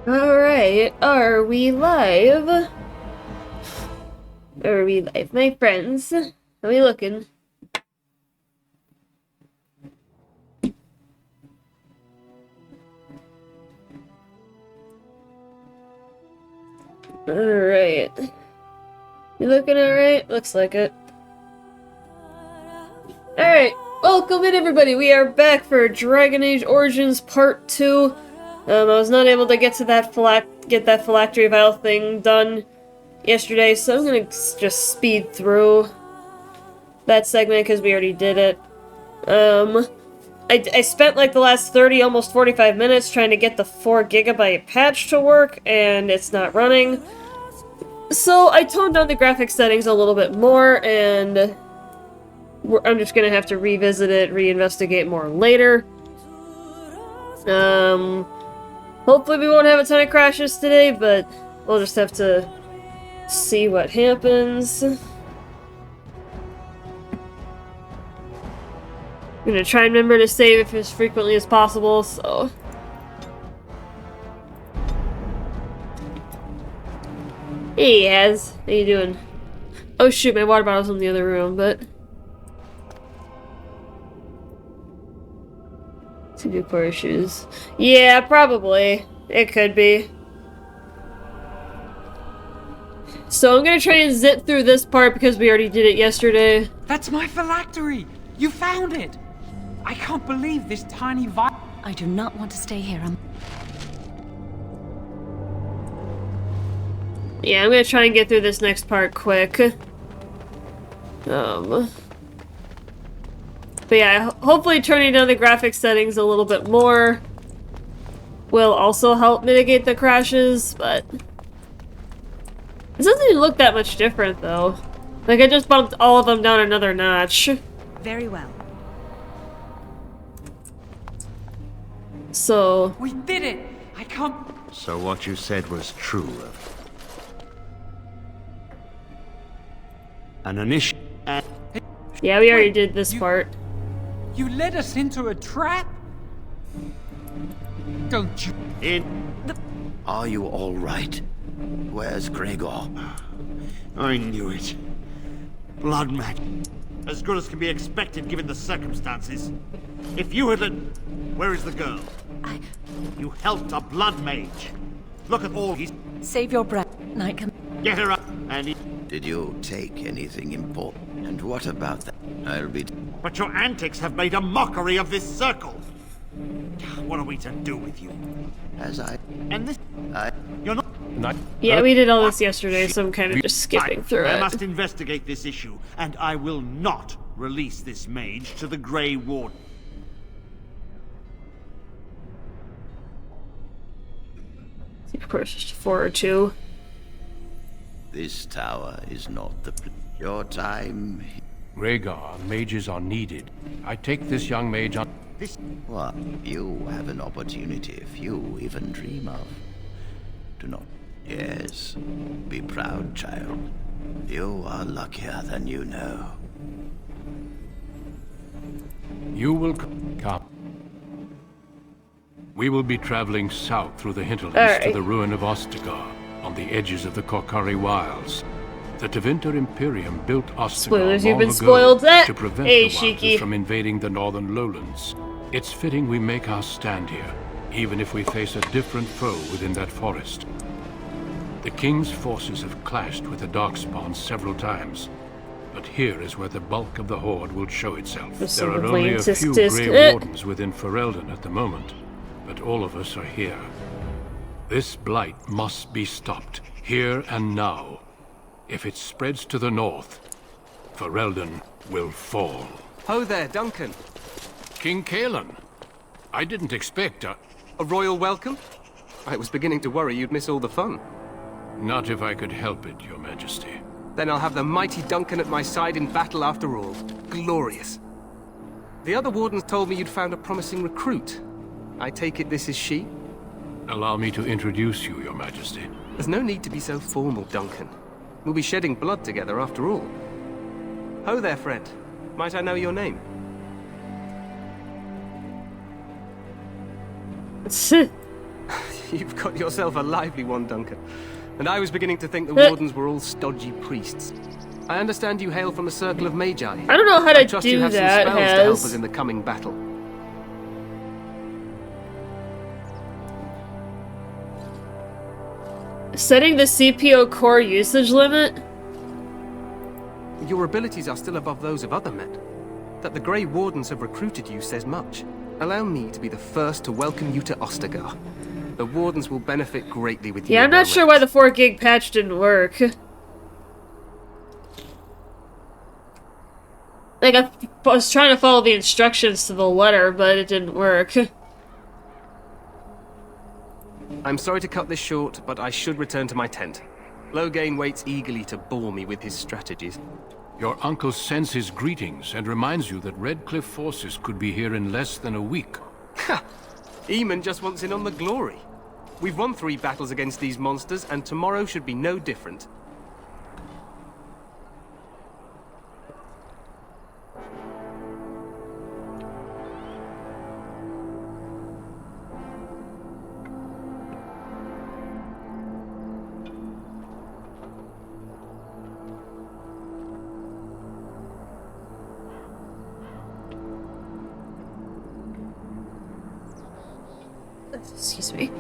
Alright, are we live? Are we live, my friends? How are we looking? Alright. You looking alright? Looks like it. Alright, welcome in everybody. We are back for Dragon Age Origins Part 2. I was not able to get to that phylactery vial thing done yesterday, so I'm gonna just speed through that segment because we already did it. I spent like the last 30, almost 45 minutes trying to get the 4 GB patch to work, and it's not running. So I toned down the graphics settings a little bit more, and I'm just gonna have to revisit it, reinvestigate more later. Hopefully we won't have a ton of crashes today, but we'll just have to see what happens. I'm gonna try and remember to save as frequently as possible, so... Hey, Yaz. How you doing? Oh shoot, my water bottle's in the other room, but... To do pair of shoes. Yeah, probably. It could be. So I'm gonna try and zip through this part because we already did it yesterday. That's my phylactery! You found it! I can't believe this tiny vial. I do not want to stay here. Yeah, I'm gonna try and get through this next part quick. But yeah, hopefully turning down the graphics settings a little bit more will also help mitigate the crashes, but... It doesn't even look that much different, though. Like, I just bumped all of them down another notch. Very well. So... We did it! I can't... So what you said was true. An initial... Yeah, we already did this part. You led us into a trap? Don't you... Are you all right? Where's Gregor? I knew it. Blood magic. As good as can be expected given the circumstances. If you had let... Where is the girl? You helped a blood mage. Look at all he's... Save your breath, Night. Get her up, and he... Did you take anything important? And what about that? I'll be... But your antics have made a mockery of this circle. What are we to do with you? As I... And this... You're not... Yeah, we did all this yesterday, so I'm kind of just skipping through I it. must investigate this issue, and I will not release this mage to the Grey Warden. Of course, just 4 or 2. This tower is not the... Your time... Rhaegar, mages are needed. I take this young mage on... What? You have an opportunity few even dream of. Do not... Yes. Be proud, child. You are luckier than you know. You will come. We will be traveling south through the hinterlands to the ruin of Ostagar, on the edges of the Korcari Wilds. The Tevinter Imperium built Ostagar Spoilers, you've long been ago spoiled. to prevent Hey, the Shiki. Wilders from invading the northern lowlands. It's fitting we make our stand here, even if we face a different foe within that forest. The King's forces have clashed with the Darkspawn several times, but here is where the bulk of the Horde will show itself. There are only a few Grey Wardens within Ferelden at the moment, but all of us are here. This blight must be stopped, here and now. If it spreads to the north, Ferelden will fall. Ho there, Duncan. King Cailan, I didn't expect A royal welcome? I was beginning to worry you'd miss all the fun. Not if I could help it, Your Majesty. Then I'll have the mighty Duncan at my side in battle after all. Glorious. The other wardens told me you'd found a promising recruit. I take it this is she? Allow me to introduce you, Your Majesty. There's no need to be so formal, Duncan. We'll be shedding blood together after all. Ho there, friend. Might I know your name? You've got yourself a lively one, Duncan. And I was beginning to think the wardens were all stodgy priests. I understand you hail from a circle of magi. I don't know how to Trust you do have some that, spells to help us Has. in the coming battle. Setting the CPO core usage limit? Your abilities are still above those of other men. That the Grey Wardens have recruited you says much. Allow me to be the first to welcome you to Ostagar. The Wardens will benefit greatly with you. Yeah, I'm in their not sure why ranks. the 4 gig patch didn't work. Like, I was trying to follow the instructions to the letter, but it didn't work. I'm sorry to cut this short, but I should return to my tent. Loghain waits eagerly to bore me with his strategies. Your uncle sends his greetings and reminds you that Redcliffe forces could be here in less than a week. Ha! Eamon just wants in on the glory. We've won 3 battles against these monsters, and tomorrow should be no different. Excuse me.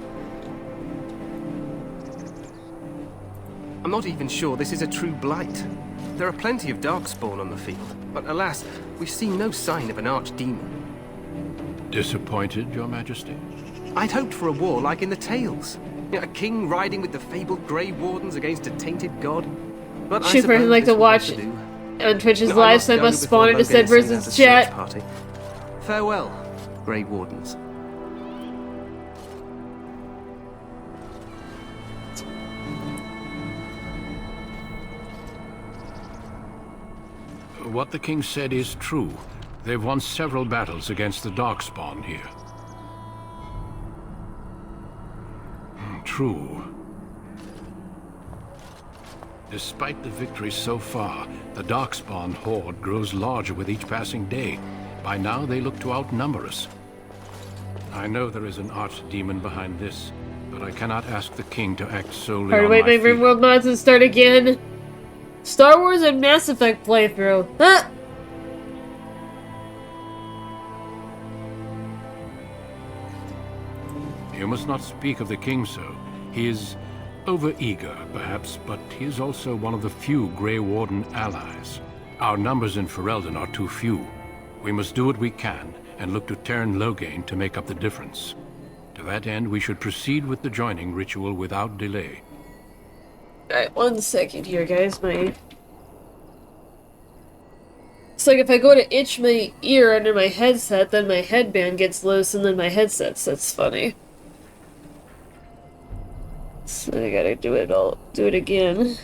I'm not even sure this is a true blight. There are plenty of Darkspawn on the field, but alas, we've seen no sign of an archdemon. Disappointed, Your Majesty? I'd hoped for a war like in the Tales. A king riding with the fabled Grey Wardens against a tainted god. But I She'd really suppose like this to will have watch to do. on Twitch's No, live, must so I go must before spawn into Loghain said sings out versus a search chat. party. Farewell, Grey Wardens. What the king said is true. They've won several battles against the Darkspawn here. True. Despite the victories so far, the Darkspawn horde grows larger with each passing day. By now, they look to outnumber us. I know there is an archdemon behind this, but I cannot ask the king to act solely Alright, on wait, my wait, feelings. World Mods and start again. Star Wars and Mass Effect playthrough. Huh? You must not speak of the king so. He is overeager, perhaps, but he is also one of the few Grey Warden allies. Our numbers in Ferelden are too few. We must do what we can, and look to Teyrn Loghain to make up the difference. To that end, we should proceed with the joining ritual without delay. Alright, 1 second here, guys. It's like if I go to itch my ear under my headset, then my headband gets loose and then my headset sits funny. So I gotta do it again.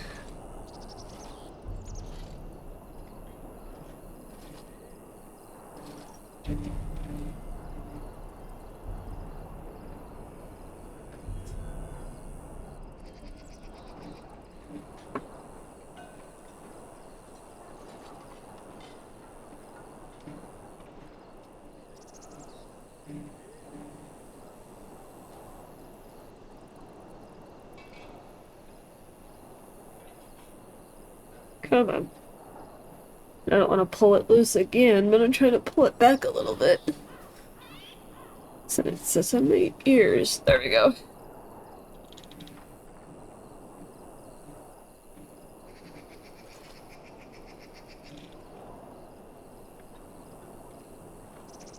Come on. I don't want to pull it loose again, but I'm trying to pull it back a little bit. So it sits on my ears. There we go.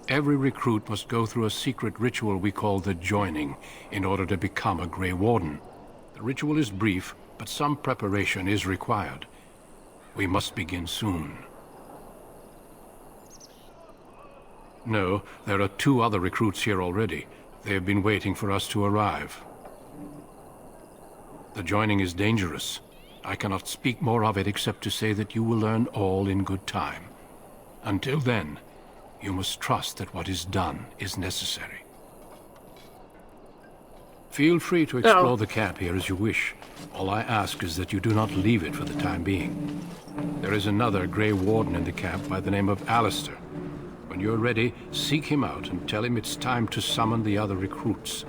Every recruit must go through a secret ritual we call the Joining in order to become a Grey Warden. The ritual is brief, but some preparation is required. We must begin soon. No, there are 2 other recruits here already. They have been waiting for us to arrive. The joining is dangerous. I cannot speak more of it except to say that you will learn all in good time. Until then, you must trust that what is done is necessary. Feel free to explore the camp here as you wish. All I ask is that you do not leave it for the time being. There is another Grey Warden in the camp by the name of Alistair. When you're ready, seek him out and tell him it's time to summon the other recruits.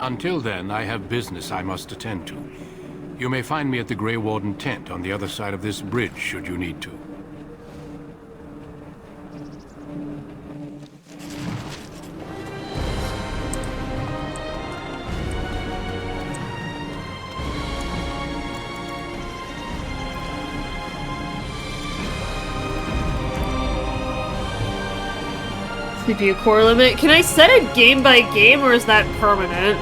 Until then, I have business I must attend to. You may find me at the Grey Warden tent on the other side of this bridge, should you need to. CPU core limit. Can I set it game by game, or is that permanent?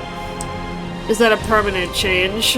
Is that a permanent change?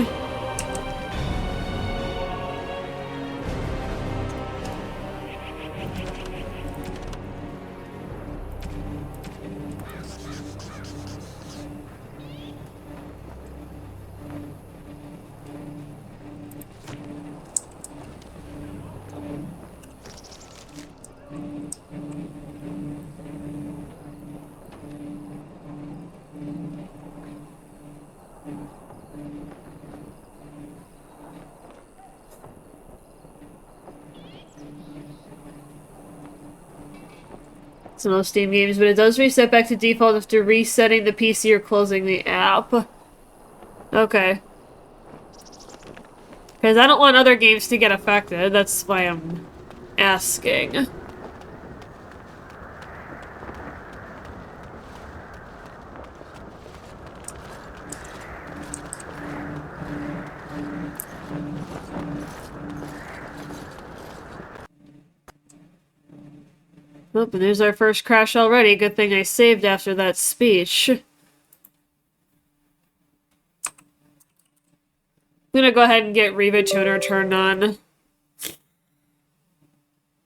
It's most Steam games, but it does reset back to default after resetting the PC or closing the app. Okay. Because I don't want other games to get affected, that's why I'm asking. Oh, and there's our first crash already. Good thing I saved after that speech. I'm gonna go ahead and get Riva Tuner turned on.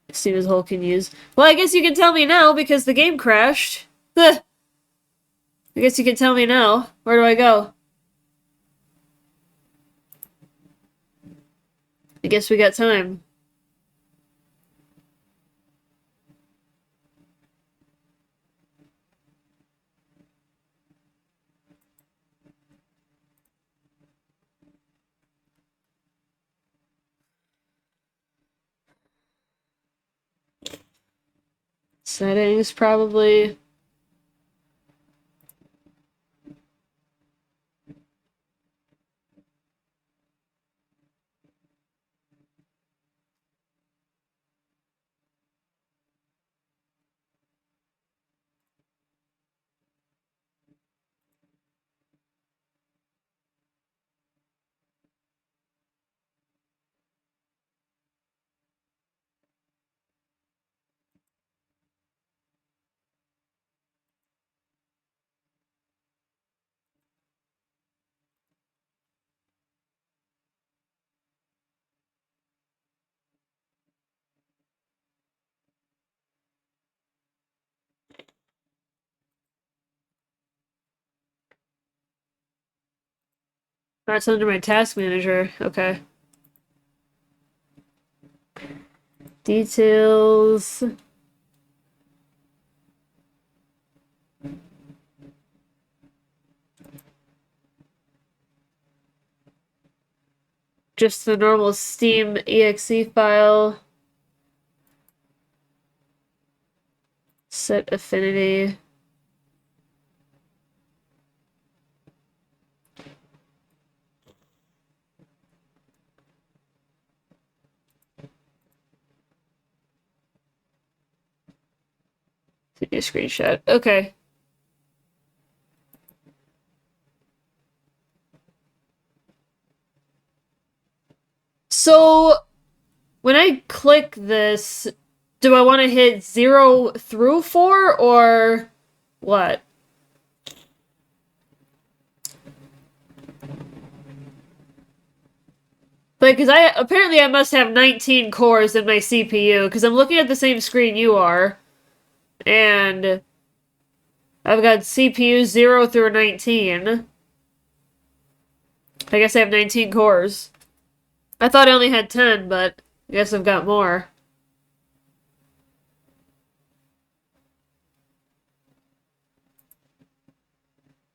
As soon as Hulk can use. Well, I guess you can tell me now because the game crashed. I guess you can tell me now. Where do I go? I guess we got time. Settings, probably. That's under my task manager. Okay. Details. Just the normal Steam exe file. Set affinity. Take a screenshot. Okay. So, when I click this, do I want to hit 0 through 4, or what? Like, because apparently I must have 19 cores in my CPU, because I'm looking at the same screen you are, and I've got CPU 0 through 19. I guess I have 19 cores. I thought I only had 10, but I guess I've got more.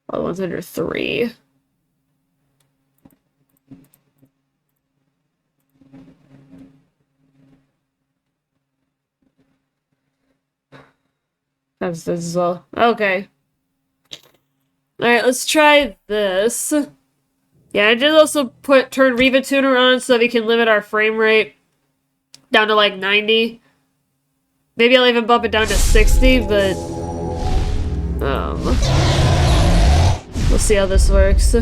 All the ones under 3. That's this as well. Okay. Alright, let's try this. Yeah, I did also turn Riva Tuner on so that we can limit our frame rate down to like 90. Maybe I'll even bump it down to 60, but we'll see how this works.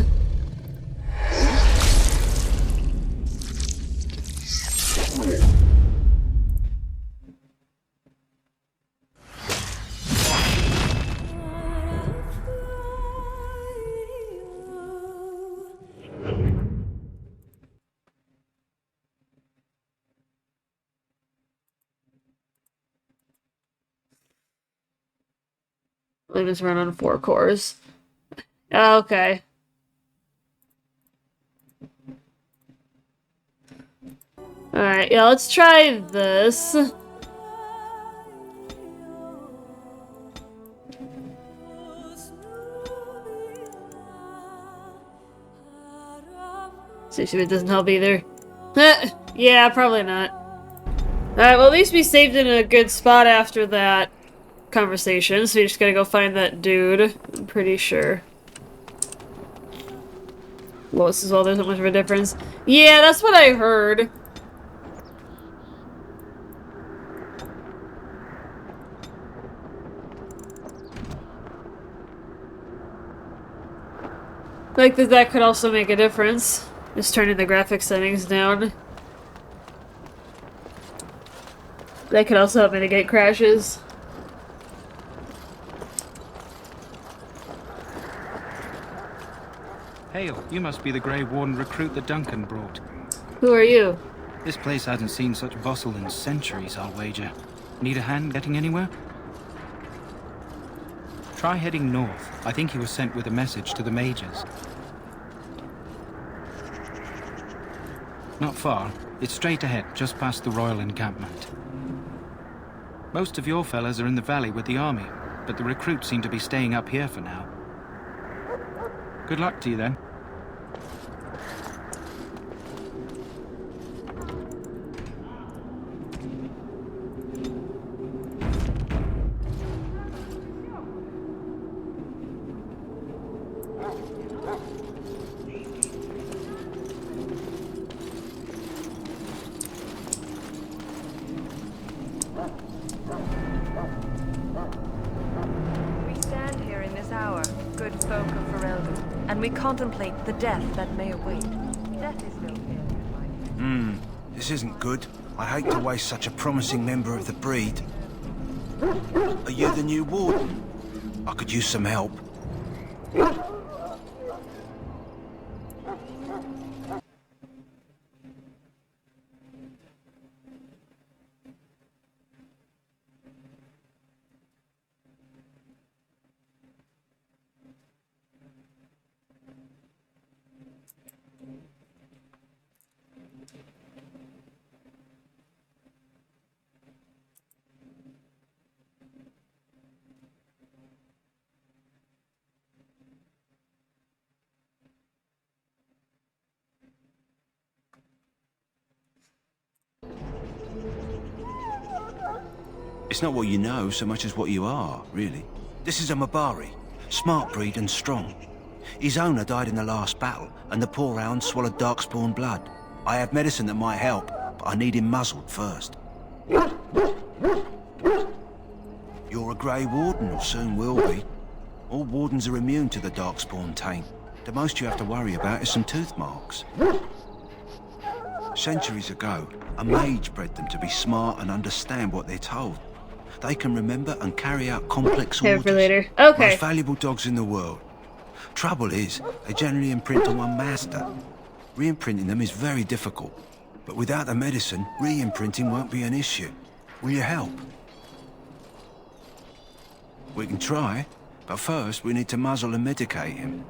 Let me just run on 4 cores. Okay. Alright, yeah, let's try this. See if it doesn't help either. Yeah, probably not. Alright, well at least we saved in a good spot after that conversation, so we just gotta go find that dude, I'm pretty sure. Lois as well, there's not much of a difference. Yeah, that's what I heard. Like that could also make a difference. Just turning the graphic settings down. That could also help mitigate crashes. Hale, you must be the Grey Warden recruit that Duncan brought. Who are you? This place hasn't seen such bustle in centuries, I'll wager. Need a hand getting anywhere? Try heading north. I think he was sent with a message to the mages. Not far. It's straight ahead, just past the royal encampment. Most of your fellas are in the valley with the army, but the recruits seem to be staying up here for now. Good luck to you then. We stand here in this hour, good folk of Ferelden, and we contemplate the death that may await. Death is no end. This isn't good. I hate to waste such a promising member of the breed. Are you the new warden? I could use some help. It's not what you know so much as what you are, really. This is a Mabari, smart breed and strong. His owner died in the last battle, and the poor hound swallowed Darkspawn blood. I have medicine that might help, but I need him muzzled first. You're a Grey Warden, or soon will be. All wardens are immune to the Darkspawn taint. The most you have to worry about is some tooth marks. Centuries ago, a mage bred them to be smart and understand what they're told. They can remember and carry out complex Save orders. for later. Okay. Most valuable dogs in the world. Trouble is, they generally imprint on one master. Re-imprinting them is very difficult. But without the medicine, re-imprinting won't be an issue. Will you help? We can try, but first we need to muzzle and medicate him.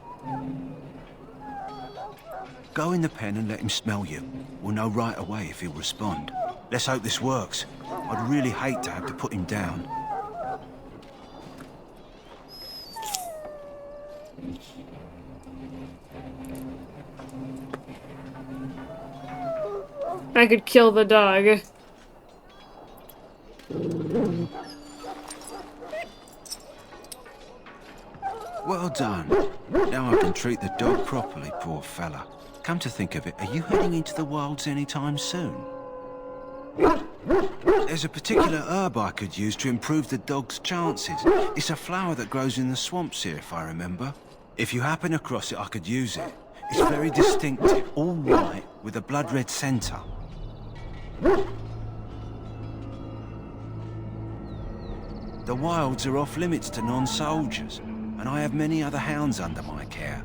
Go in the pen and let him smell you. We'll know right away if he'll respond. Let's hope this works. I'd really hate to have to put him down. I could kill the dog. Well done. Now I can treat the dog properly, poor fella. Come to think of it, are you heading into the wilds anytime soon? There's a particular herb I could use to improve the dog's chances. It's a flower that grows in the swamps here, if I remember. If you happen across it, I could use it. It's very distinctive, all white, with a blood-red centre. The wilds are off-limits to non-soldiers, and I have many other hounds under my care.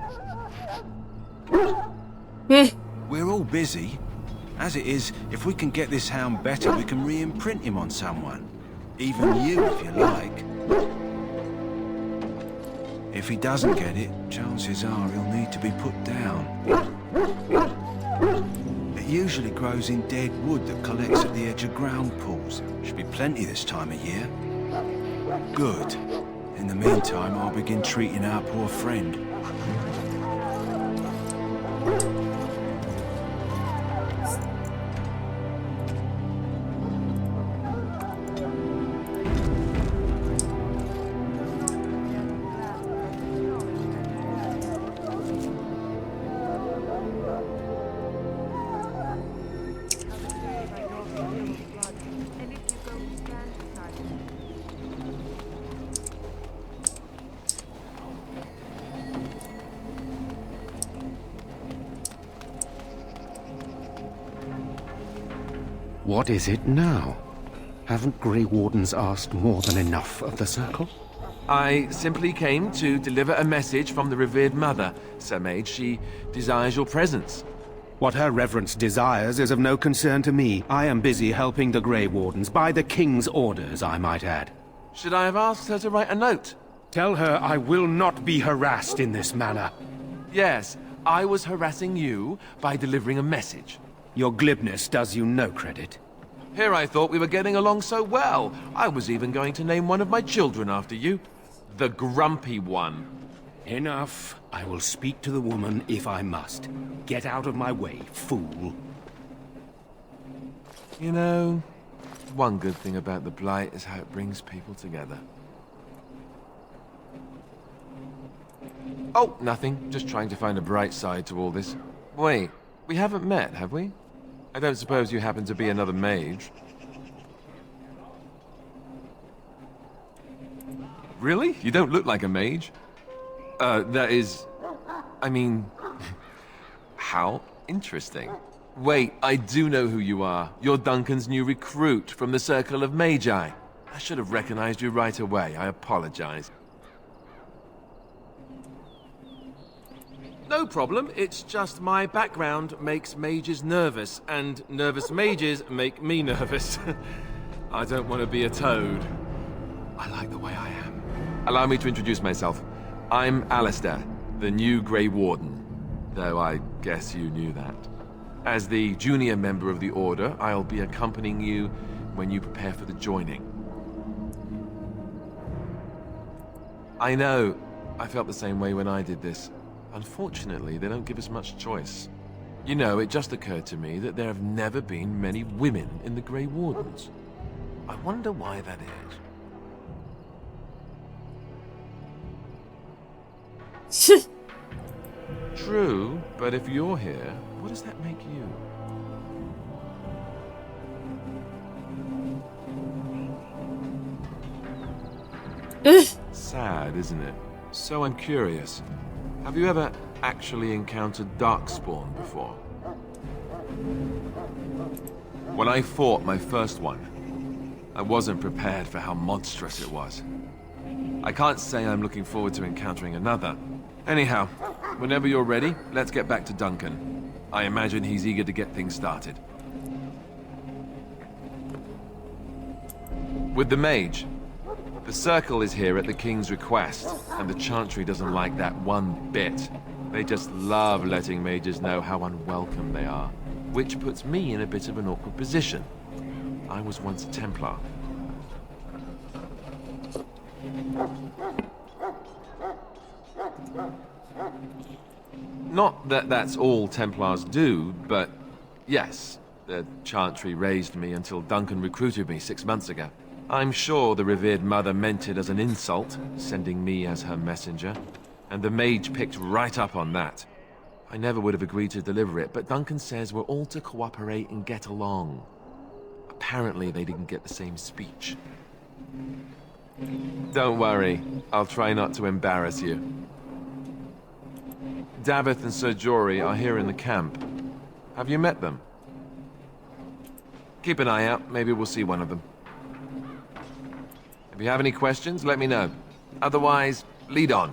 We're all busy. As it is, if we can get this hound better, we can re-imprint him on someone. Even you, if you like. If he doesn't get it, chances are he'll need to be put down. It usually grows in dead wood that collects at the edge of ground pools. Should be plenty this time of year. Good. In the meantime, I'll begin treating our poor friend. What is it now? Haven't Grey Wardens asked more than enough of the Circle? I simply came to deliver a message from the revered mother, Sir Mage. She desires your presence. What her reverence desires is of no concern to me. I am busy helping the Grey Wardens, by the King's orders, I might add. Should I have asked her to write a note? Tell her I will not be harassed in this manner. Yes, I was harassing you by delivering a message. Your glibness does you no credit. Here I thought we were getting along so well. I was even going to name one of my children after you. The Grumpy One. Enough. I will speak to the woman if I must. Get out of my way, fool. You know, one good thing about the Blight is how it brings people together. Oh, nothing. Just trying to find a bright side to all this. Wait, we haven't met, have we? I don't suppose you happen to be another mage? Really? You don't look like a mage? That is... I mean... How interesting. Wait, I do know who you are. You're Duncan's new recruit from the Circle of Magi. I should have recognized you right away. I apologize. No problem. It's just my background makes mages nervous, and nervous mages make me nervous. I don't want to be a toad. I like the way I am. Allow me to introduce myself. I'm Alistair, the new Grey Warden, though I guess you knew that. As the junior member of the Order, I'll be accompanying you when you prepare for the joining. I know. I felt the same way when I did this. Unfortunately, they don't give us much choice. You know, it just occurred to me that there have never been many women in the Grey Wardens. I wonder why that is. True, but if you're here, what does that make you? Sad, isn't it? So I'm curious. Have you ever actually encountered Darkspawn before? When I fought my first one, I wasn't prepared for how monstrous it was. I can't say I'm looking forward to encountering another. Anyhow, whenever you're ready, let's get back to Duncan. I imagine he's eager to get things started. With the mage, the Circle is here at the King's request, and the Chantry doesn't like that one bit. They just love letting mages know how unwelcome they are, which puts me in a bit of an awkward position. I was once a Templar. Not that that's all Templars do, but yes, the Chantry raised me until Duncan recruited me 6 months ago. I'm sure the revered mother meant it as an insult, sending me as her messenger. And the mage picked right up on that. I never would have agreed to deliver it, but Duncan says we're all to cooperate and get along. Apparently they didn't get the same speech. Don't worry, I'll try not to embarrass you. Daveth and Sir Jory are here in the camp. Have you met them? Keep an eye out, maybe we'll see one of them. If you have any questions, let me know. Otherwise, lead on.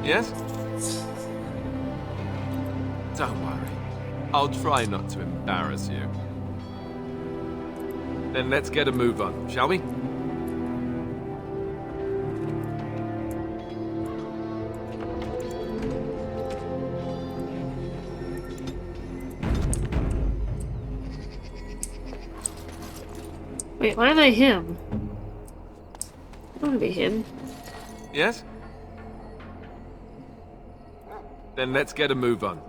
Yes? Don't worry. I'll try not to embarrass you. Then let's get a move on, shall we? Wait, why am I him? I don't want to be him. Yes? Then let's get a move on.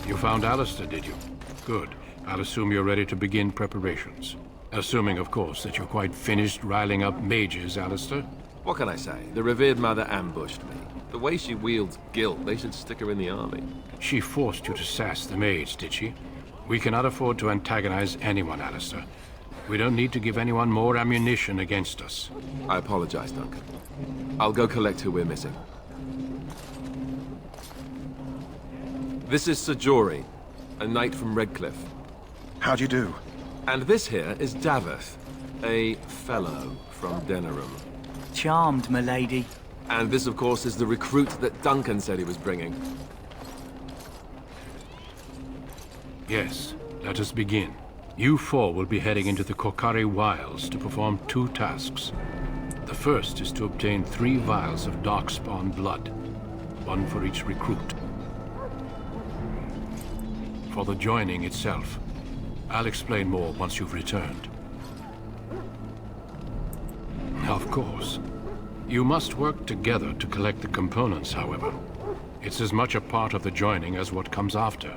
You found Alistair, did you? Good. I'll assume you're ready to begin preparations. Assuming, of course, that you're quite finished riling up mages, Alistair. What can I say? The revered mother ambushed me. The way she wields guilt, they should stick her in the army. She forced you to sass the mage, did she? We cannot afford to antagonize anyone, Alistair. We don't need to give anyone more ammunition against us. I apologize, Duncan. I'll go collect who we're missing. This is Sir Jory, a knight from Redcliffe. How do you do? And this here is Daveth, a fellow from Denerim. Charmed, milady. And this, of course, is the recruit that Duncan said he was bringing. Yes, let us begin. You four will be heading into the Korcari Wilds to perform 2 tasks. The first is to obtain 3 vials of Darkspawn blood, 1 for each recruit. For the joining itself, I'll explain more once you've returned. Of course. You must work together to collect the components, however. It's as much a part of the joining as what comes after.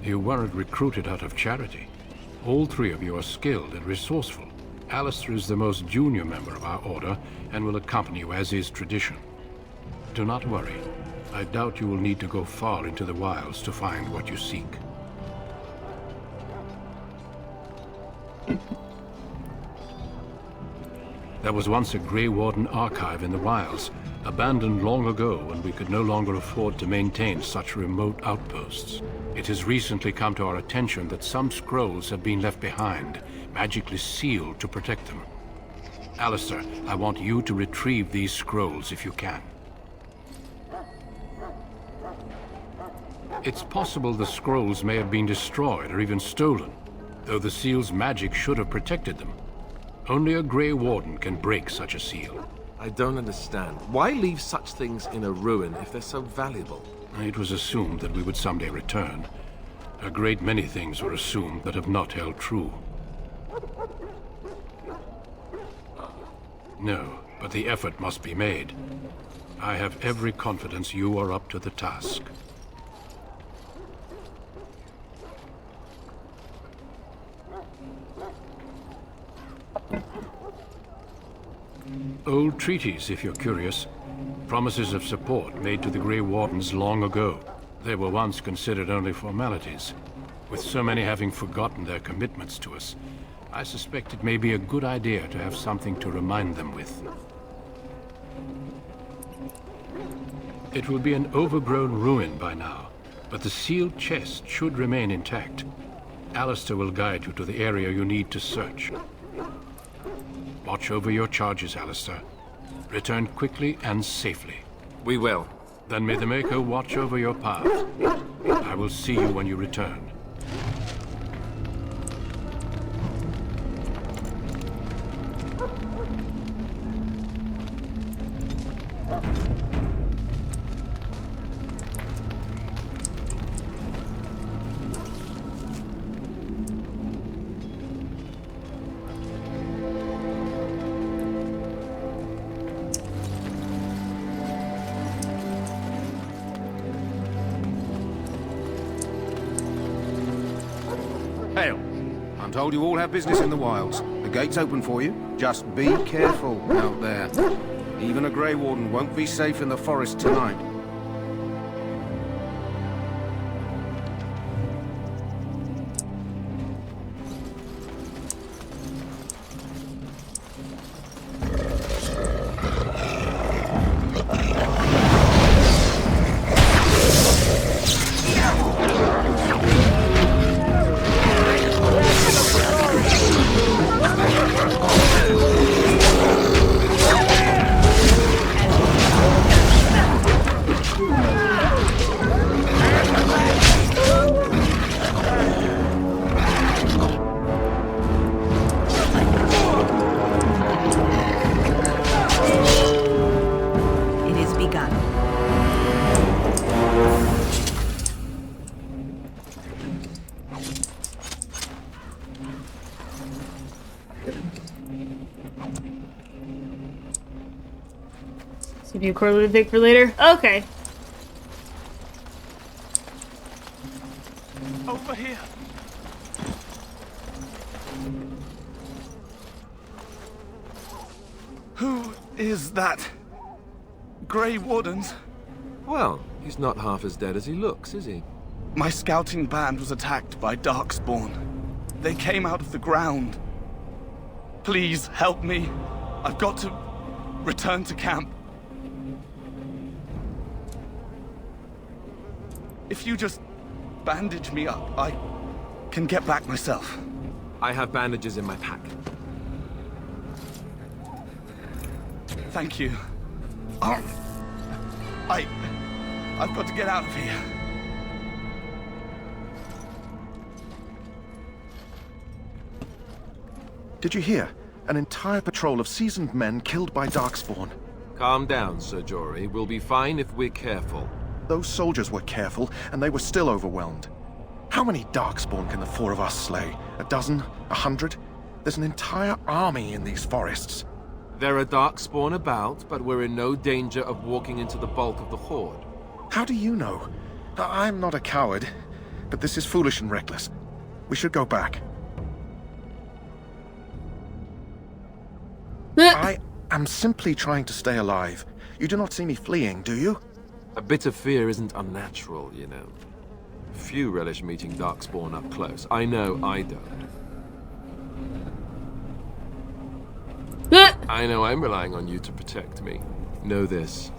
You weren't recruited out of charity. All 3 of you are skilled and resourceful. Alistair is the most junior member of our order and will accompany you as is tradition. Do not worry. I doubt you will need to go far into the wilds to find what you seek. There was once a Grey Warden archive in the wilds, abandoned long ago when we could no longer afford to maintain such remote outposts. It has recently come to our attention that some scrolls have been left behind, magically sealed to protect them. Alistair, I want you to retrieve these scrolls if you can. It's possible the scrolls may have been destroyed or even stolen, though the seal's magic should have protected them. Only a Grey Warden can break such a seal. I don't understand. Why leave such things in a ruin if they're so valuable? It was assumed that we would someday return. A great many things were assumed that have not held true. No, but the effort must be made. I have every confidence you are up to the task. Old treaties, if you're curious. Promises of support made to the Grey Wardens long ago. They were once considered only formalities. With so many having forgotten their commitments to us, I suspect it may be a good idea to have something to remind them with. It will be an overgrown ruin by now, but the sealed chest should remain intact. Alistair will guide you to the area you need to search. Watch over your charges, Alistair. Return quickly and safely. We will. Then may the Maker watch over your path. I will see you when you return. Hail. I'm told you all have business in the wilds. The gate's open for you. Just be careful out there. Even a Grey Warden won't be safe in the forest tonight. Give you a quarterly thing for later? Okay. Over here. Who is that? Grey Wardens? Well, he's not half as dead as he looks, is he? My scouting band was attacked by Darkspawn. They came out of the ground. Please help me. I've got to return to camp. If you just bandage me up, I can get back myself. I have bandages in my pack. Thank you. I've got to get out of here. Did you hear? An entire patrol of seasoned men killed by Darkspawn. Calm down, Sir Jory. We'll be fine if we're careful. Those soldiers were careful, and they were still overwhelmed. How many Darkspawn can the four of us slay? A dozen? 100? There's an entire army in these forests. There are Darkspawn about, but we're in no danger of walking into the bulk of the Horde. How do you know? I'm not a coward, but this is foolish and reckless. We should go back. I am simply trying to stay alive. You do not see me fleeing, do you? A bit of fear isn't unnatural, you know. Few relish meeting Darkspawn up close. I know I don't. I know I'm relying on you to protect me. Know this.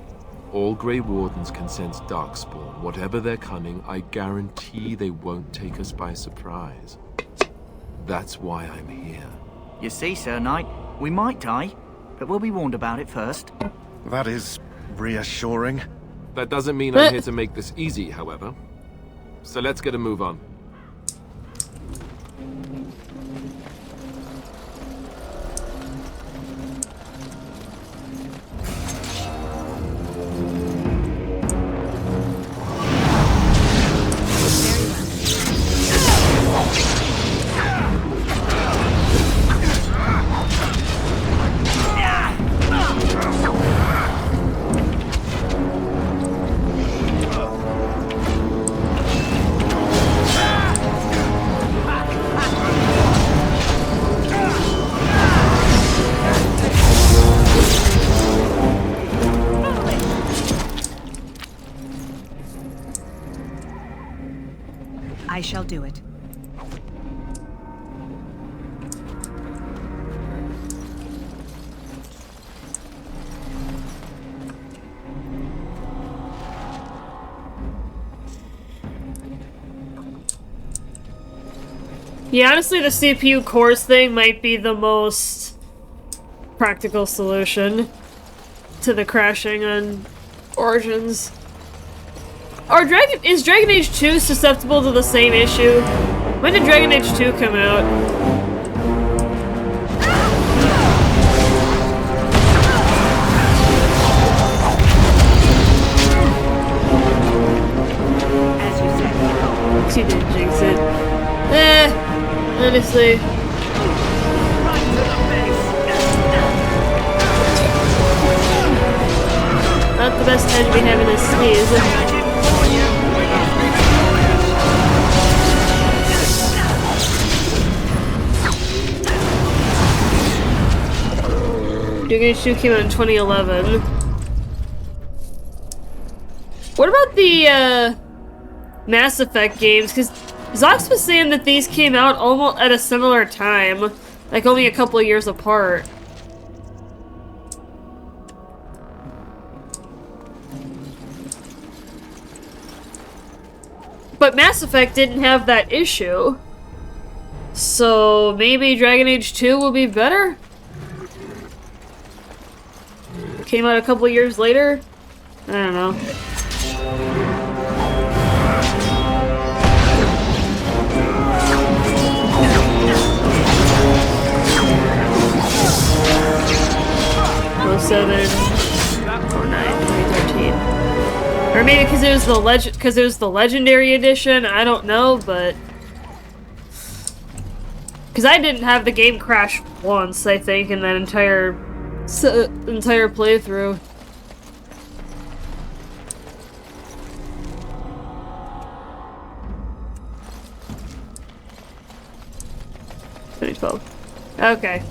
All Grey Wardens can sense Darkspawn. Whatever their cunning, I guarantee they won't take us by surprise. That's why I'm here. You see, Sir Knight, we might die, but we'll be warned about it first. That is reassuring. That doesn't mean I'm here to make this easy, however. So let's get a move on. I shall do it. Yeah, honestly, the CPU cores thing might be the most practical solution to the crashing on Origins. Is Dragon Age 2 susceptible to the same issue? When did Dragon Age 2 come out? As you said. She didn't jinx it. Honestly. Not the best time to be having a sneeze. Dragon Age 2 came out in 2011. What about the Mass Effect games? Because Zox was saying that these came out almost at a similar time, like only a couple of years apart. But Mass Effect didn't have that issue. So maybe Dragon Age 2 will be better? Came out a couple of years later? I don't know. '07, 09, 2013. Or maybe because it was the Legendary Edition. I don't know, but because I didn't have the game crash once, I think, in that entire playthrough. Okay.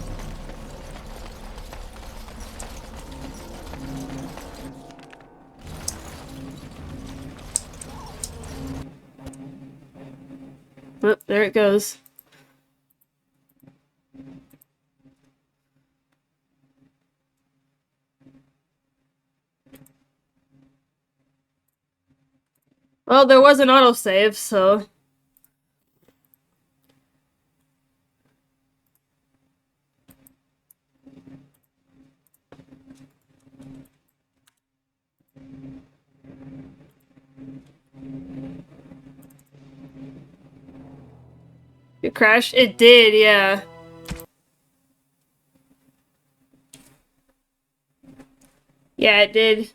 Oh, there it goes. Well, there was an autosave, so... It crashed? It did, yeah. Yeah, it did.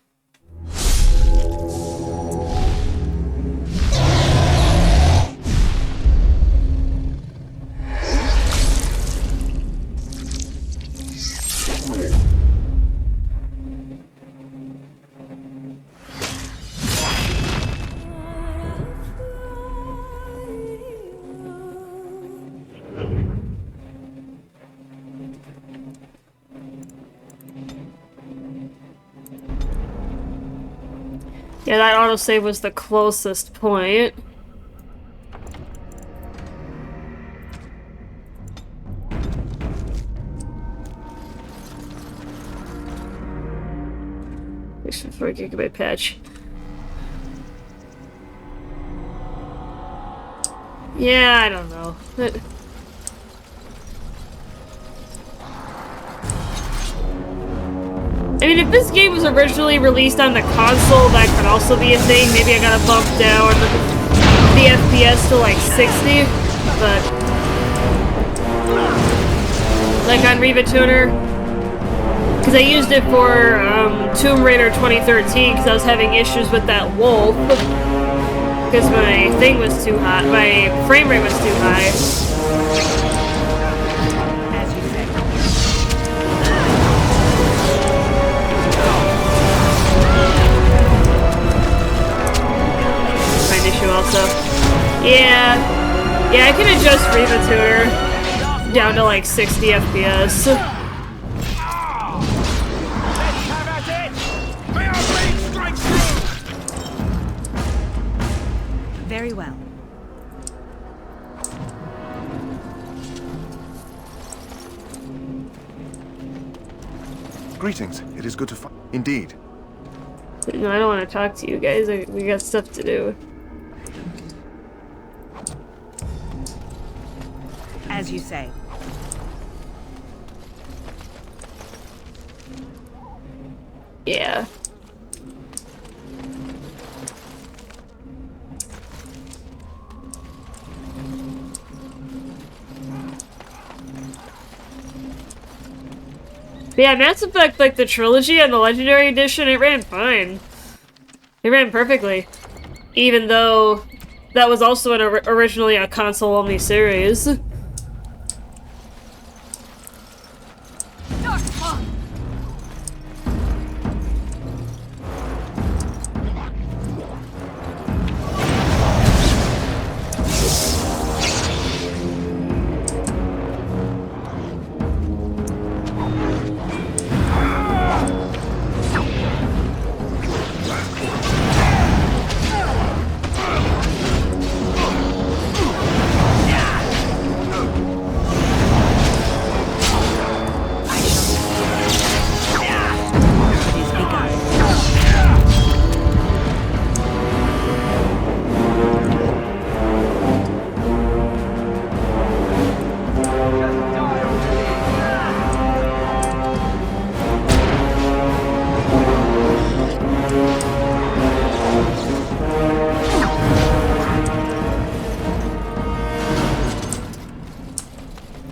Yeah, that autosave was the closest point. This is 4 GB patch. Yeah, I don't know. I mean, if this game was originally released on the console, that could also be a thing. Maybe I gotta bump down the FPS to like 60, but like on Riva Tuner, because I used it for Tomb Raider 2013 because I was having issues with that wolf because my thing was too hot, my frame rate was too high. Also, yeah, I can adjust Riva Tuner down to like 60 FPS. Very well. Greetings. It is good to find. Indeed. No, I don't want to talk to you guys. We got stuff to do. As you say. Yeah. But yeah, Mass Effect, like the trilogy and the Legendary Edition, it ran fine. It ran perfectly. Even though that was also originally a console-only series.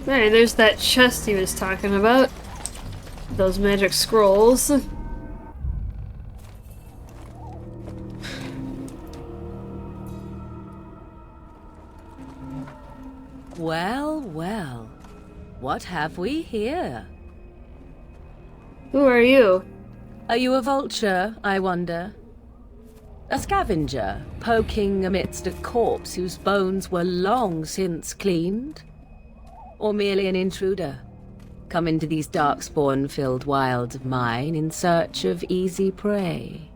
Alright, there's that chest he was talking about. Those magic scrolls. Well, well. What have we here? Who are you? Are you a vulture, I wonder? A scavenger, poking amidst a corpse whose bones were long since cleaned? Or merely an intruder, come into these darkspawn-filled wilds of mine in search of easy prey?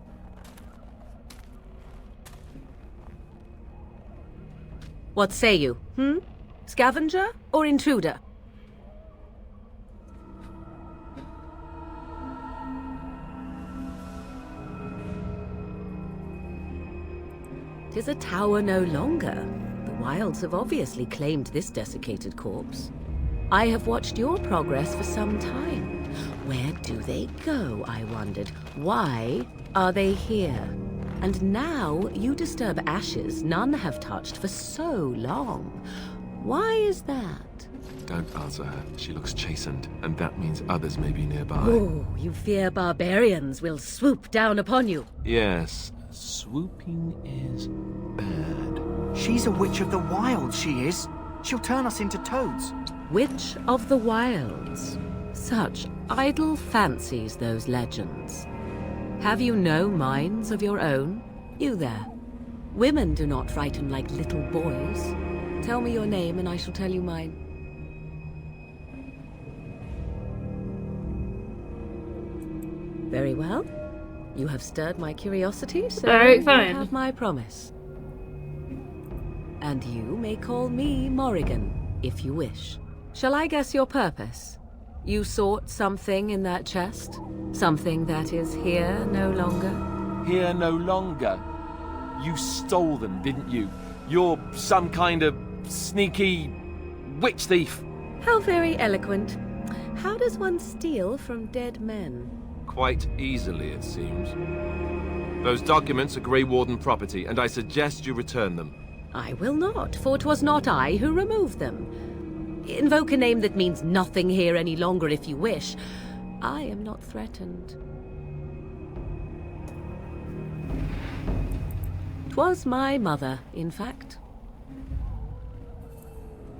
What say you, Scavenger or intruder? Tis a tower no longer. The wilds have obviously claimed this desiccated corpse. I have watched your progress for some time. Where do they go, I wondered? Why are they here? And now you disturb ashes none have touched for so long. Why is that? Don't answer her. She looks chastened, and that means others may be nearby. Oh, you fear barbarians will swoop down upon you. Yes, swooping is bad. She's a witch of the wilds, she is. She'll turn us into toads. Witch of the wilds. Such idle fancies, those legends. Have you no minds of your own? You there. Women do not frighten like little boys. Tell me your name and I shall tell you mine. Very well. You have stirred my curiosity, so Alright, fine. you have my promise. And you may call me Morrigan, if you wish. Shall I guess your purpose? You sought something in that chest? Something that is here no longer? Here no longer? You stole them, didn't you? You're some kind of sneaky witch thief. How very eloquent. How does one steal from dead men? Quite easily, it seems. Those documents are Grey Warden property, and I suggest you return them. I will not, for 'twas not I who removed them. Invoke a name that means nothing here any longer if you wish. I am not threatened. 'Twas my mother, in fact.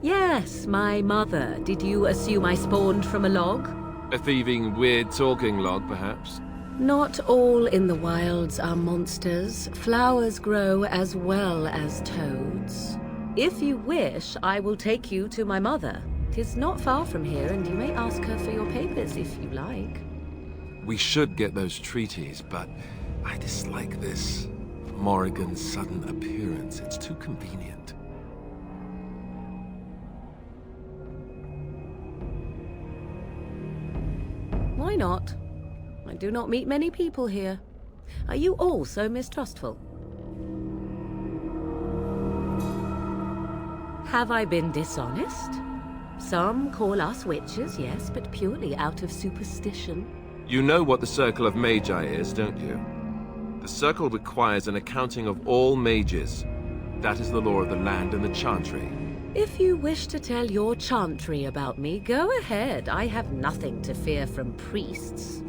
Yes, my mother. Did you assume I spawned from a log? A thieving, weird-talking log, perhaps? Not all in the wilds are monsters. Flowers grow as well as toads. If you wish, I will take you to my mother. 'Tis not far from here, and you may ask her for your papers if you like. We should get those treaties, but I dislike this Morrigan's sudden appearance. It's too convenient. Why not? do not meet many people here. Are you all so mistrustful? Have I been dishonest? Some call us witches, yes, but purely out of superstition. You know what the Circle of Magi is, don't you? The Circle requires an accounting of all mages. That is the law of the land and the Chantry. If you wish to tell your Chantry about me, go ahead. I have nothing to fear from priests.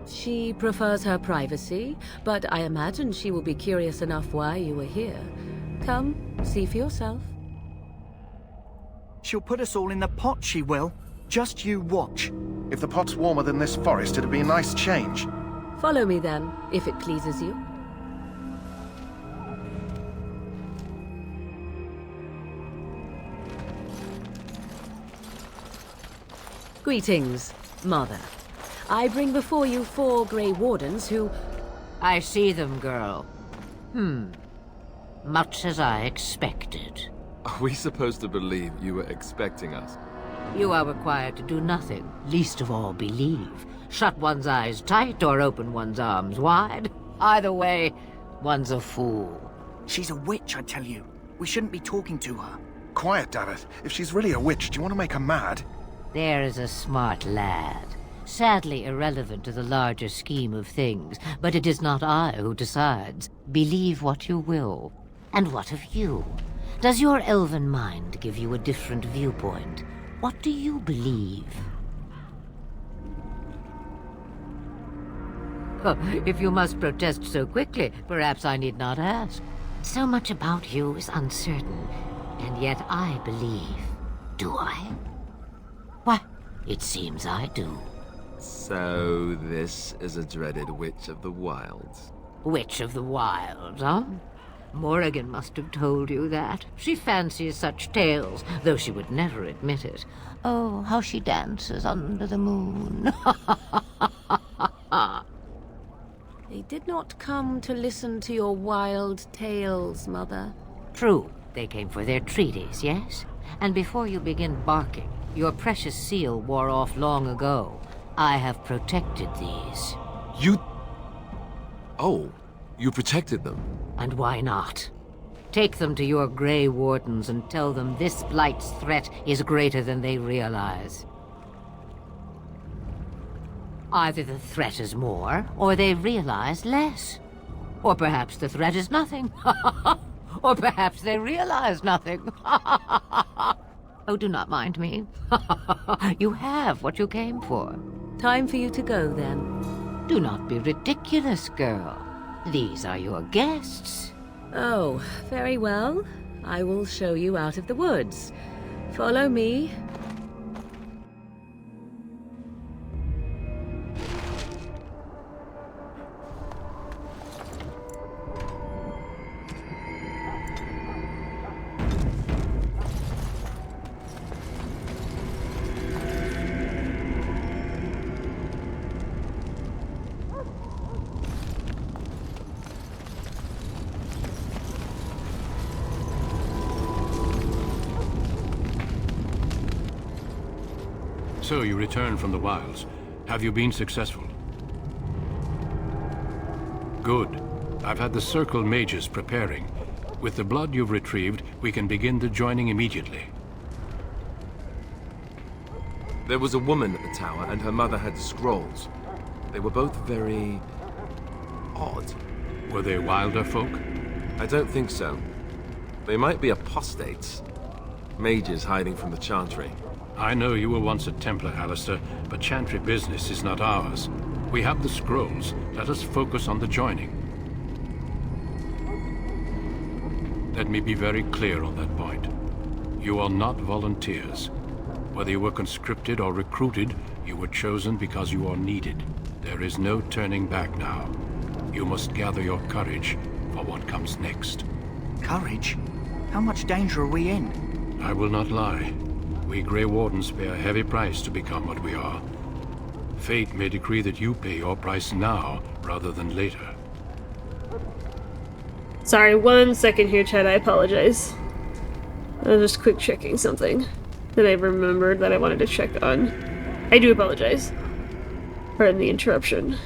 She prefers her privacy, but I imagine she will be curious enough why you were here. Come, see for yourself. She'll put us all in the pot, she will. Just you watch. If the pot's warmer than this forest, it'd be a nice change. Follow me then, if it pleases you. Greetings, Mother. I bring before you 4 Grey Wardens who... I see them, girl. Much as I expected. Are we supposed to believe you were expecting us? You are required to do nothing, least of all believe. Shut one's eyes tight or open one's arms wide. Either way, one's a fool. She's a witch, I tell you. We shouldn't be talking to her. Quiet, Daveth. If she's really a witch, do you want to make her mad? There is a smart lad. Sadly irrelevant to the larger scheme of things, but it is not I who decides. Believe what you will. And what of you? Does your elven mind give you a different viewpoint? What do you believe? Oh, if you must protest so quickly, perhaps I need not ask. So much about you is uncertain, and yet I believe. Do I? Why, it seems I do. So this is a dreaded Witch of the Wilds. Witch of the Wilds, huh? Morrigan must have told you that. She fancies such tales, though she would never admit it. Oh, how she dances under the moon. They did not come to listen to your wild tales, Mother. True, they came for their treaties, yes? And before you begin barking, your precious seal wore off long ago. I have protected these. You... Oh, you protected them? And why not? Take them to your Grey Wardens and tell them this Blight's threat is greater than they realize. Either the threat is more, or they realize less. Or perhaps the threat is nothing. Or perhaps they realize nothing. Oh, do not mind me. You have what you came for. Time for you to go, then. Do not be ridiculous, girl. These are your guests. Oh, very well. I will show you out of the woods. Follow me. So you returned from the wilds. Have you been successful? Good. I've had the Circle mages preparing. With the blood you've retrieved, we can begin the joining immediately. There was a woman at the tower, and her mother had scrolls. They were both very... odd. Were they wilder folk? I don't think so. They might be apostates. Mages hiding from the Chantry. I know you were once a Templar, Alistair, but Chantry business is not ours. We have the scrolls. Let us focus on the joining. Let me be very clear on that point. You are not volunteers. Whether you were conscripted or recruited, you were chosen because you are needed. There is no turning back now. You must gather your courage for what comes next. Courage? How much danger are we in? I will not lie. We Grey Wardens pay a heavy price to become what we are. Fate may decree that you pay your price now, rather than later. Sorry, 1 second here, Chad, I apologize. I was just quick checking something that I remembered that I wanted to check on. I do apologize. Pardon the interruption.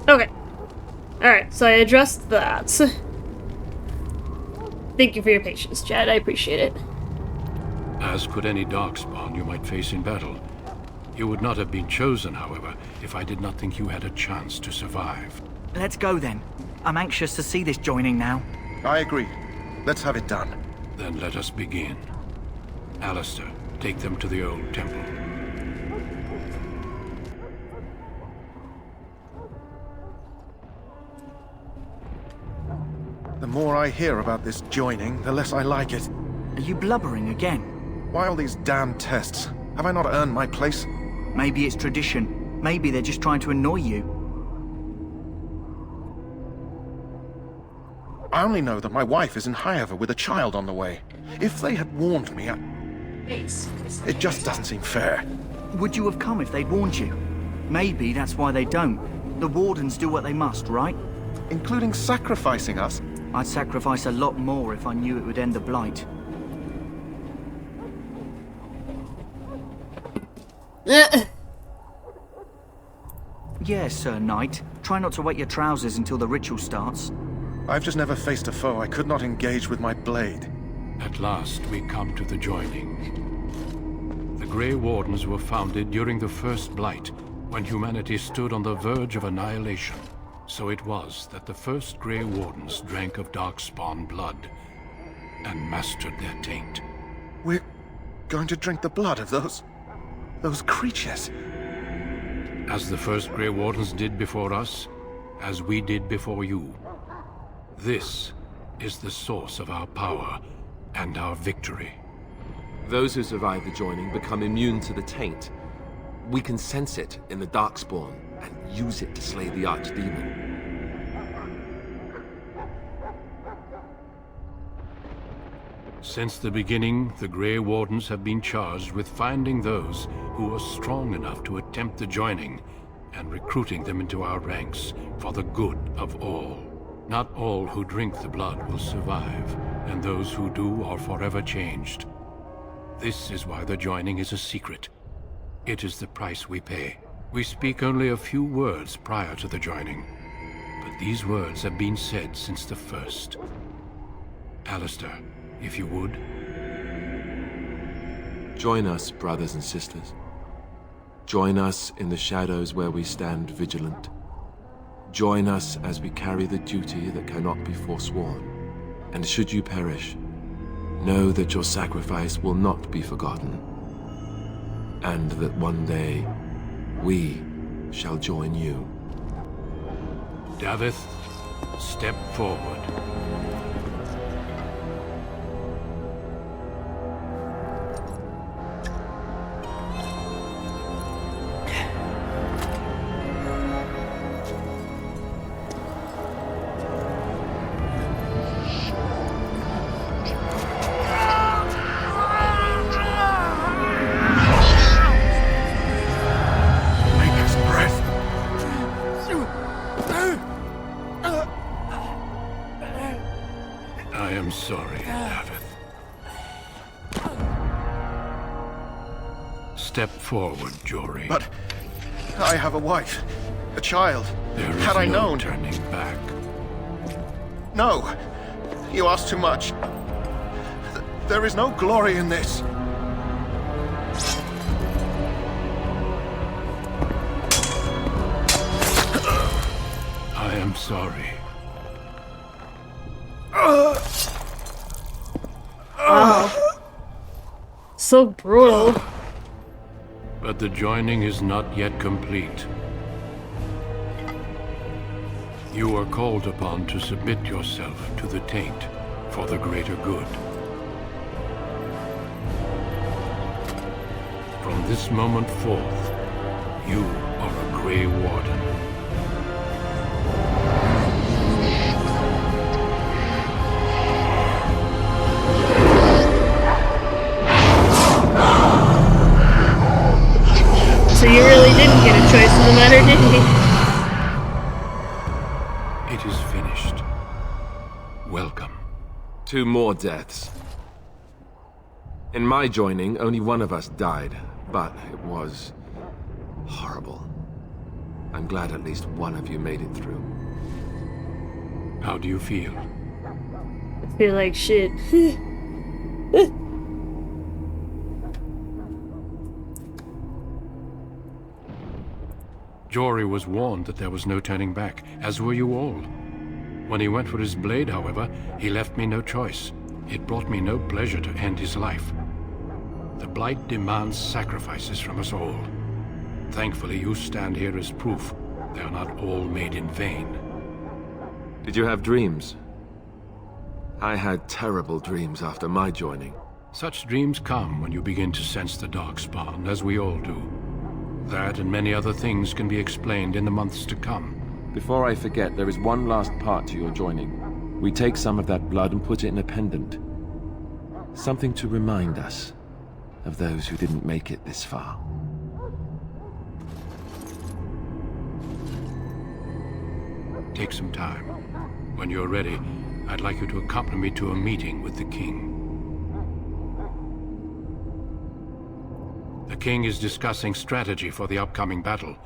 Okay. Alright, so I addressed that. Thank you for your patience, Chad. I appreciate it. As could any Darkspawn you might face in battle. You would not have been chosen, however, if I did not think you had a chance to survive. Let's go then. I'm anxious to see this joining now. I agree. Let's have it done. Then let us begin. Alistair, take them to the old temple. The more I hear about this joining, the less I like it. Are you blubbering again? Why all these damn tests? Have I not earned my place? Maybe it's tradition. Maybe they're just trying to annoy you. I only know that my wife is in Highever with a child on the way. If they had warned me, it just doesn't seem fair. Would you have come if they'd warned you? Maybe that's why they don't. The Wardens do what they must, right? Including sacrificing us? I'd sacrifice a lot more if I knew it would end the Blight. Yes, Sir Knight. Try not to wet your trousers until the ritual starts. I've just never faced a foe I could not engage with my blade. At last, we come to the joining. The Grey Wardens were founded during the First Blight, when humanity stood on the verge of annihilation. So it was that the first Grey Wardens drank of Darkspawn blood and mastered their taint. We're going to drink the blood of those creatures. As the first Grey Wardens did before us, as we did before you. This is the source of our power and our victory. Those who survive the joining become immune to the taint. We can sense it in the Darkspawn and use it to slay the Archdemon. Since the beginning, the Grey Wardens have been charged with finding those who are strong enough to attempt the joining and recruiting them into our ranks for the good of all. Not all who drink the blood will survive, and those who do are forever changed. This is why the joining is a secret. It is the price we pay. We speak only a few words prior to the joining, but these words have been said since the first. Alistair, if you would. Join us, brothers and sisters. Join us in the shadows where we stand vigilant. Join us as we carry the duty that cannot be forsworn. And should you perish, know that your sacrifice will not be forgotten. And that one day, we shall join you. Davith, step forward. Step forward, Jory. But I have a wife, a child. There is Had I no known. turning back. No, you ask too much. There is no glory in this. I am sorry. so brutal. But the joining is not yet complete. You are called upon to submit yourself to the Taint for the greater good. From this moment forth, you are a Grey Warden. So you really didn't get a choice in the matter, did he? It is finished. Welcome. 2 more deaths. In my joining, only one of us died, but it was horrible. I'm glad at least one of you made it through. How do you feel? I feel like shit. Jory was warned that there was no turning back, as were you all. When he went for his blade, however, he left me no choice. It brought me no pleasure to end his life. The Blight demands sacrifices from us all. Thankfully, you stand here as proof they are not all made in vain. Did you have dreams? I had terrible dreams after my joining. Such dreams come when you begin to sense the Darkspawn, as we all do. That and many other things can be explained in the months to come. Before I forget, there is one last part to your joining. We take some of that blood and put it in a pendant. Something to remind us of those who didn't make it this far. Take some time. When you're ready, I'd like you to accompany me to a meeting with the King. The King is discussing strategy for the upcoming battle.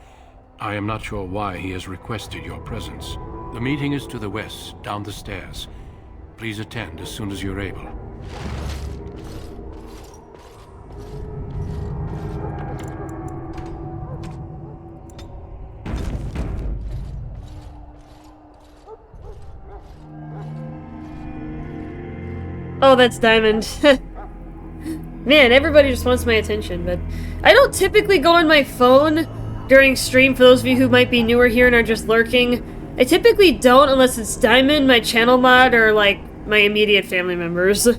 I am not sure why he has requested your presence. The meeting is to the west, down the stairs. Please attend as soon as you're able. Oh, that's Diamond. Man, everybody just wants my attention, but I don't typically go on my phone during stream, for those of you who might be newer here and are just lurking. I typically don't unless it's Diamond, my channel mod, or like my immediate family members.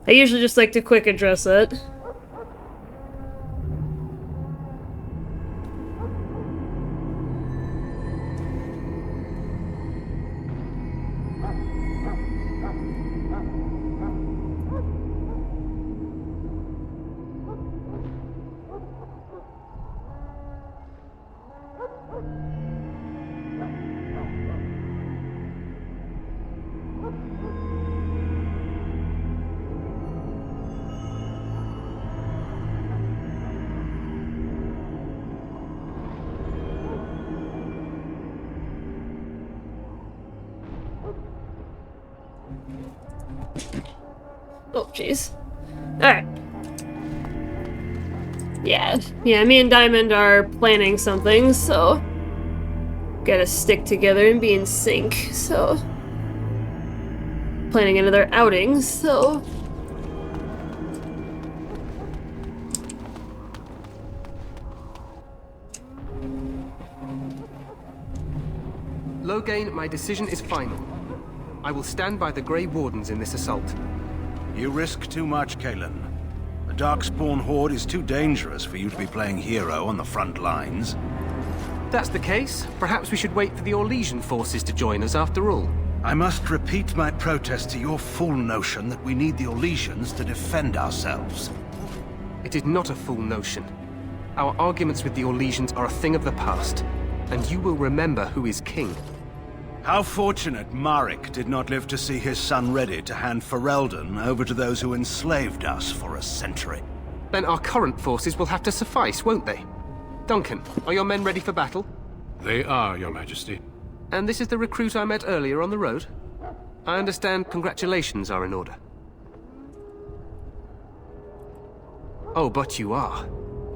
I usually just like to quick address it. Oh, jeez. Alright. Yeah, me and Diamond are planning something, so... gotta stick together and be in sync, so... planning another outing, so... Loghain, my decision is final. I will stand by the Grey Wardens in this assault. You risk too much, Cailan. The Darkspawn Horde is too dangerous for you to be playing hero on the front lines. That's the case. Perhaps we should wait for the Orlesian forces to join us after all. I must repeat my protest to your fool notion that we need the Orlesians to defend ourselves. It is not a fool notion. Our arguments with the Orlesians are a thing of the past, and you will remember who is king. How fortunate Marek did not live to see his son ready to hand Ferelden over to those who enslaved us for a century. Then our current forces will have to suffice, won't they? Duncan, are your men ready for battle? They are, Your Majesty. And this is the recruit I met earlier on the road? I understand congratulations are in order. Oh, but you are.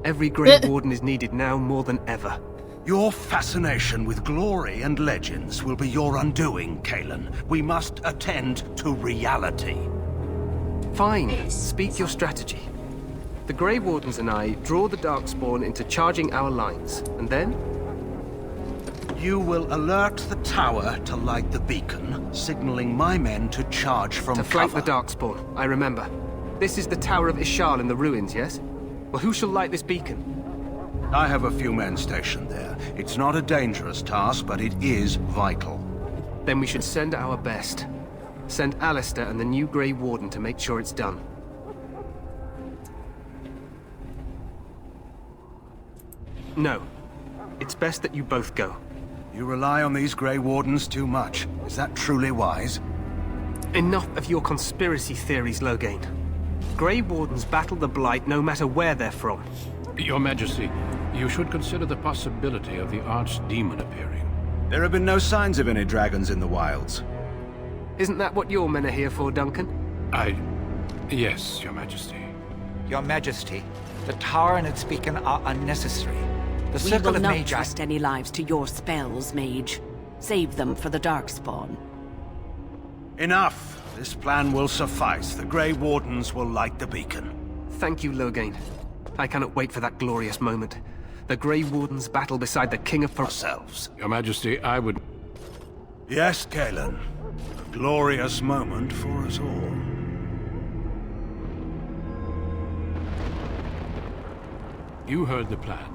Every Grey Warden is needed now more than ever. Your fascination with glory and legends will be your undoing, Cailan. We must attend to reality. Fine. Speak your strategy. The Grey Wardens and I draw the Darkspawn into charging our lines, and then? You will alert the tower to light the beacon, signaling my men to charge from To flank cover. the Darkspawn, I remember. This is the Tower of Ishal in the ruins, yes? Well, who shall light this beacon? I have a few men stationed there. It's not a dangerous task, but it is vital. Then we should send our best. Send Alistair and the new Grey Warden to make sure it's done. No. It's best that you both go. You rely on these Grey Wardens too much. Is that truly wise? Enough of your conspiracy theories, Loghain. Grey Wardens battle the Blight no matter where they're from. Your Majesty, you should consider the possibility of the Archdemon appearing. There have been no signs of any dragons in the wilds. Isn't that what your men are here for, Duncan? Yes, Your Majesty. Your Majesty, the tower and its beacon are unnecessary. The We circle will of not Magi... trust any lives to your spells, Mage. Save them for the Darkspawn. Enough. This plan will suffice. The Grey Wardens will light the beacon. Thank you, Loghain. I cannot wait for that glorious moment. The Grey Wardens battle beside the King of ourselves. Your Majesty, I would... Yes, Galen. A glorious moment for us all. You heard the plan.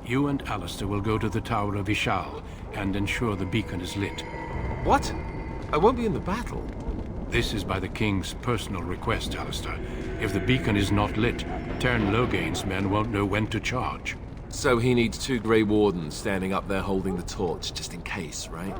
You and Alistair will go to the Tower of Ishal and ensure the beacon is lit. What? I won't be in the battle. This is by the King's personal request, Alistair. If the beacon is not lit, Tern Loghain's men won't know when to charge. So he needs 2 Grey Wardens standing up there holding the torch, just in case, right?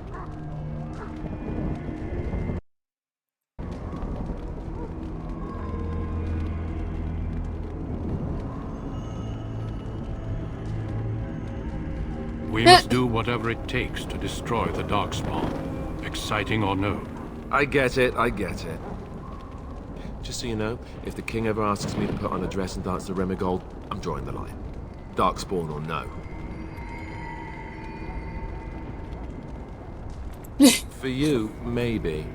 We must do whatever it takes to destroy the Darkspawn, exciting or no. I get it, I get it. Just so you know, if the King ever asks me to put on a dress and dance to Remigold, I'm drawing the line. Darkspawn or no. For you, maybe.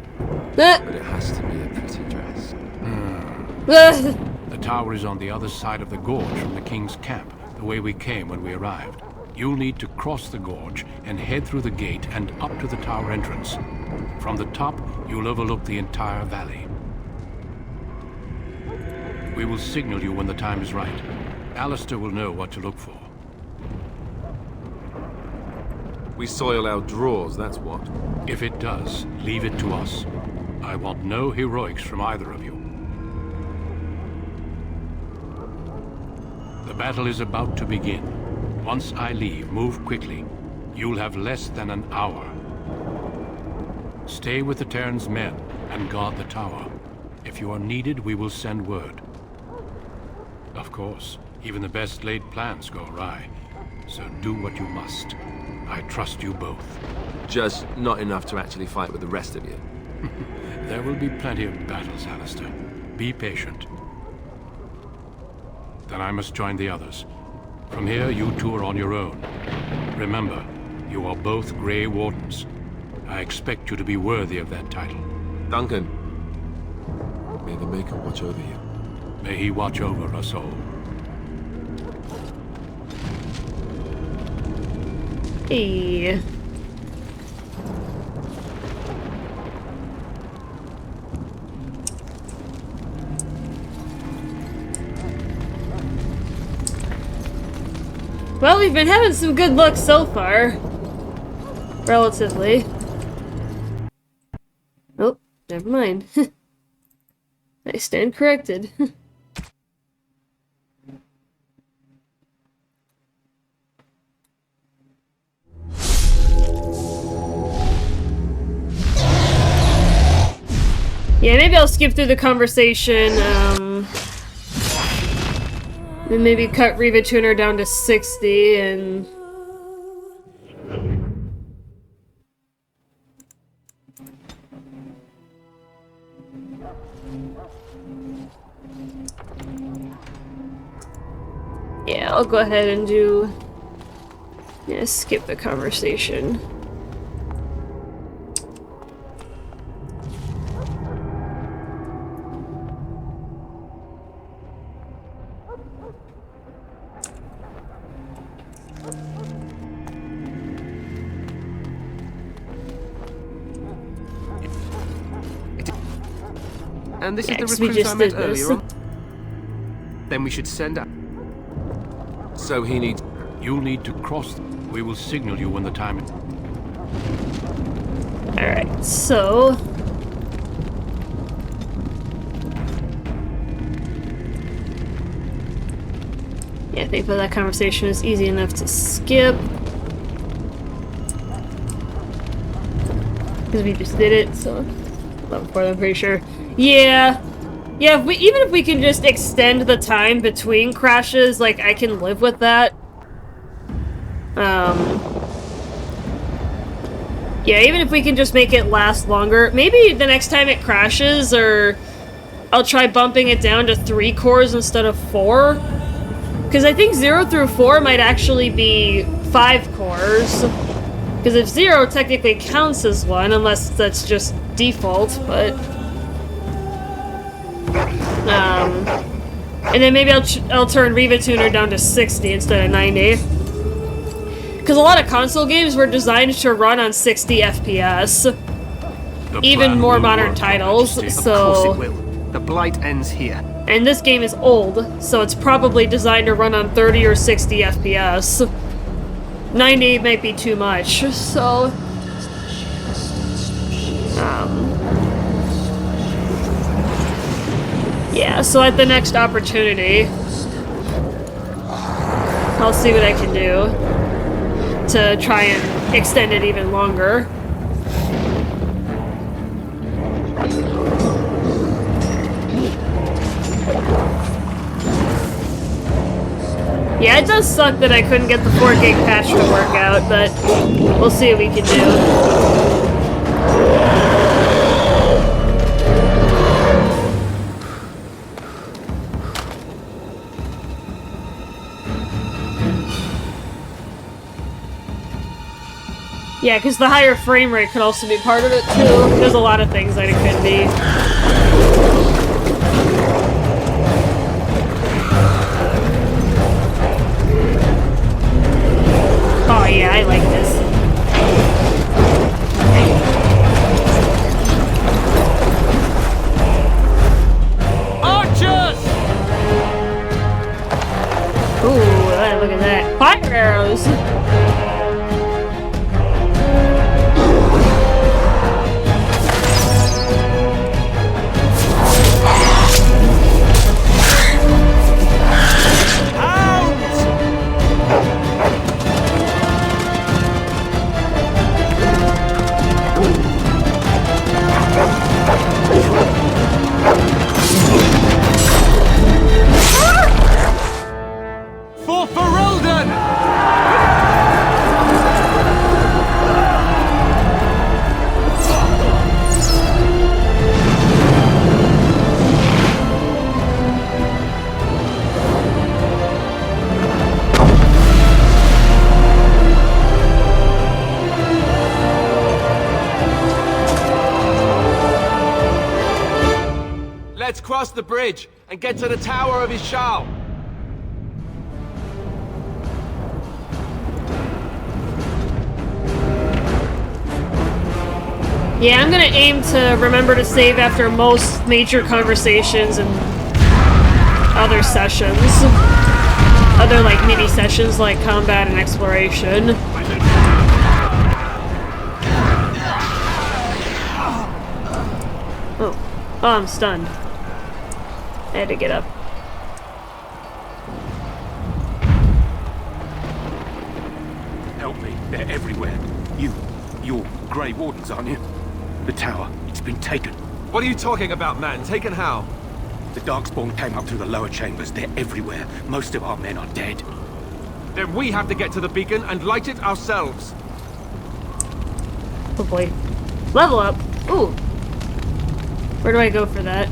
But it has to be a pretty dress. The tower is on the other side of the gorge from the King's camp, the way we came when we arrived. You'll need to cross the gorge and head through the gate and up to the tower entrance. From the top, you'll overlook the entire valley. We will signal you when the time is right. Alistair will know what to look for. We soil our drawers, that's what. If it does, leave it to us. I want no heroics from either of you. The battle is about to begin. Once I leave, move quickly. You'll have less than an hour. Stay with the Terran's men and guard the tower. If you are needed, we will send word. Of course, even the best laid plans go awry. So do what you must. I trust you both. Just not enough to actually fight with the rest of you. There will be plenty of battles, Alistair. Be patient. Then I must join the others. From here, you two are on your own. Remember, you are both Grey Wardens. I expect you to be worthy of that title. Duncan, may the Maker watch over you. May he watch over us all. Hey. Well, we've been having some good luck so far. Relatively. Oh, never mind. I stand corrected. Yeah, maybe I'll skip through the conversation, and maybe cut Riva Tuner down to 60, and... yeah, I'll go ahead and do... yeah, skip the conversation. And this Yeah, is the 'cause we recruit I just met did this. earlier on. Then we should send out. So he needs... You'll need to cross. We will signal you when the time is... Alright, so... Yeah, thankfully that conversation was easy enough to skip. Because we just did it, so... Level 4, I'm pretty sure. Yeah. Yeah, even if we can just extend the time between crashes, like, I can live with that. Yeah, even if we can just make it last longer. Maybe the next time it crashes, or I'll try bumping it down to 3 cores instead of 4. Because I think 0 through 4 might actually be 5 cores. Because if 0 technically counts as 1, unless that's just default, but... and then maybe I'll turn Riva Tuner down to 60 instead of 90. Because a lot of console games were designed to run on 60 FPS. Even more modern titles, so... Of course it will. The Blight ends here. And this game is old, so it's probably designed to run on 30 or 60 FPS. 90 might be too much, so... yeah, so at the next opportunity, I'll see what I can do to try and extend it even longer. Yeah, it does suck that I couldn't get the 4 gig patch to work out, but we'll see what we can do. Yeah, because the higher frame rate could also be part of it, too. There's a lot of things that it could be. Oh yeah, I like this. Archers! Ooh, look at that. Fire arrows! For Ferelden! Let's cross the bridge and get to the Tower of Ishal. Yeah, I'm gonna aim to remember to save after most major conversations and other sessions. Other, like, mini sessions like combat and exploration. Oh, I'm stunned. I had to get up. Help me. They're everywhere. You're Grey Wardens, aren't you? The tower. It's been taken. What are you talking about, man? Taken how? The Darkspawn came up through the lower chambers. They're everywhere. Most of our men are dead. Then we have to get to the beacon and light it ourselves. Oh boy. Level up! Ooh! Where do I go for that?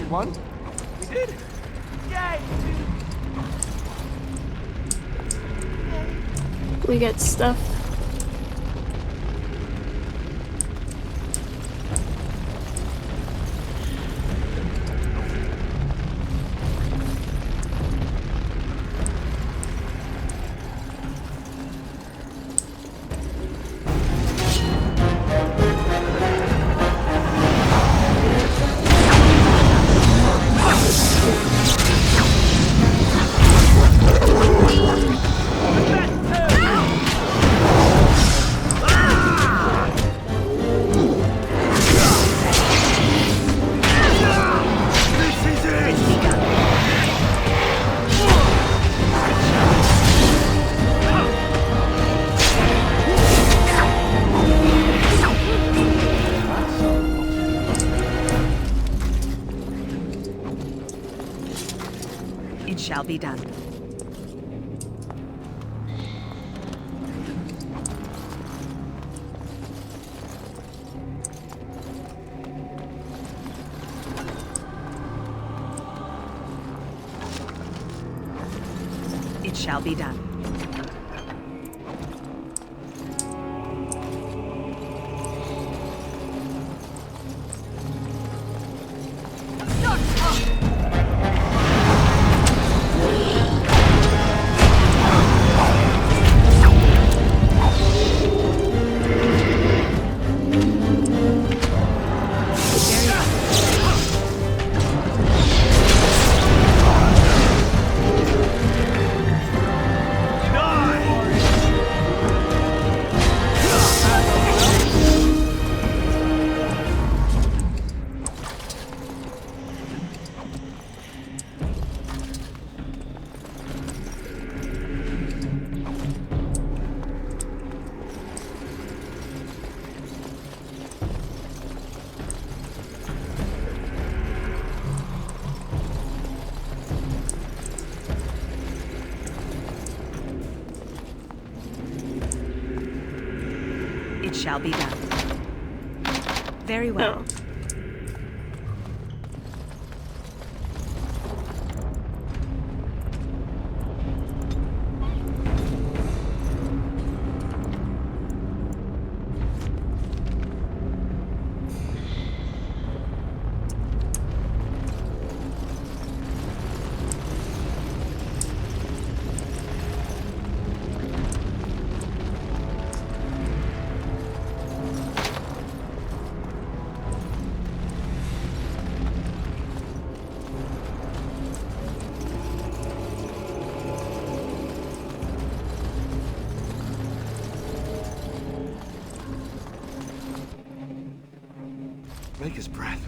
won. We did. Yay! We get stuff. It shall be done. It shall be done. It shall be done. Very well. Maker's breath.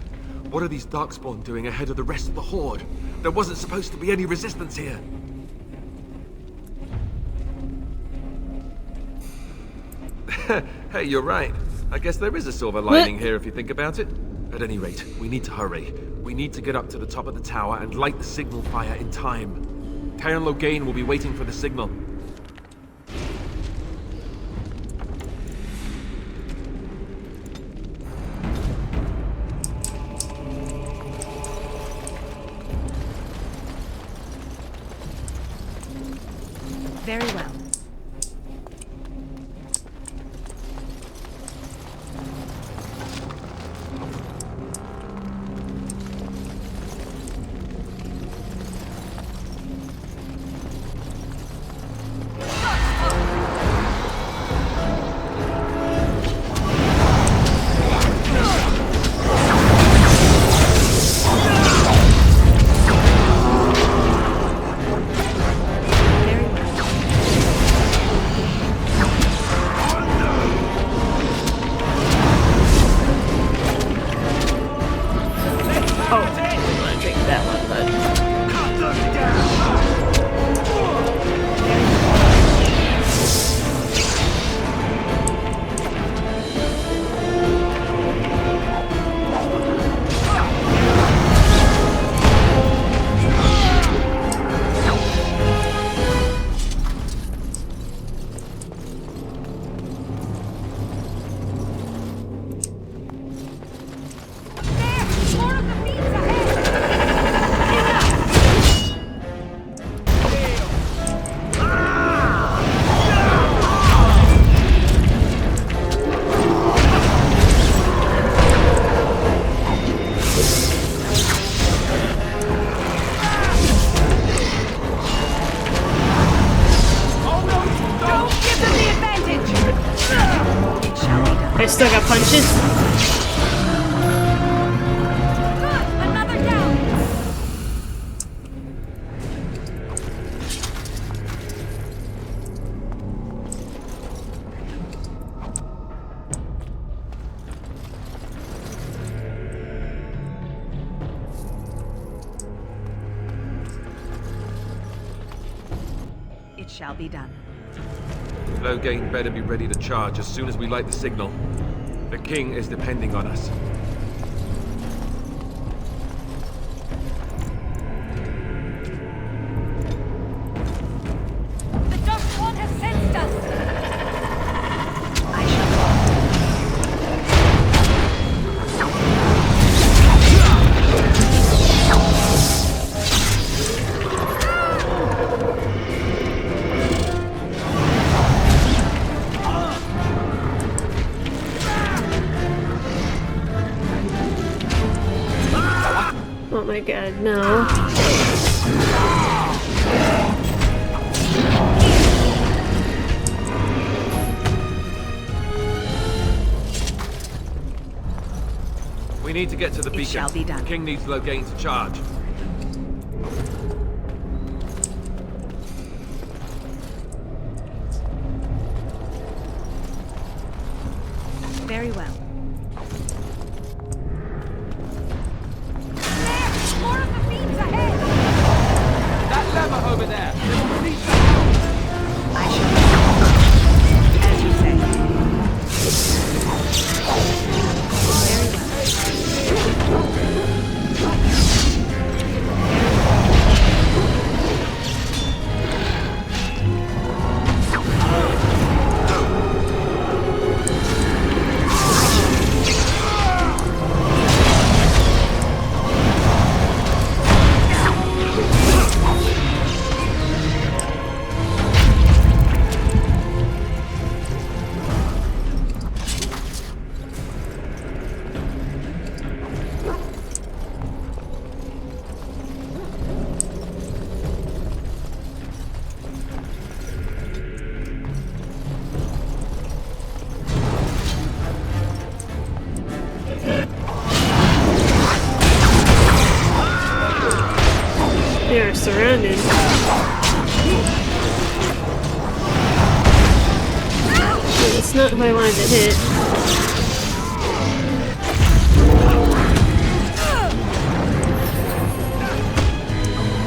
What are these Darkspawn doing ahead of the rest of the Horde? There wasn't supposed to be any resistance here. Hey, you're right. I guess there is a silver lining here if you think about it. At any rate, we need to hurry. We need to get up to the top of the tower and light the signal fire in time. Cairn Loghain will be waiting for the signal. Very well. I still got punches. Another down. It shall be done. Loghain better be ready to charge as soon as we light the signal. The king is depending on us. The Darkspawn has sensed us. I shall Oh my god, no. We need to get to the beacon. shall be done. The king needs Loghain to charge. very well. More of the fiends ahead. That lever over there. I shall as you say. Very well. They are surrounded. It's not who I wanted to hit.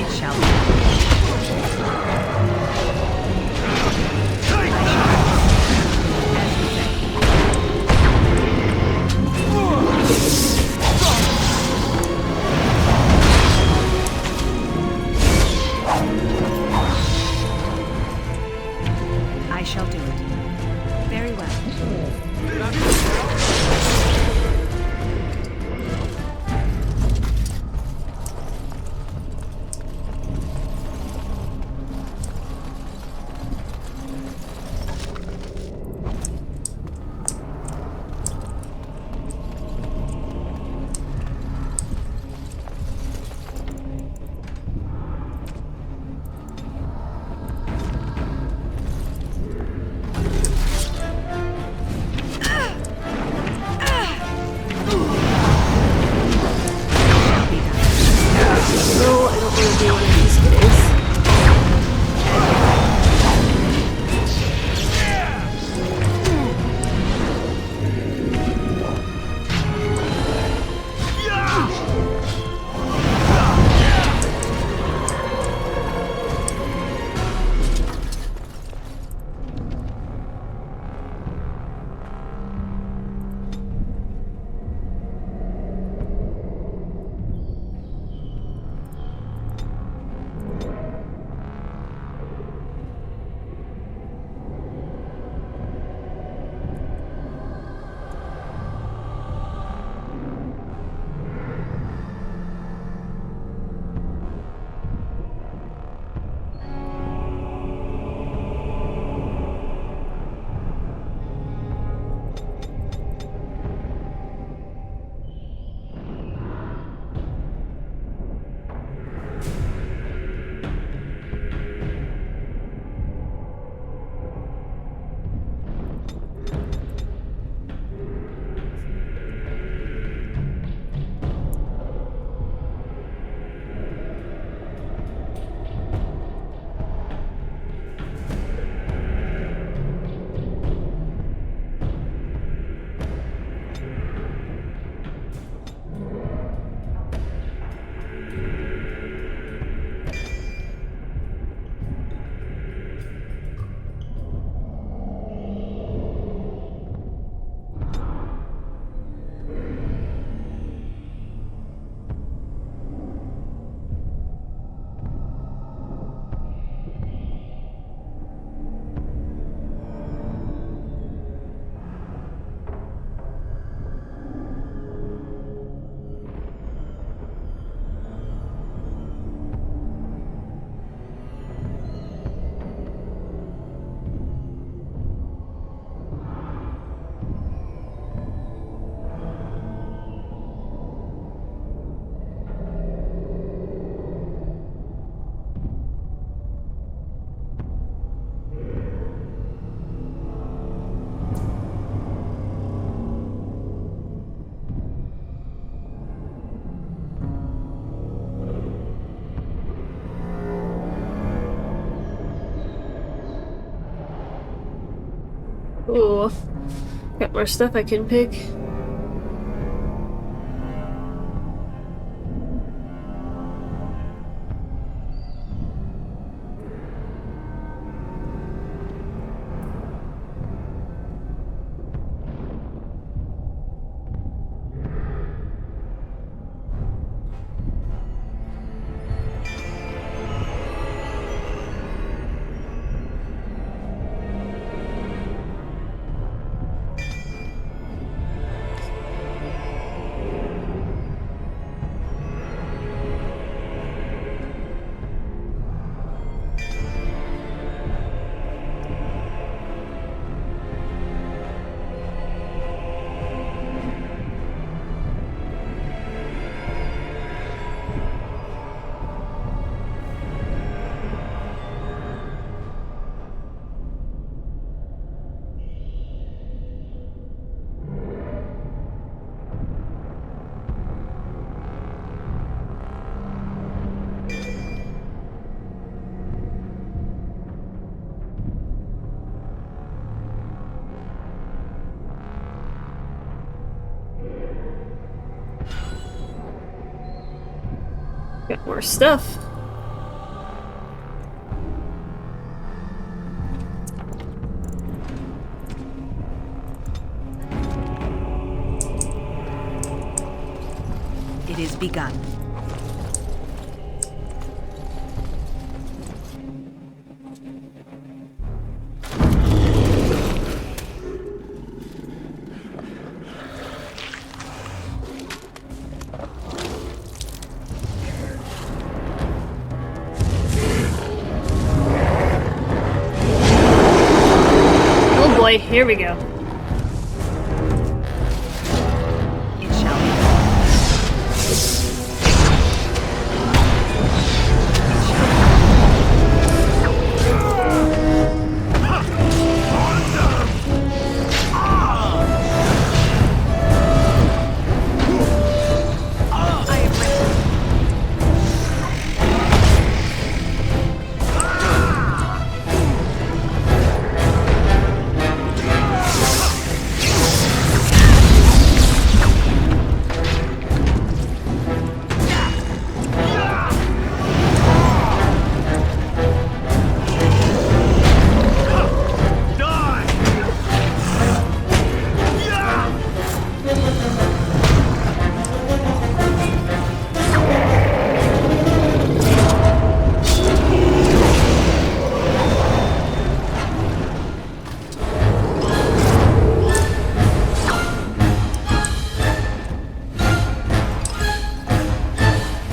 It shall be. I shall do it. Very well. Ooh. Got more stuff I can pick. Got more stuff. It is begun. Oh boy, here we go. It shall be.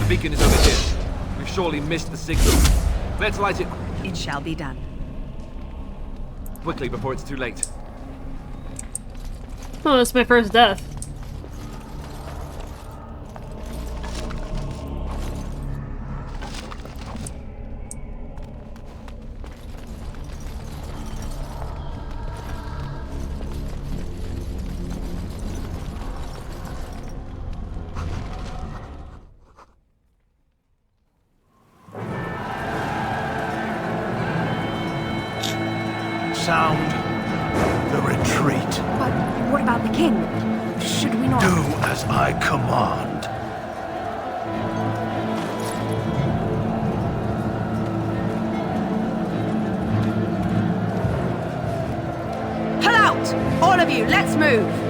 The beacon is over here. We've surely missed the signal. Let's light it It shall be done. quickly before it's too late. Oh, that's my first death. Sound the retreat. But what about the king? Should we not... Do as I command. Pull out! All of you, let's move!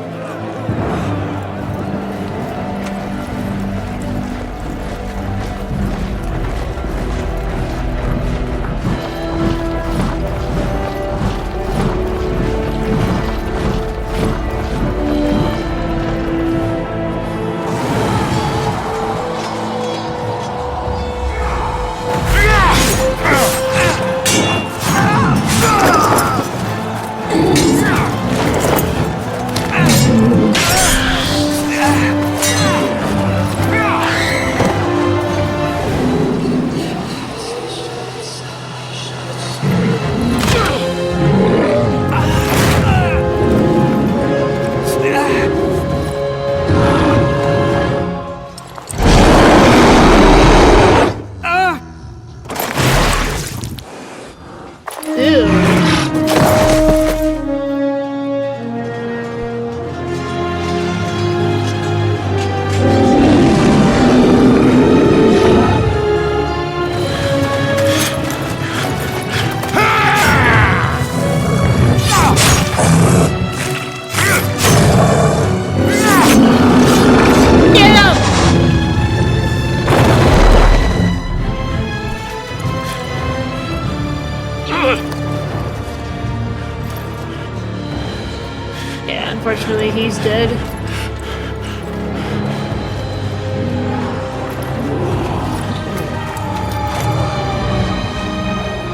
unfortunately, he's dead.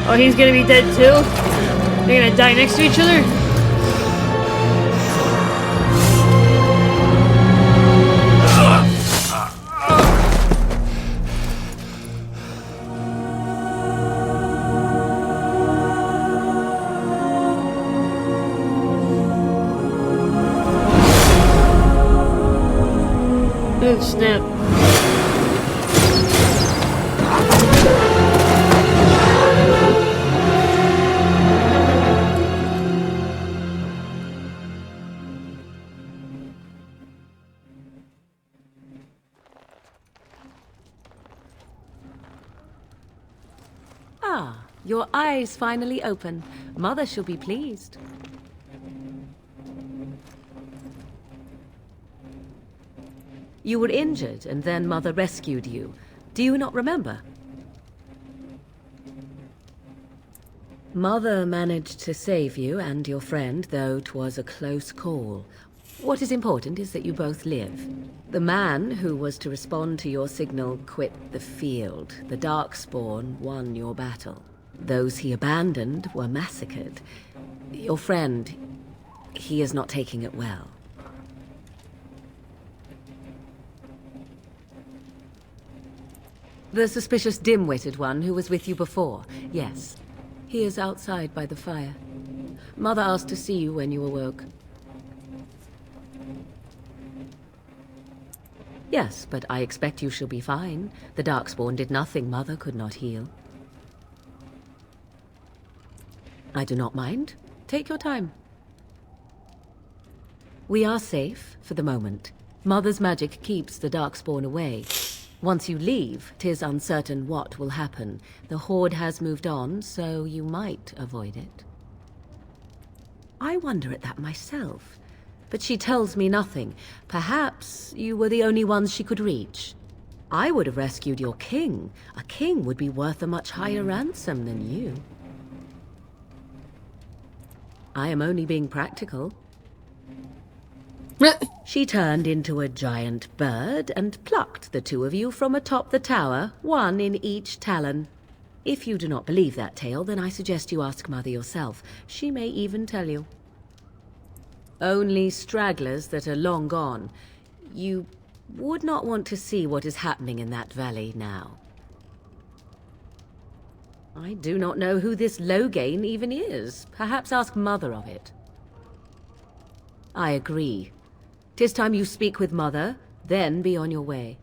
Oh, he's gonna be dead too? They're gonna die next to each other? Oh, snap. Ah, your eyes finally open. Mother shall be pleased. You were injured, and then Mother rescued you. Do you not remember? Mother managed to save you and your friend, though 'twas a close call. What is important is that you both live. The man who was to respond to your signal quit the field. The Darkspawn won your battle. Those he abandoned were massacred. Your friend, he is not taking it well. The suspicious dim-witted one who was with you before, yes. He is outside by the fire. Mother asked to see you when you awoke. Yes, but I expect you shall be fine. The Darkspawn did nothing Mother could not heal. I do not mind. Take your time. We are safe, for the moment. Mother's magic keeps the Darkspawn away. Once you leave, 'tis uncertain what will happen. The Horde has moved on, so you might avoid it. I wonder at that myself. But she tells me nothing. Perhaps you were the only ones she could reach. I would have rescued your king. A king would be worth a much higher ransom than you. I am only being practical. She turned into a giant bird and plucked the two of you from atop the tower, one in each talon. If you do not believe that tale, then I suggest you ask Mother yourself. She may even tell you. Only stragglers that are long gone. You would not want to see what is happening in that valley now. I do not know who this Loghain even is. Perhaps ask Mother of it. I agree. 'Tis time you speak with Mother, then be on your way.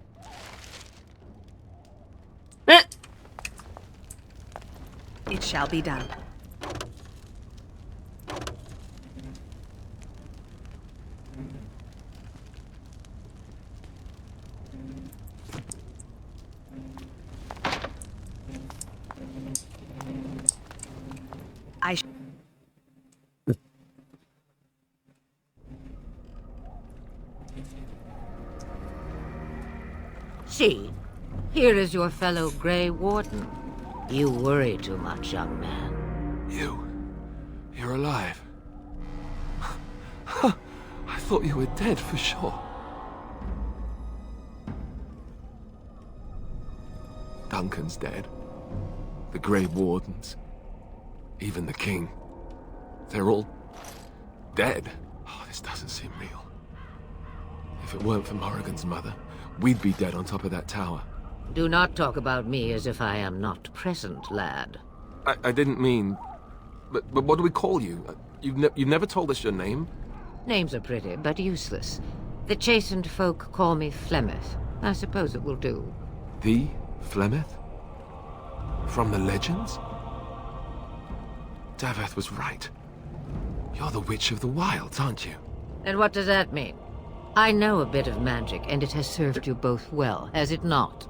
It shall be done. See, here is your fellow Grey Warden. You worry too much, young man. You're alive. I thought you were dead for sure. Duncan's dead. The Grey Wardens. Even the King. They're all dead. Oh, this doesn't seem real. If it weren't for Morrigan's mother, we'd be dead on top of that tower. Do not talk about me as if I am not present, lad. I didn't mean... But what do we call you? You've never told us your name? Names are pretty, but useless. The chastened folk call me Flemeth. I suppose it will do. The Flemeth? From the legends? Daveth was right. You're the Witch of the Wilds, aren't you? And what does that mean? I know a bit of magic, and it has served you both well, has it not?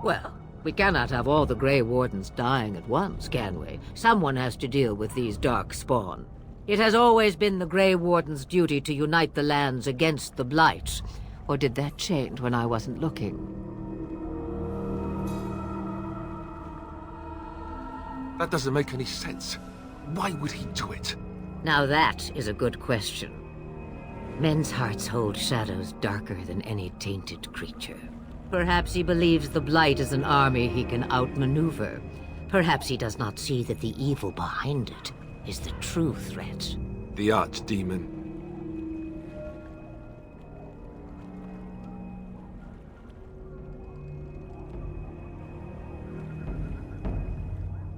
Well, we cannot have all the Grey Wardens dying at once, can we? Someone has to deal with these Darkspawn. It has always been the Grey Warden's duty to unite the lands against the Blights. Or did that change when I wasn't looking? That doesn't make any sense. Why would he do it? Now that is a good question. Men's hearts hold shadows darker than any tainted creature. Perhaps he believes the Blight is an army he can outmaneuver. Perhaps he does not see that the evil behind it is the true threat. The Archdemon.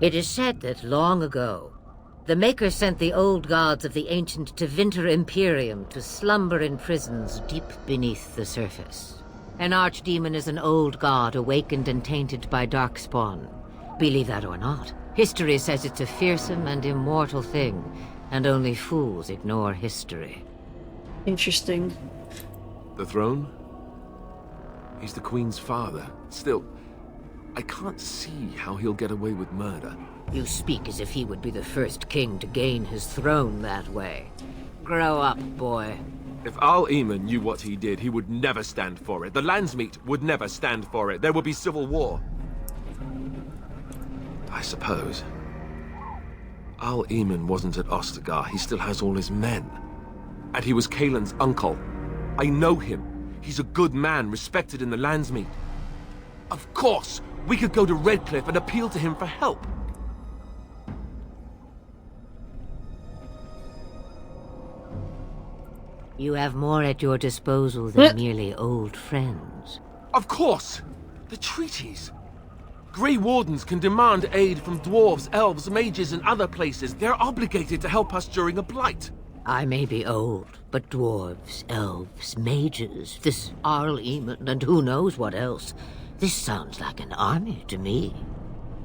It is said that long ago, the Maker sent the old gods of the ancient Tevinter Imperium to slumber in prisons deep beneath the surface. An archdemon is an old god awakened and tainted by Darkspawn. Believe that or not, history says it's a fearsome and immortal thing, and only fools ignore history. Interesting. The throne? He's the Queen's father. Still, I can't see how he'll get away with murder. You speak as if he would be the first king to gain his throne that way. Grow up, boy. If Al-Eamon knew what he did, he would never stand for it. The Landsmeet would never stand for it. There would be civil war. I suppose. Al-Eamon wasn't at Ostagar. He still has all his men. And he was Kaelin's uncle. I know him. He's a good man, respected in the Landsmeet. Of course, we could go to Redcliffe and appeal to him for help. You have more at your disposal than merely old friends. Of course! The treaties! Grey Wardens can demand aid from dwarves, elves, mages, and other places. They're obligated to help us during a blight. I may be old, but dwarves, elves, mages, this Al-Eamon, and who knows what else. This sounds like an army to me.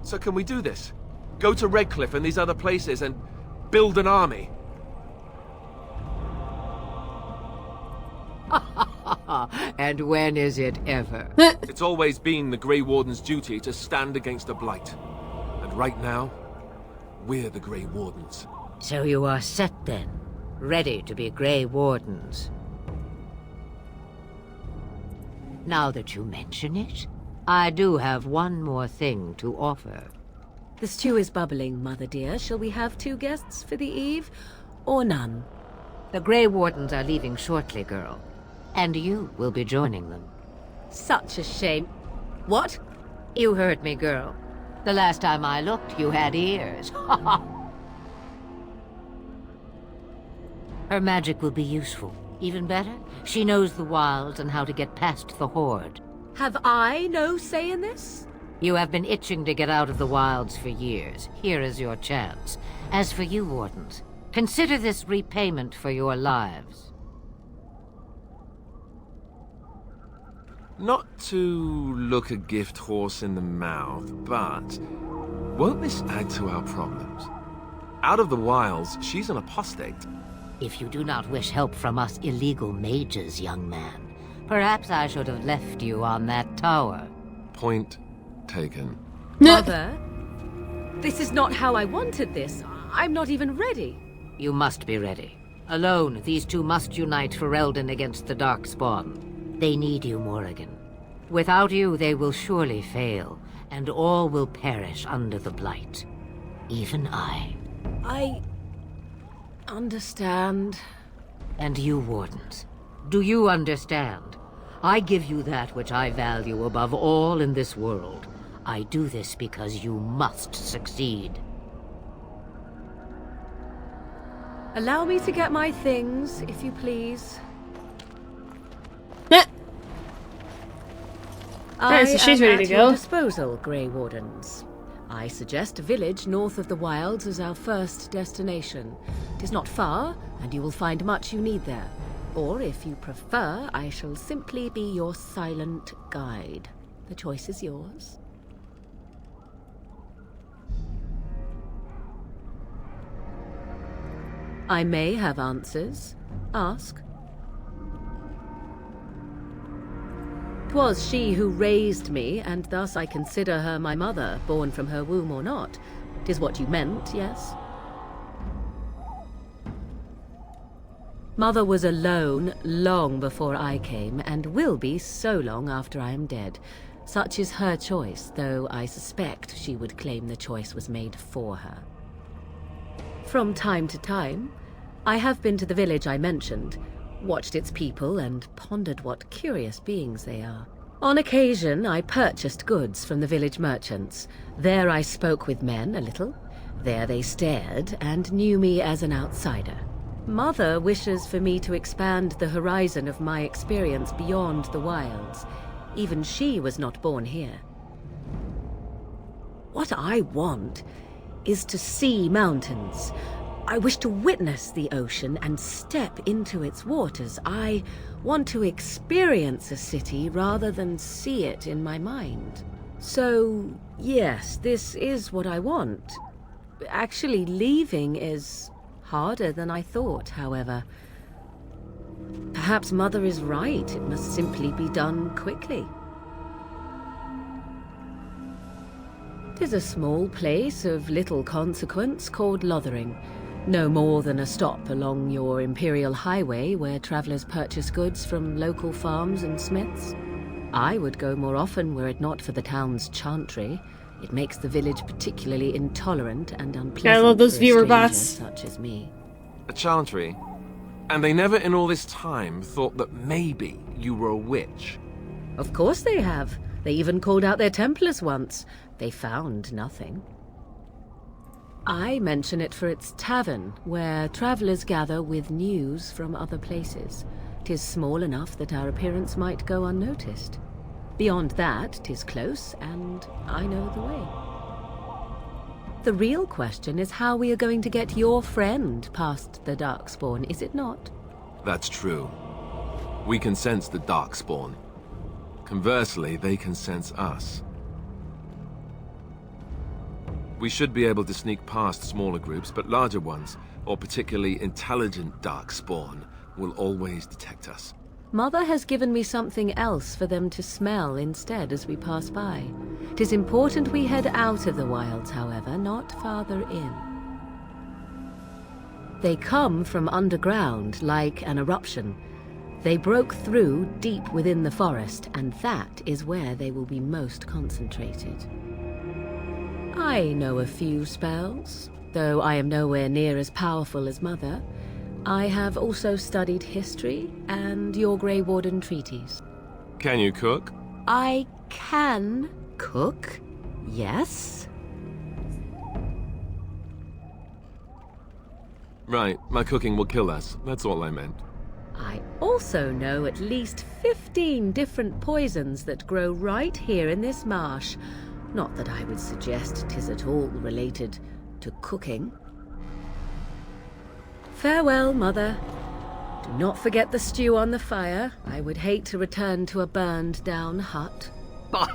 So can we do this? Go to Redcliffe and these other places and build an army? And when is it ever? It's always been the Grey Warden's duty to stand against the Blight. And right now, we're the Grey Wardens. So you are set then, ready to be Grey Wardens. Now that you mention it, I do have one more thing to offer. The stew is bubbling, Mother dear. Shall we have 2 guests for the eve, or none? The Grey Wardens are leaving shortly, girl. And you will be joining them. Such a shame. What? You heard me, girl. The last time I looked, you had ears. Her magic will be useful. Even better, she knows the wilds and how to get past the Horde. Have I no say in this? You have been itching to get out of the wilds for years. Here is your chance. As for you, Wardens, consider this repayment for your lives. Not to look a gift horse in the mouth, but won't this add to our problems? Out of the wilds, she's an apostate. If you do not wish help from us illegal mages, young man, perhaps I should have left you on that tower. Point taken. Mother, this is not how I wanted this. I'm not even ready. You must be ready. Alone, these two must unite Ferelden against the Darkspawn. They need you, Morrigan. Without you, they will surely fail, and all will perish under the Blight. Even I. I understand. And you, Wardens, do you understand? I give you that which I value above all in this world. I do this because you must succeed. Allow me to get my things, if you please. Alright, so she's ready to go. At your disposal, Grey Wardens. I suggest a village north of the wilds as our first destination. It is not far, and you will find much you need there. Or, if you prefer, I shall simply be your silent guide. The choice is yours. I may have answers. Ask. 'Twas she who raised me, and thus I consider her my mother, born from her womb or not. 'Tis what you meant, yes? Mother was alone long before I came, and will be so long after I am dead. Such is her choice, though I suspect she would claim the choice was made for her. From time to time, I have been to the village I mentioned, watched its people, and pondered what curious beings they are. On occasion, I purchased goods from the village merchants. There I spoke with men a little. There they stared and knew me as an outsider. Mother wishes for me to expand the horizon of my experience beyond the wilds. Even she was not born here. What I want is to see mountains. I wish to witness the ocean and step into its waters. I want to experience a city rather than see it in my mind. So, yes, this is what I want. Actually, leaving is harder than I thought, however. Perhaps Mother is right. It must simply be done quickly. 'Tis a small place of little consequence called Lothering. No more than a stop along your Imperial Highway where travelers purchase goods from local farms and smiths. I would go more often were it not for the town's chantry. It makes the village particularly intolerant and unpleasant. I love those for a viewer stranger bots. such as me. A chantry? And they never in all this time thought that maybe you were a witch? Of course they have. They even called out their Templars once. They found nothing. I mention it for its tavern, where travelers gather with news from other places. 'Tis small enough that our appearance might go unnoticed. Beyond that, 'tis close, and I know the way. The real question is how we are going to get your friend past the Darkspawn, is it not? That's true. We can sense the Darkspawn. Conversely, they can sense us. We should be able to sneak past smaller groups, but larger ones, or particularly intelligent Darkspawn, will always detect us. Mother has given me something else for them to smell instead as we pass by. 'Tis important we head out of the wilds, however, not farther in. They come from underground, like an eruption. They broke through deep within the forest, and that is where they will be most concentrated. I know a few spells, though I am nowhere near as powerful as Mother. I have also studied history and your Grey Warden treaties. Can you cook? I can cook, yes. Right, my cooking will kill us. That's all I meant. I also know at least 15 different poisons that grow right here in this marsh. Not that I would suggest 'tis at all related to cooking. Farewell, Mother. Do not forget the stew on the fire. I would hate to return to a burned-down hut. Bah!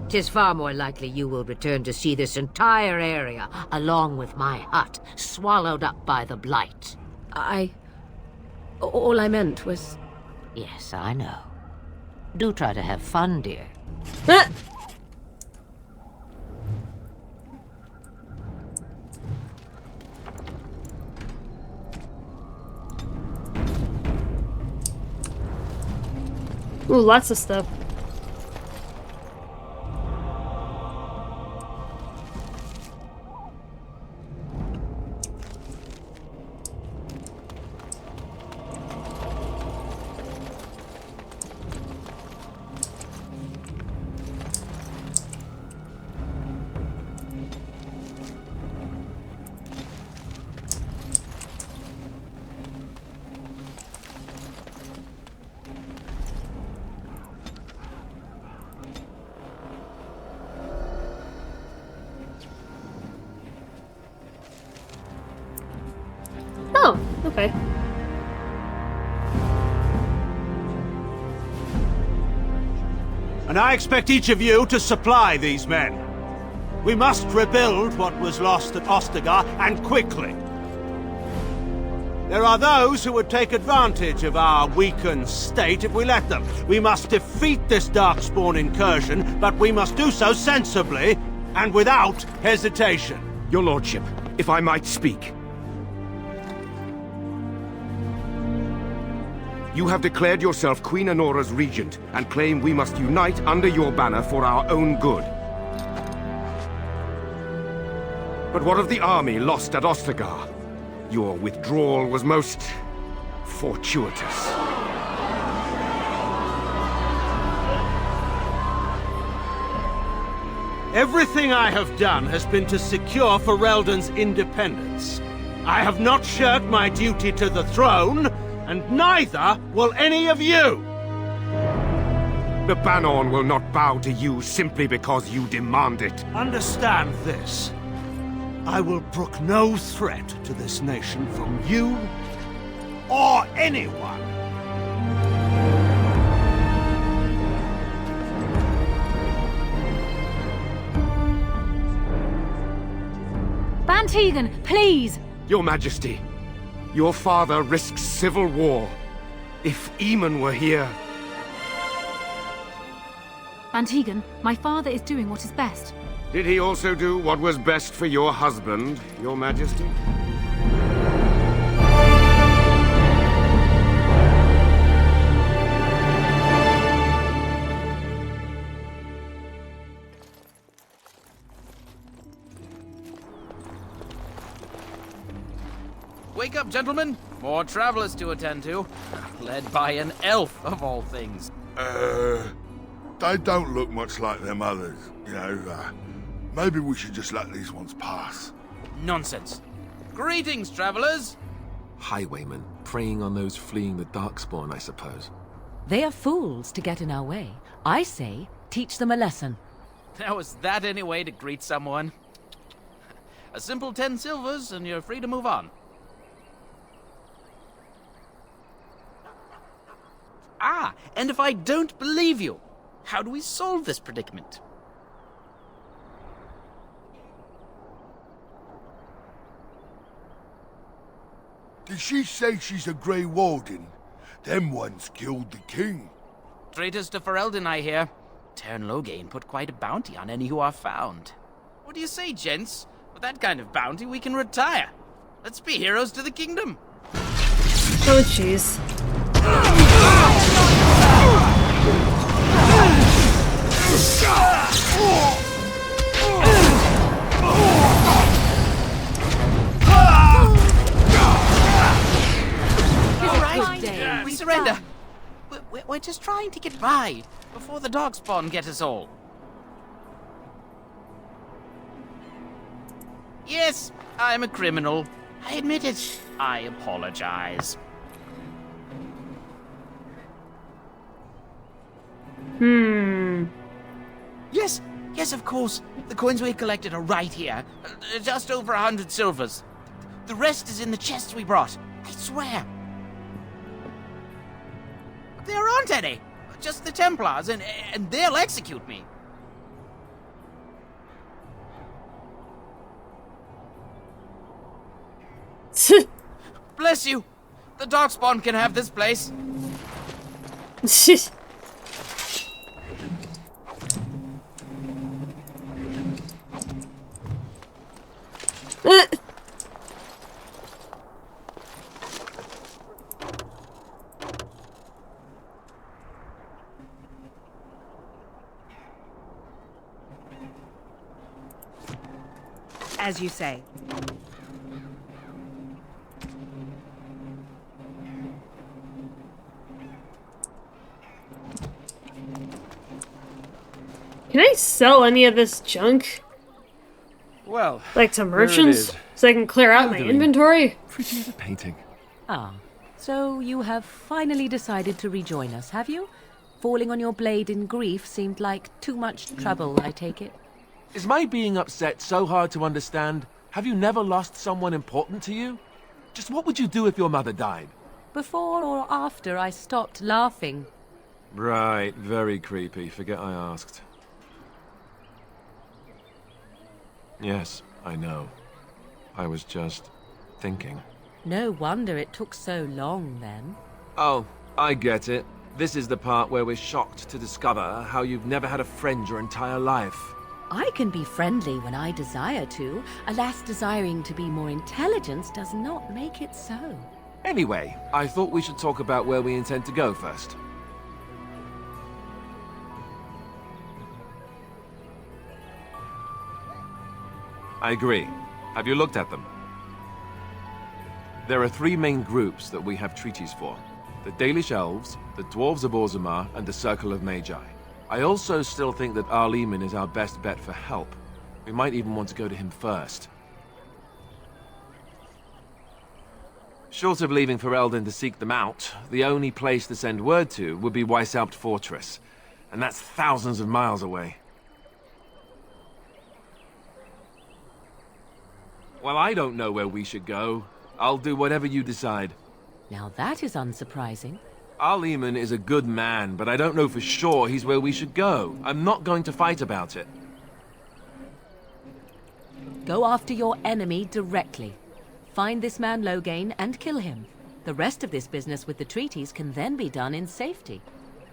'Tis far more likely you will return to see this entire area, along with my hut, swallowed up by the blight. All I meant was... Yes, I know. Do try to have fun, dear. Ooh, lots of stuff. Oh, okay. And I expect each of you to supply these men. We must rebuild what was lost at Ostagar, and quickly. There are those who would take advantage of our weakened state if we let them. We must defeat this Darkspawn incursion, but we must do so sensibly and without hesitation. Your Lordship, if I might speak. You have declared yourself Queen Anora's regent, and claim we must unite under your banner for our own good. But what of the army lost at Ostagar? Your withdrawal was most fortuitous. Everything I have done has been to secure Ferelden's independence. I have not shirked my duty to the throne, and neither will any of you! The Banorn will not bow to you simply because you demand it. Understand this. I will brook no threat to this nation from you or anyone. Bantegan, please! Your Majesty, your father risks civil war. If Eamon were here... Bantegan, my father is doing what is best. Did he also do what was best for your husband, Your Majesty? Wake up, gentlemen! More travelers to attend to. Led by an elf, of all things. They don't look much like them others, you know. Maybe we should just let these ones pass. Nonsense. Greetings, travelers! Highwaymen, preying on those fleeing the Darkspawn, I suppose. They are fools to get in our way. I say, teach them a lesson. Now, is that any way to greet someone? A simple 10 silvers, and you're free to move on. Ah, and if I don't believe you, how do we solve this predicament? Did she say she's a Grey Warden? Them ones killed the king. Traitors to Ferelden, I hear. Teyrn Loghain put quite a bounty on any who are found. What do you say, gents? With that kind of bounty, we can retire. Let's be heroes to the kingdom. Oh, jeez. We surrender. We're just trying to get by before the Darkspawn get us all. Yes, I'm a criminal. I admit it. I apologize. Yes, of course. The coins we collected are right here. Just over 100 silvers. The rest is in the chests we brought. I swear. There aren't any. Just the Templars, and they'll execute me. Bless you. The Darkspawn can have this place. As you say. Can I sell any of this junk? Well, like to merchants? So I can clear out my inventory? Pretty as a painting. Ah, so you have finally decided to rejoin us, have you? Falling on your blade in grief seemed like too much trouble, I take it. Is my being upset so hard to understand? Have you never lost someone important to you? Just what would you do if your mother died? Before or after I stopped laughing. Right, very creepy. Forget I asked. Yes, I know. I was just thinking. No wonder it took so long, then. Oh, I get it. This is the part where we're shocked to discover how you've never had a friend your entire life. I can be friendly when I desire to. Alas, desiring to be more intelligent does not make it so. Anyway, I thought we should talk about where we intend to go first. I agree. Have you looked at them? There are 3 main groups that we have treaties for. The Dalish Elves, the Dwarves of Orzammar, and the Circle of Magi. I also still think that Arl Eamon is our best bet for help. We might even want to go to him first. Short of leaving Ferelden to seek them out, the only place to send word to would be Weishaupt Fortress. And that's thousands of miles away. Well, I don't know where we should go. I'll do whatever you decide. Now that is unsurprising. Arl Eamon is a good man, but I don't know for sure he's where we should go. I'm not going to fight about it. Go after your enemy directly. Find this man Loghain and kill him. The rest of this business with the treaties can then be done in safety.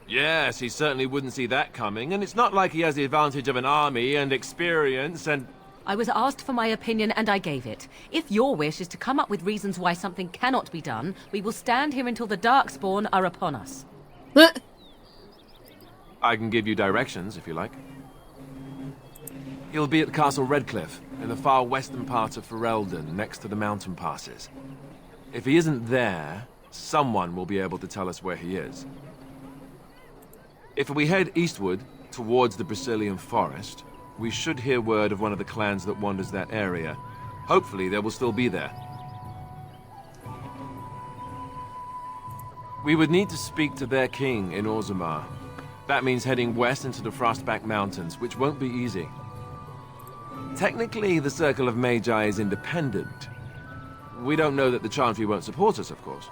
Yes, he certainly wouldn't see that coming, and it's not like he has the advantage of an army and experience and... I was asked for my opinion and I gave it. If your wish is to come up with reasons why something cannot be done, we will stand here until the Darkspawn are upon us. I can give you directions, if you like. He'll be at Castle Redcliffe, in the far western part of Ferelden, next to the mountain passes. If he isn't there, someone will be able to tell us where he is. If we head eastward, towards the Brecilian Forest, we should hear word of one of the clans that wanders that area. Hopefully they will still be there. We would need to speak to their king in Orzammar. That means heading west into the Frostback Mountains, which won't be easy. Technically, the Circle of Magi is independent. We don't know that the Chantry won't support us, of course.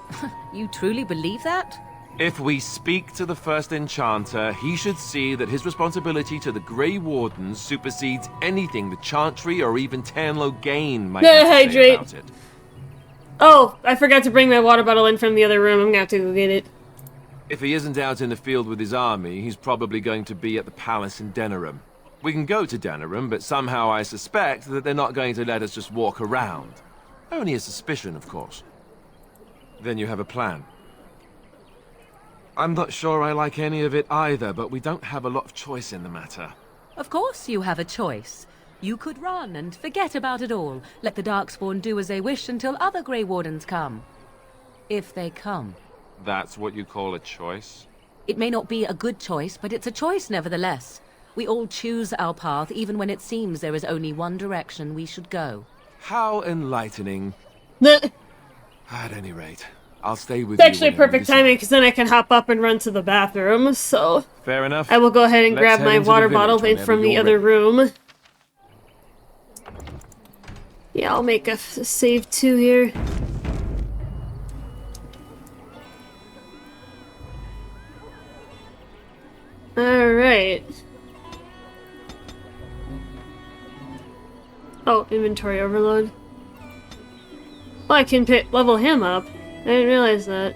You truly believe that? If we speak to the first Enchanter, he should see that his responsibility to the Grey Wardens supersedes anything the Chantry or even Teyrn Loghain might have to say about it. Oh, I forgot to bring my water bottle in from the other room. I'm gonna have to go get it. If he isn't out in the field with his army, he's probably going to be at the palace in Denerim. We can go to Denerim, but somehow I suspect that they're not going to let us just walk around. Only a suspicion, of course. Then you have a plan. I'm not sure I like any of it either, but we don't have a lot of choice in the matter. Of course you have a choice. You could run and forget about it all. Let the Darkspawn do as they wish until other Grey Wardens come. If they come. That's what you call a choice? It may not be a good choice, but it's a choice nevertheless. We all choose our path, even when it seems there is only one direction we should go. How enlightening. At any rate, I'll stay with It's you. actually perfect timing, because then I can hop up and run to the bathroom, so... Fair enough. I will go ahead and Let's grab head my into the water village bottle whenever from the you're other ready. room. Yeah, I'll make a save too here. Alright. Oh, inventory overload. Oh, I can level him up. I didn't realize that.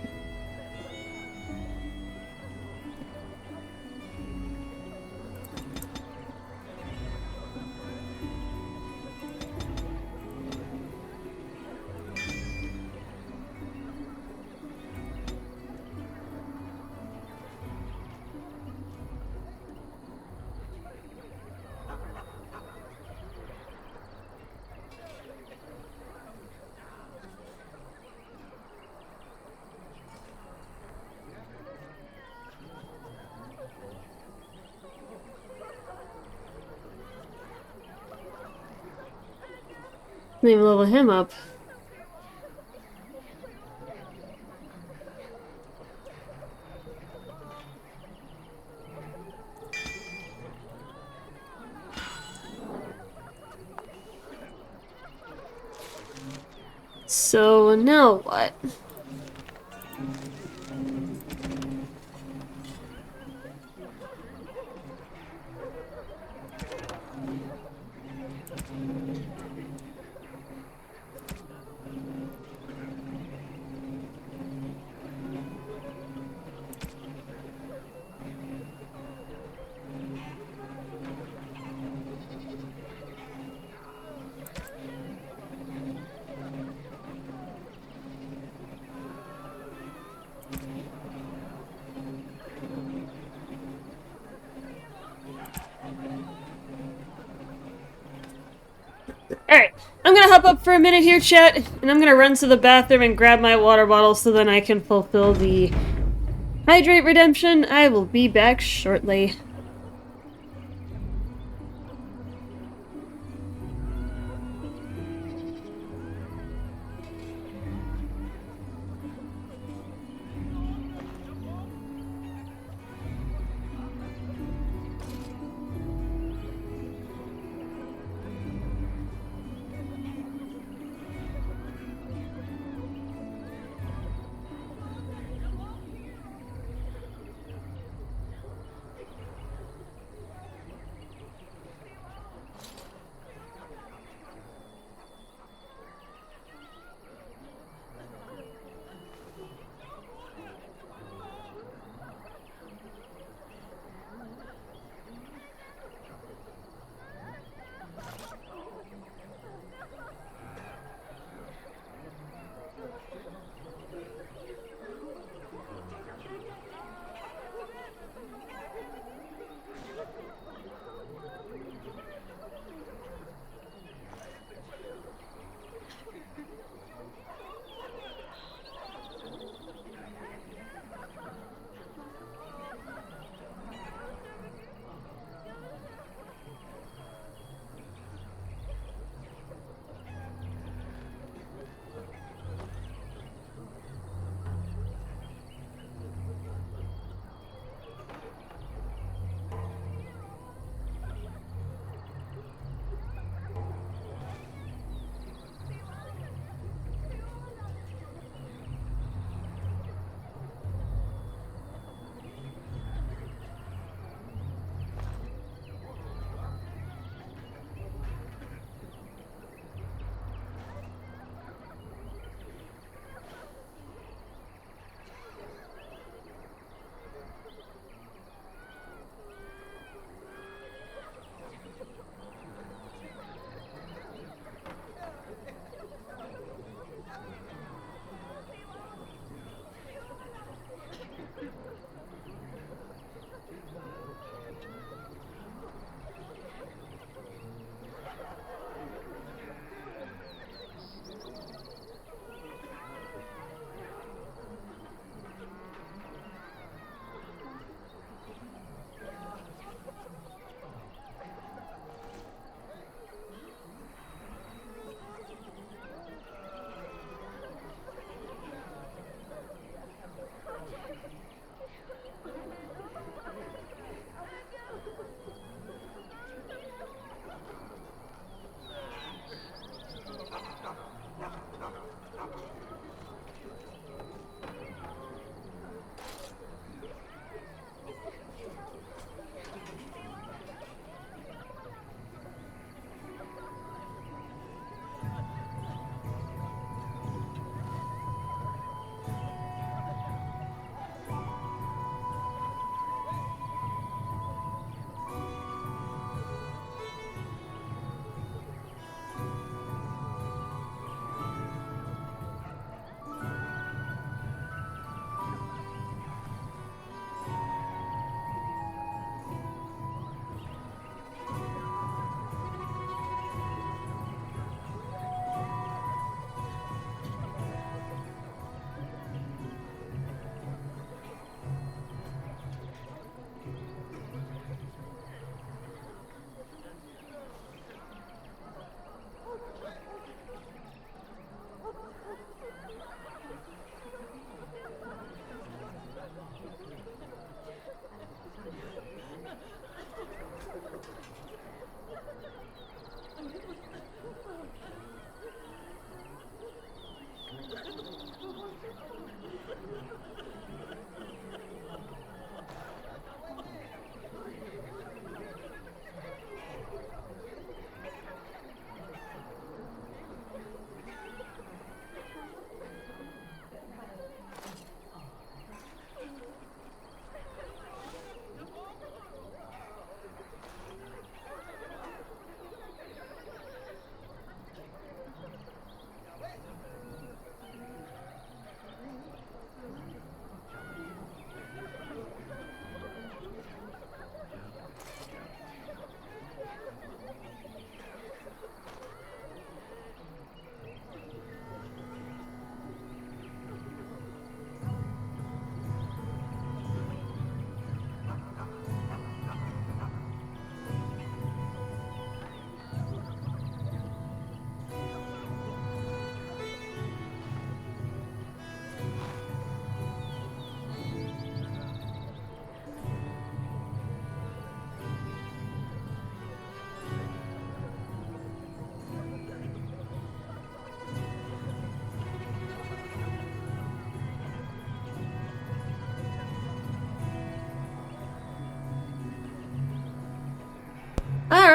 Didn't even level him up. So now what? gonna hop up for a minute here, chat, and I'm gonna run to the bathroom and grab my water bottle so then I can fulfill the hydrate redemption. I will be back shortly.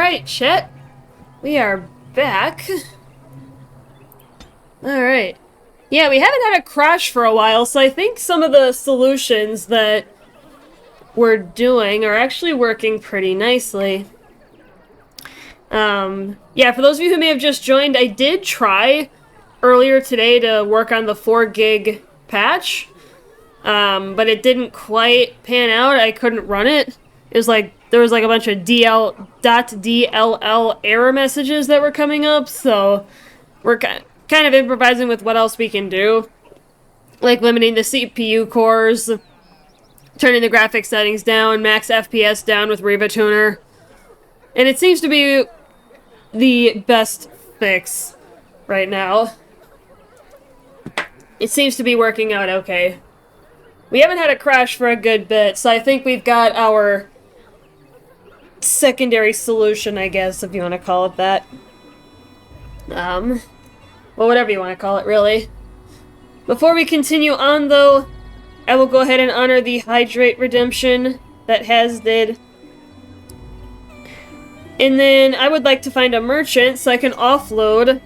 Alright, chat. We are back. Alright. Yeah, we haven't had a crash for a while, so I think some of the solutions that we're doing are actually working pretty nicely. Yeah, for those of you who may have just joined, I did try earlier today to work on the 4 gig patch, but it didn't quite pan out. I couldn't run it. It was like, there was like a bunch of .dll error messages that were coming up, so we're kind of improvising with what else we can do. Like limiting the CPU cores, turning the graphics settings down, max FPS down with Reva Tuner. And it seems to be the best fix right now. It seems to be working out okay. We haven't had a crash for a good bit, so I think we've got our secondary solution, I guess, if you want to call it that. Well, whatever you want to call it, really. Before we continue on, though, I will go ahead and honor the Hydrate redemption that Haz did. And then I would like to find a merchant so I can offload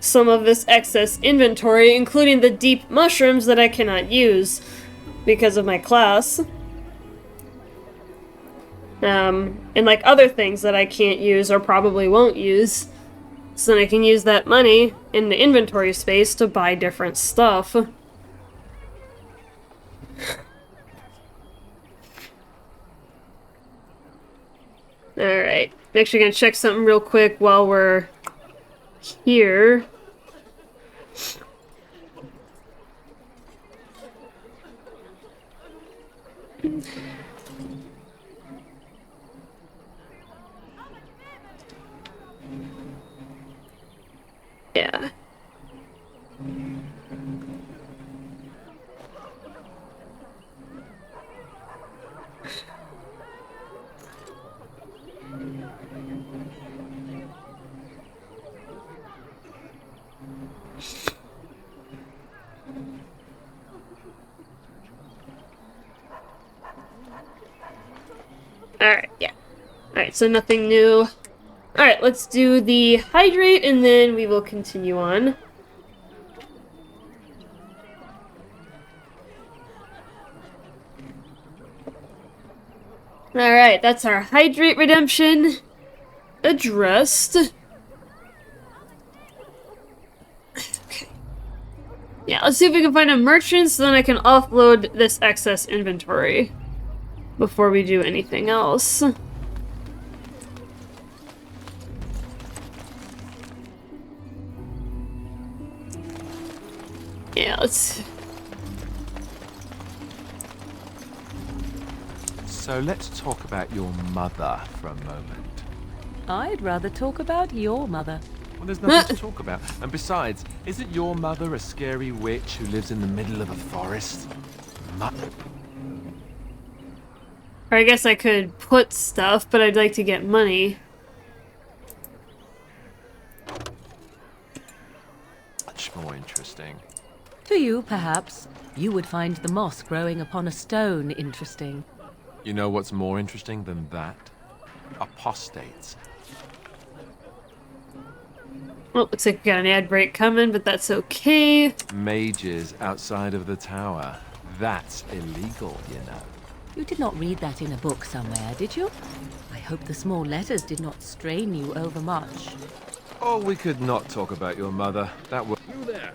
some of this excess inventory, including the deep mushrooms that I cannot use because of my class. And like other things that I can't use or probably won't use. So then I can use that money in the inventory space to buy different stuff. Alright, I'm actually gonna check something real quick while we're here. Yeah. Alright, yeah. Alright, so nothing new. Alright, let's do the hydrate and then we will continue on. Alright, that's our hydrate redemption addressed. Okay. Yeah, let's see if we can find a merchant so then I can offload this excess inventory before we do anything else. Yeah, let's... So let's talk about your mother for a moment. I'd rather talk about your mother. Well, there's nothing to talk about. And besides, isn't your mother a scary witch who lives in the middle of a forest? Or I guess I could put stuff, but I'd like to get money. Much more interesting. To you, perhaps. You would find the moss growing upon a stone interesting. You know what's more interesting than that? Apostates. Well, looks like we got an ad break coming, but that's okay. Mages outside of the tower. That's illegal, you know. You did not read that in a book somewhere, did you? I hope the small letters did not strain you overmuch. Oh, we could not talk about your mother. That would... You there!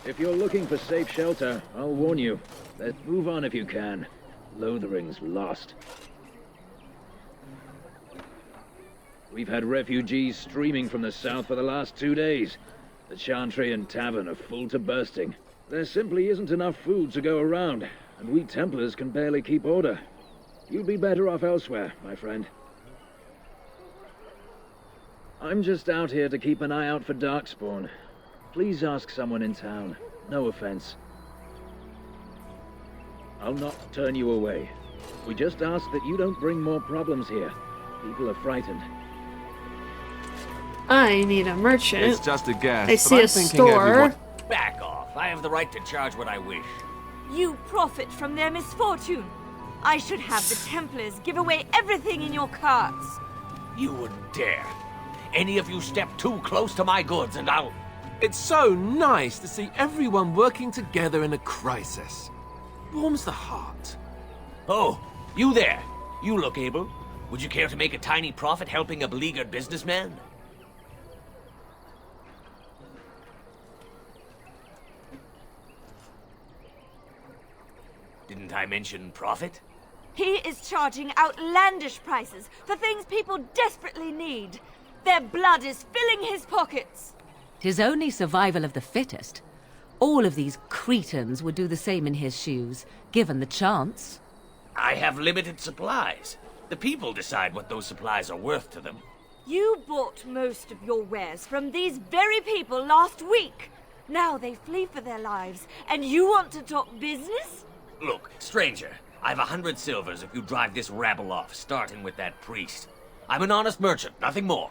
If you're looking for safe shelter, I'll warn you. Let's move on if you can. Lothering's lost. We've had refugees streaming from the south for the last 2 days. The Chantry and Tavern are full to bursting. There simply isn't enough food to go around, and we Templars can barely keep order. You'd be better off elsewhere, my friend. I'm just out here to keep an eye out for Darkspawn. Please ask someone in town. No offense. I'll not turn you away. We just ask that you don't bring more problems here. People are frightened. I need a merchant. It's just a guess. I see a store. Back off. I have the right to charge what I wish. You profit from their misfortune. I should have the Templars give away everything in your carts. You wouldn't dare. Any of you step too close to my goods and I'll... It's so nice to see everyone working together in a crisis. Warms the heart. Oh, you there. You look able. Would you care to make a tiny profit helping a beleaguered businessman? Didn't I mention profit? He is charging outlandish prices for things people desperately need. Their blood is filling his pockets. 'Tis only survival of the fittest. All of these cretins would do the same in his shoes, given the chance. I have limited supplies. The people decide what those supplies are worth to them. You bought most of your wares from these very people last week. Now they flee for their lives, and you want to talk business? Look, stranger, I've 100 silvers if you drive this rabble off, starting with that priest. I'm an honest merchant, nothing more.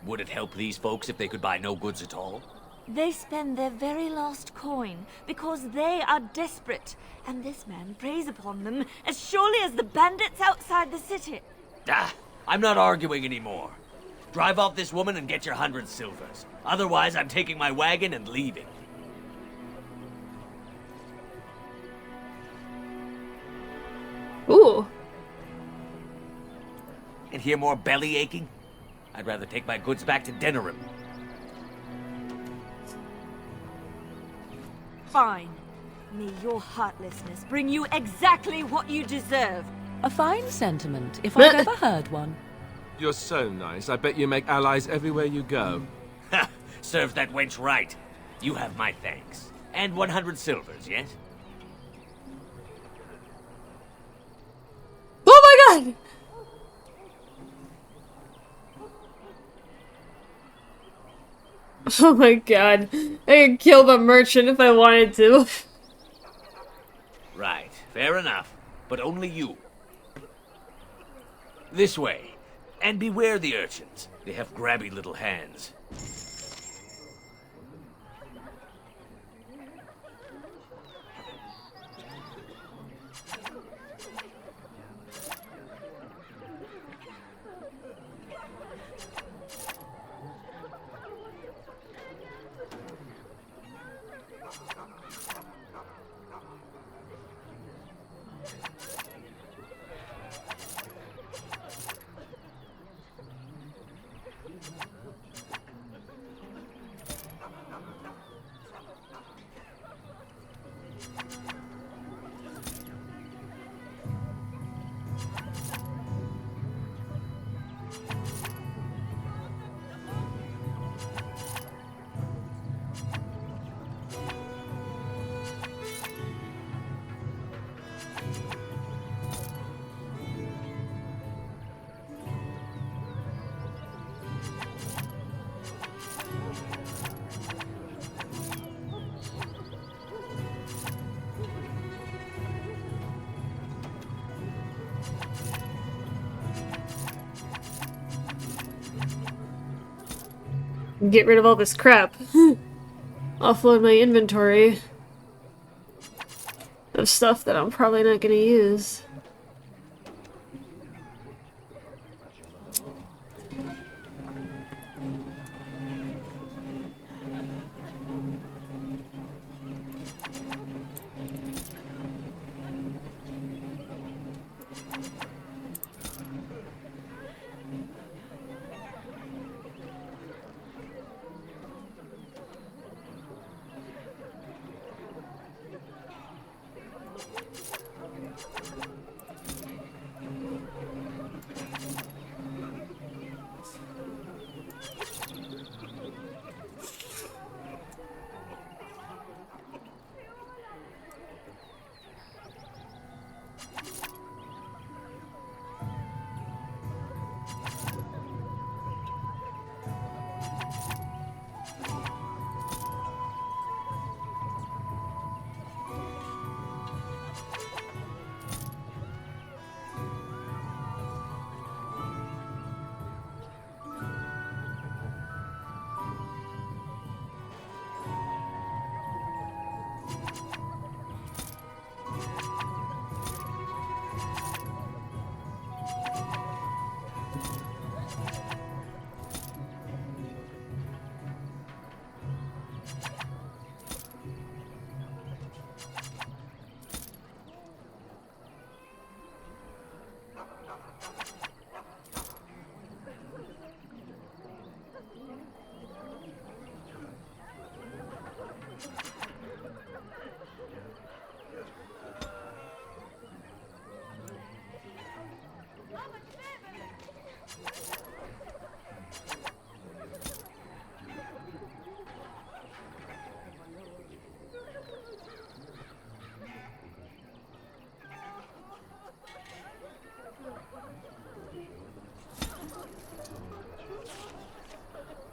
Would it help these folks if they could buy no goods at all? They spend their very last coin because they are desperate, and this man preys upon them as surely as the bandits outside the city. Ah, I'm not arguing anymore. Drive off this woman and get your 100 silvers. Otherwise, I'm taking my wagon and leaving. Ooh. And hear more belly aching? I'd rather take my goods back to Denerim. Fine. May your heartlessness bring you exactly what you deserve. A fine sentiment, if I've ever heard one. You're so nice. I bet you make allies everywhere you go. Ha! Serves that wench right. You have my thanks. And 100 silvers, yes? Oh my god! Oh my god. I could kill the merchant if I wanted to. Right, fair enough. But only you. This way. And beware the urchins. They have grabby little hands. Get rid of all this crap. Offload my inventory of stuff that I'm probably not gonna use.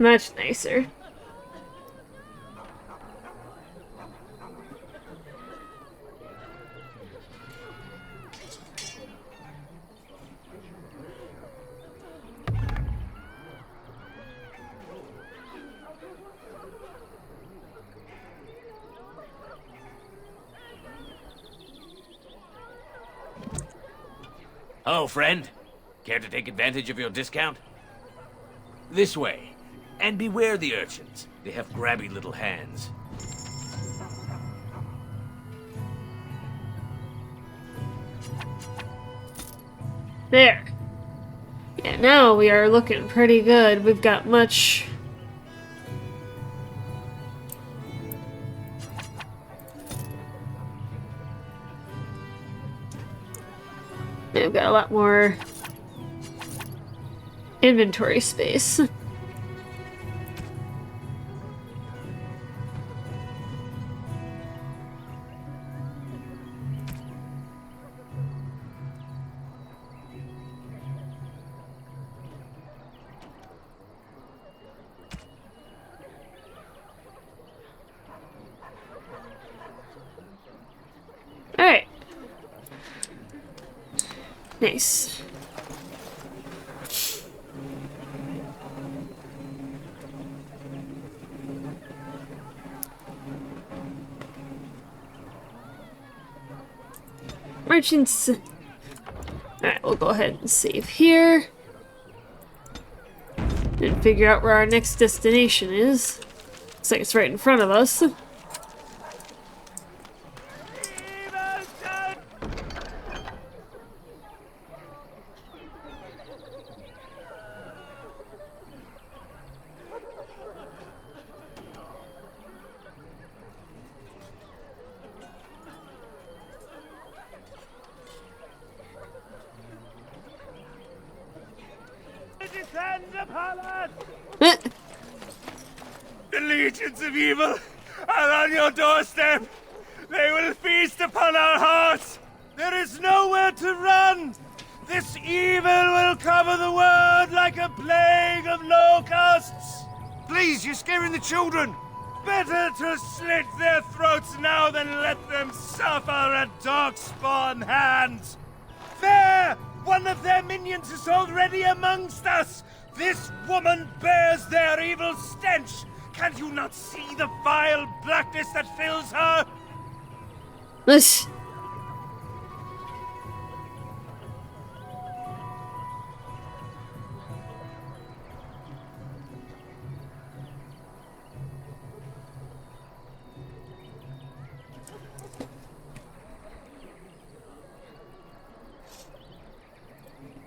Much nicer. Oh, friend. Care to take advantage of your discount? This way. And beware the urchins. They have grabby little hands. There. Yeah, now we are looking pretty good. We've got much... Yeah, we've got a lot more inventory space. Alright. Nice. Merchants. Alright, we'll go ahead and save here. And figure out where our next destination is. Looks like it's right in front of us. Descend upon us! The legions of evil are on your doorstep. They will feast upon our hearts. There is nowhere to run. This evil will cover the world like a plague of locusts. Please, you're scaring the children. Better to slit their throats now than let them suffer at Darkspawn hands. There! One of their minions is already amongst us! This woman bears their evil stench! Can't you not see the vile blackness that fills her? Let's...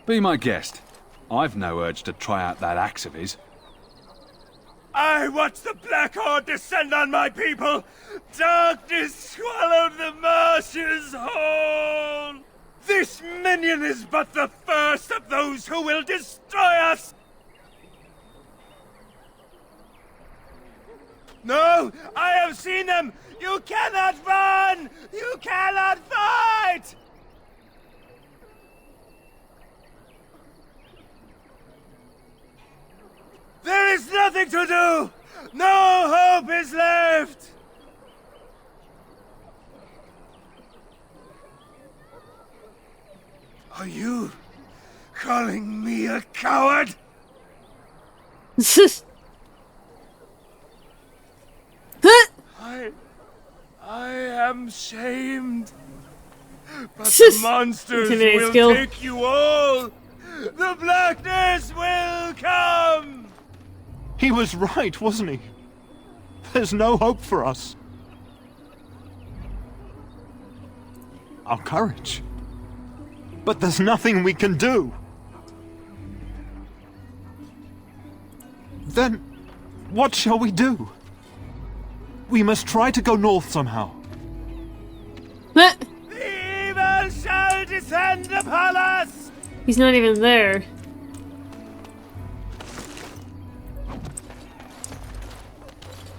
Be my guest. I've no urge to try out that axe of his. I watched the Black Horde descend on my people! Darkness swallowed the marshes whole! This minion is but the first of those who will destroy us! No! I have seen them! You cannot run! You cannot fight! There is nothing to do! No hope is left! Are you calling me a coward? I am shamed. But the monsters will take you all! The blackness will come! He was right, wasn't he? There's no hope for us. Our courage. But there's nothing we can do. Then, what shall we do? We must try to go north somehow. The evil shall descend upon us! He's not even there.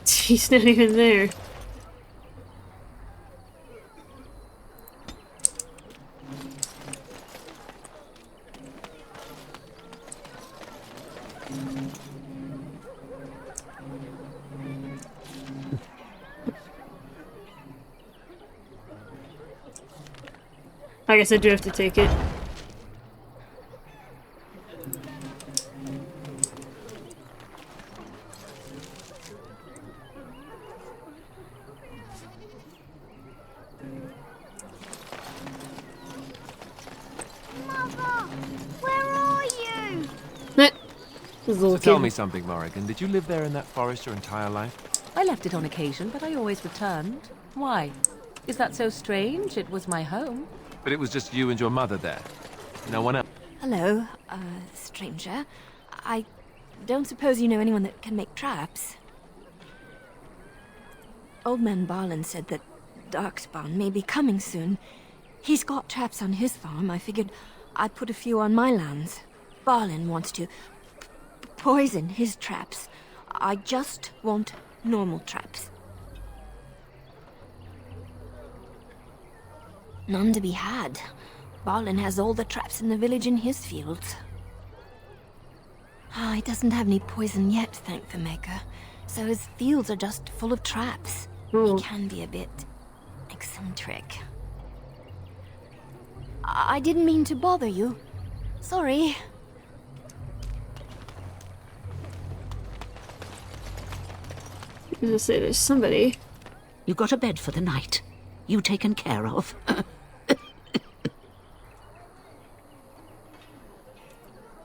He's not even there. I guess I do have to take it. So tell me something, Morrigan. Did you live there in that forest your entire life? I left it on occasion, but I always returned. Why? Is that so strange? It was my home. But it was just you and your mother there. No one else. Hello, stranger. I don't suppose you know anyone that can make traps? Old man Barlin said that Darkspawn may be coming soon. He's got traps on his farm. I figured I'd put a few on my lands. Barlin wants to poison his traps. I just want normal traps. None to be had. Barlin has all the traps in the village in his fields. He doesn't have any poison yet, thank the Maker. So his fields are just full of traps. He can be a bit eccentric. I didn't mean to bother you. Sorry. I was gonna say there's somebody. You got a bed for the night. You taken care of.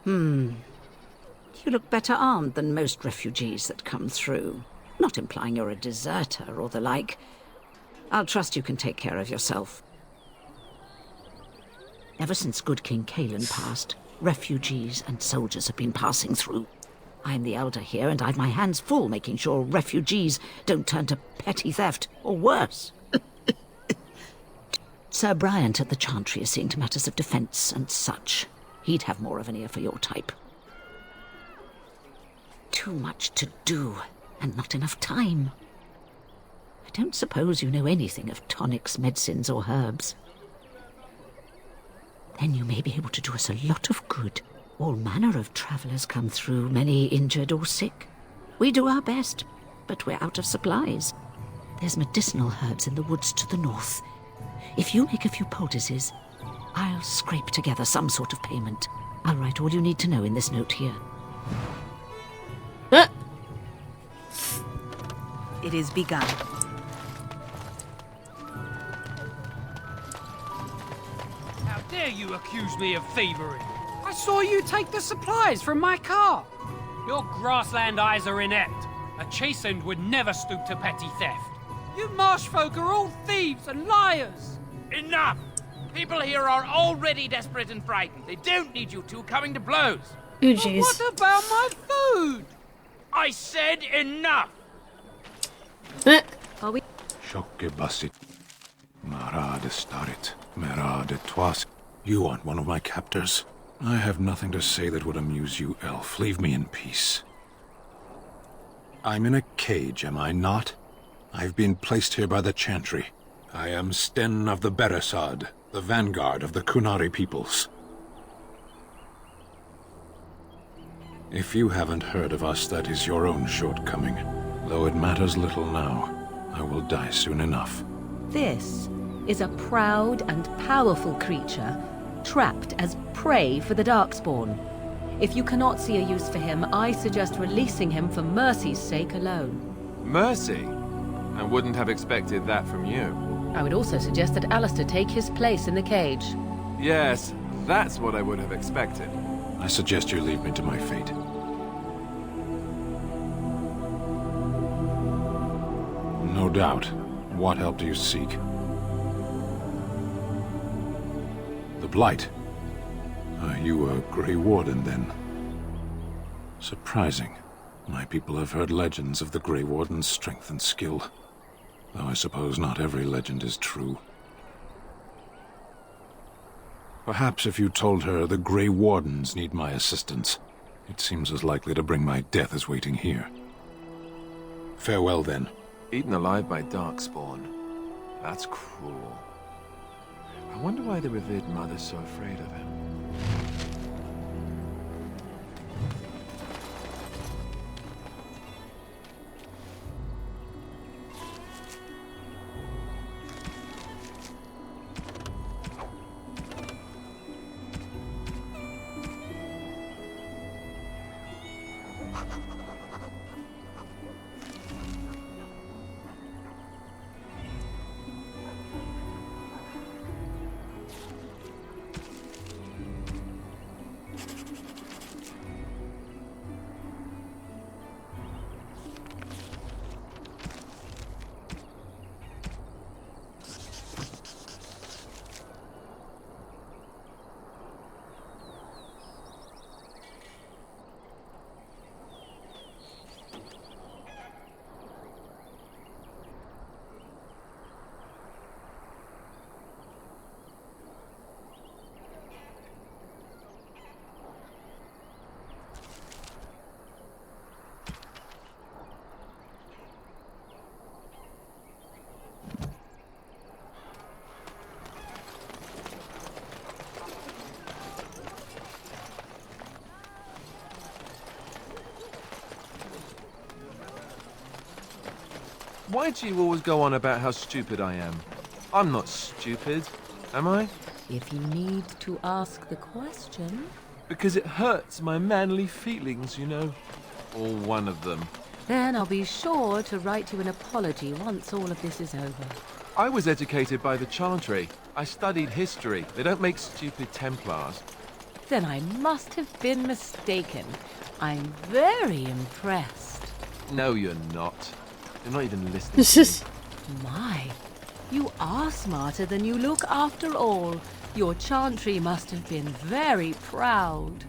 You look better armed than most refugees that come through. Not implying you're a deserter or the like. I'll trust you can take care of yourself. Ever since good King Cailan passed, refugees and soldiers have been passing through. I'm the elder here, and I've my hands full making sure refugees don't turn to petty theft, or worse. Sir Bryant at the Chantry is seeing to matters of defence and such. He'd have more of an ear for your type. Too much to do, and not enough time. I don't suppose you know anything of tonics, medicines, or herbs. Then you may be able to do us a lot of good. All manner of travellers come through, many injured or sick. We do our best, but we're out of supplies. There's medicinal herbs in the woods to the north. If you make a few poultices, I'll scrape together some sort of payment. I'll write all you need to know in this note here. It is begun. How dare you accuse me of thievery? I saw you take the supplies from my car. Your grassland eyes are inept. A chastened would never stoop to petty theft. You marsh folk are all thieves and liars. Enough! People here are already desperate and frightened. They don't need you two coming to blows. Oh, jeez. What about my food? I said enough! Are we? Shokke basit. Marade starit. Merade twas. You aren't one of my captors. I have nothing to say that would amuse you, elf. Leave me in peace. I'm in a cage, am I not? I've been placed here by the Chantry. I am Sten of the Beresad, the vanguard of the Kunari peoples. If you haven't heard of us, that is your own shortcoming. Though it matters little now, I will die soon enough. This is a proud and powerful creature, trapped as prey for the Darkspawn. If you cannot see a use for him, I suggest releasing him for mercy's sake alone. Mercy? I wouldn't have expected that from you. I would also suggest that Alistair take his place in the cage. Yes, that's what I would have expected. I suggest you leave me to my fate. No doubt. What help do you seek? The Blight. Are you a Grey Warden, then? Surprising. My people have heard legends of the Grey Warden's strength and skill. Though I suppose not every legend is true. Perhaps if you told her the Grey Wardens need my assistance, it seems as likely to bring my death as waiting here. Farewell, then. Eaten alive by Darkspawn. That's cruel. I wonder why the revered mother's so afraid of him. Why do you always go on about how stupid I am? I'm not stupid, am I? If you need to ask the question... Because it hurts my manly feelings, you know. Or one of them. Then I'll be sure to write you an apology once all of this is over. I was educated by the Chantry. I studied history. They don't make stupid Templars. Then I must have been mistaken. I'm very impressed. No, you're not. You're not even listening to me. My, you are smarter than you look after all. Your Chantry must have been very proud.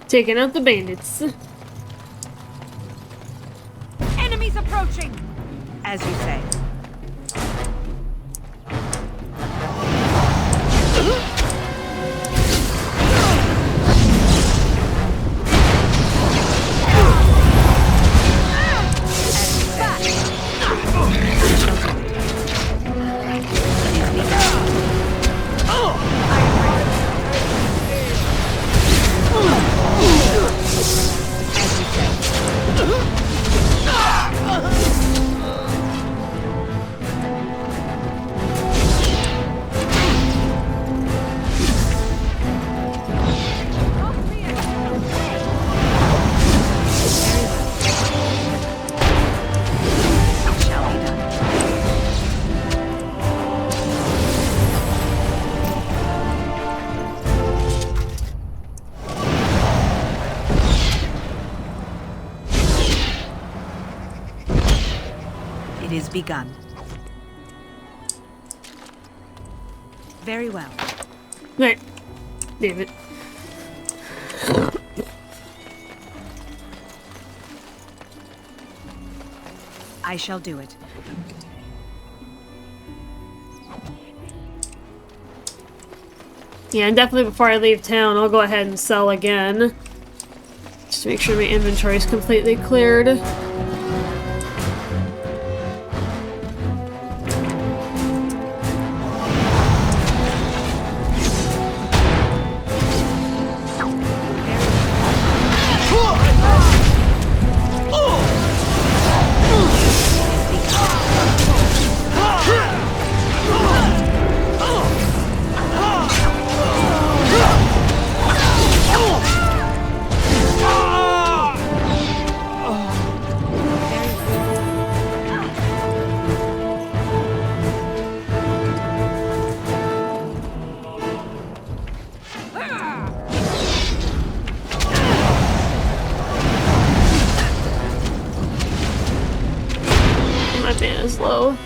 Taking out the bandits. Enemies approaching! As you say. It is begun. Very well. Right. David. I shall do it. Yeah, and definitely before I leave town, I'll go ahead and sell again. Just to make sure my inventory is completely cleared. Low.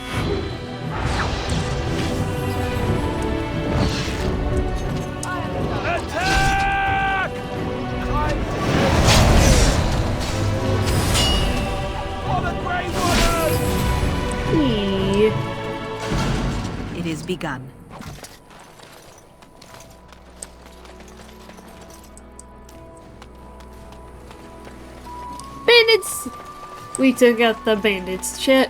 Attack! begun. Bandits! We took out the bandits, chat.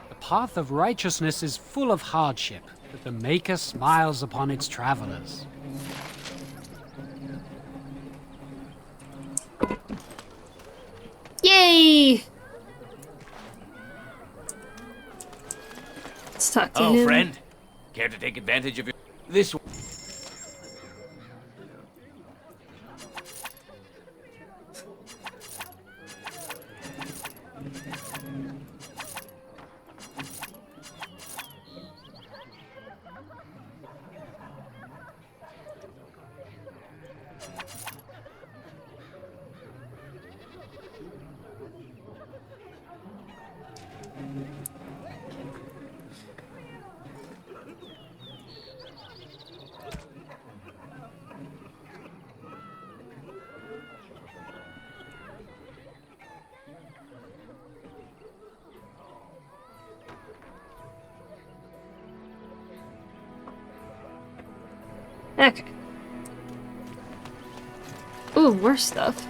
The path of righteousness is full of hardship, but the Maker smiles upon its travelers. Yay! Let's talk to him. Oh, friend. Care to take advantage of your... This... Okay. Ooh, more stuff.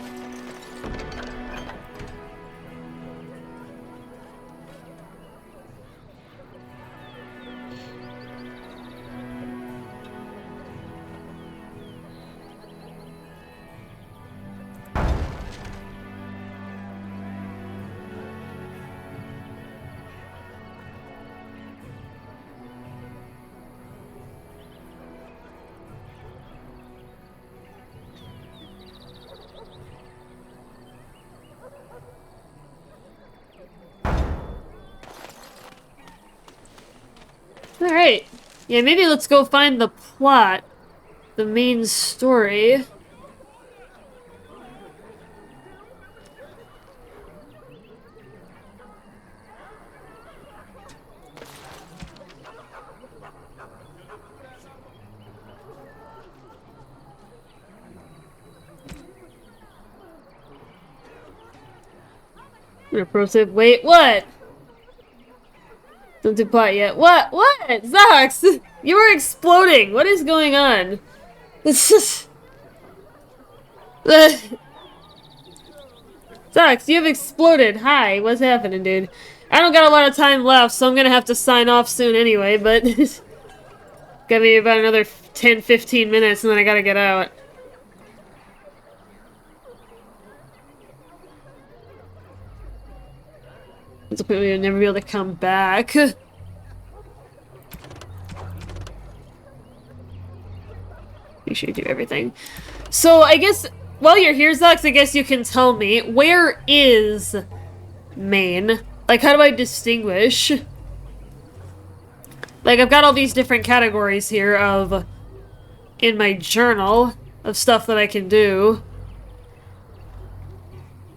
Alright. Yeah, maybe let's go find the plot. The main story. Wait, what? Don't do plot yet. What? What? Zox! You are exploding! What is going on? This is... Zox, you have exploded. Hi, what's happening, dude? I don't got a lot of time left, so I'm gonna have to sign off soon anyway, but... got me about another 10-15 minutes and then I gotta get out. We'll never be able to come back. Make sure you do everything. So, I guess, while you're here, Zox, I guess you can tell me, where is Maine? Like, how do I distinguish? Like, I've got all these different categories here of, in my journal, of stuff that I can do.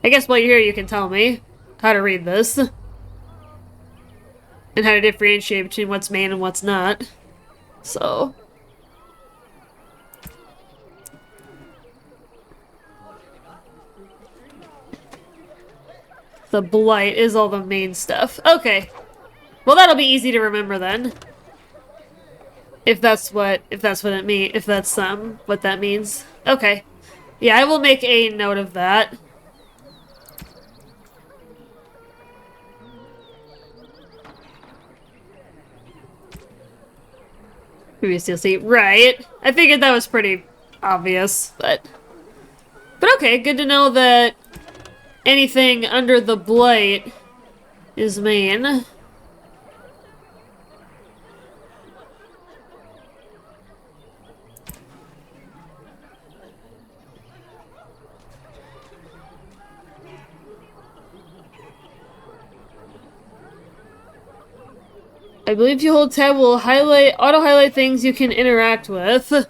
I guess while you're here, you can tell me how to read this. And how to differentiate between what's Maine and what's not. So... the blight is all the main stuff. Okay. Well, that'll be easy to remember then. If that's what it means. If that's what that means. Okay. Yeah, I will make a note of that. Previous DLC. Right. I figured that was pretty obvious, but okay, good to know that anything under the blight is Maine. I believe you hold tab will auto-highlight things you can interact with. Let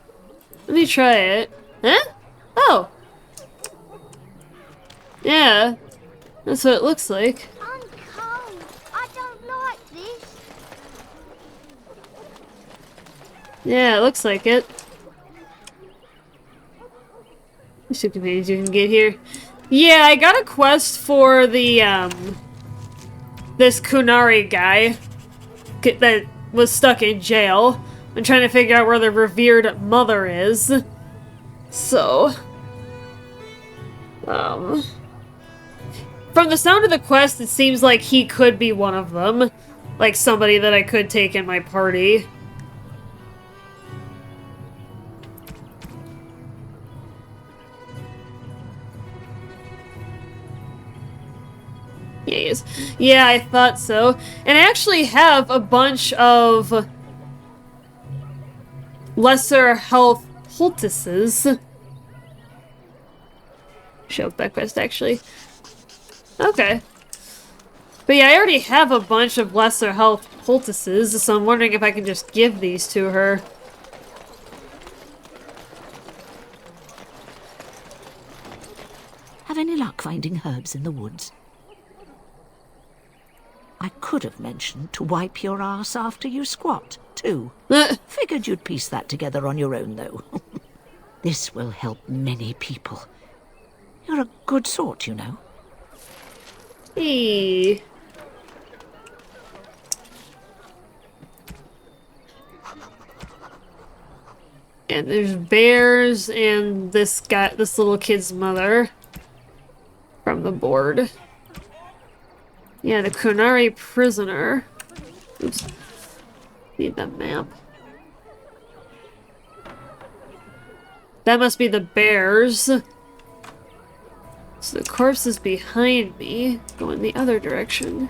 me try it. Huh? Oh. Yeah. That's what it looks like. I'm cold. I don't like this. Yeah, it looks like it. There's two companions you can get here. Yeah, I got a quest for the, this Kunari guy that was stuck in jail. I'm trying to figure out where the revered mother is. So, from the sound of the quest, it seems like he could be one of them. Like somebody that I could take in my party. Yeah, he is. Yeah, I thought so. And I actually have a bunch of lesser health poultices. Show up that quest, actually. Okay. But yeah, I already have a bunch of lesser health poultices, so I'm wondering if I can just give these to her. Have any luck finding herbs in the woods? I could have mentioned to wipe your ass after you squat, too. Figured you'd piece that together on your own, though. This will help many people. You're a good sort, you know. Hey. And there's bears and this little kid's mother from the board. Yeah, the Kunari prisoner. Oops. Need that map. That must be the bears. So the corpse is behind me, going the other direction.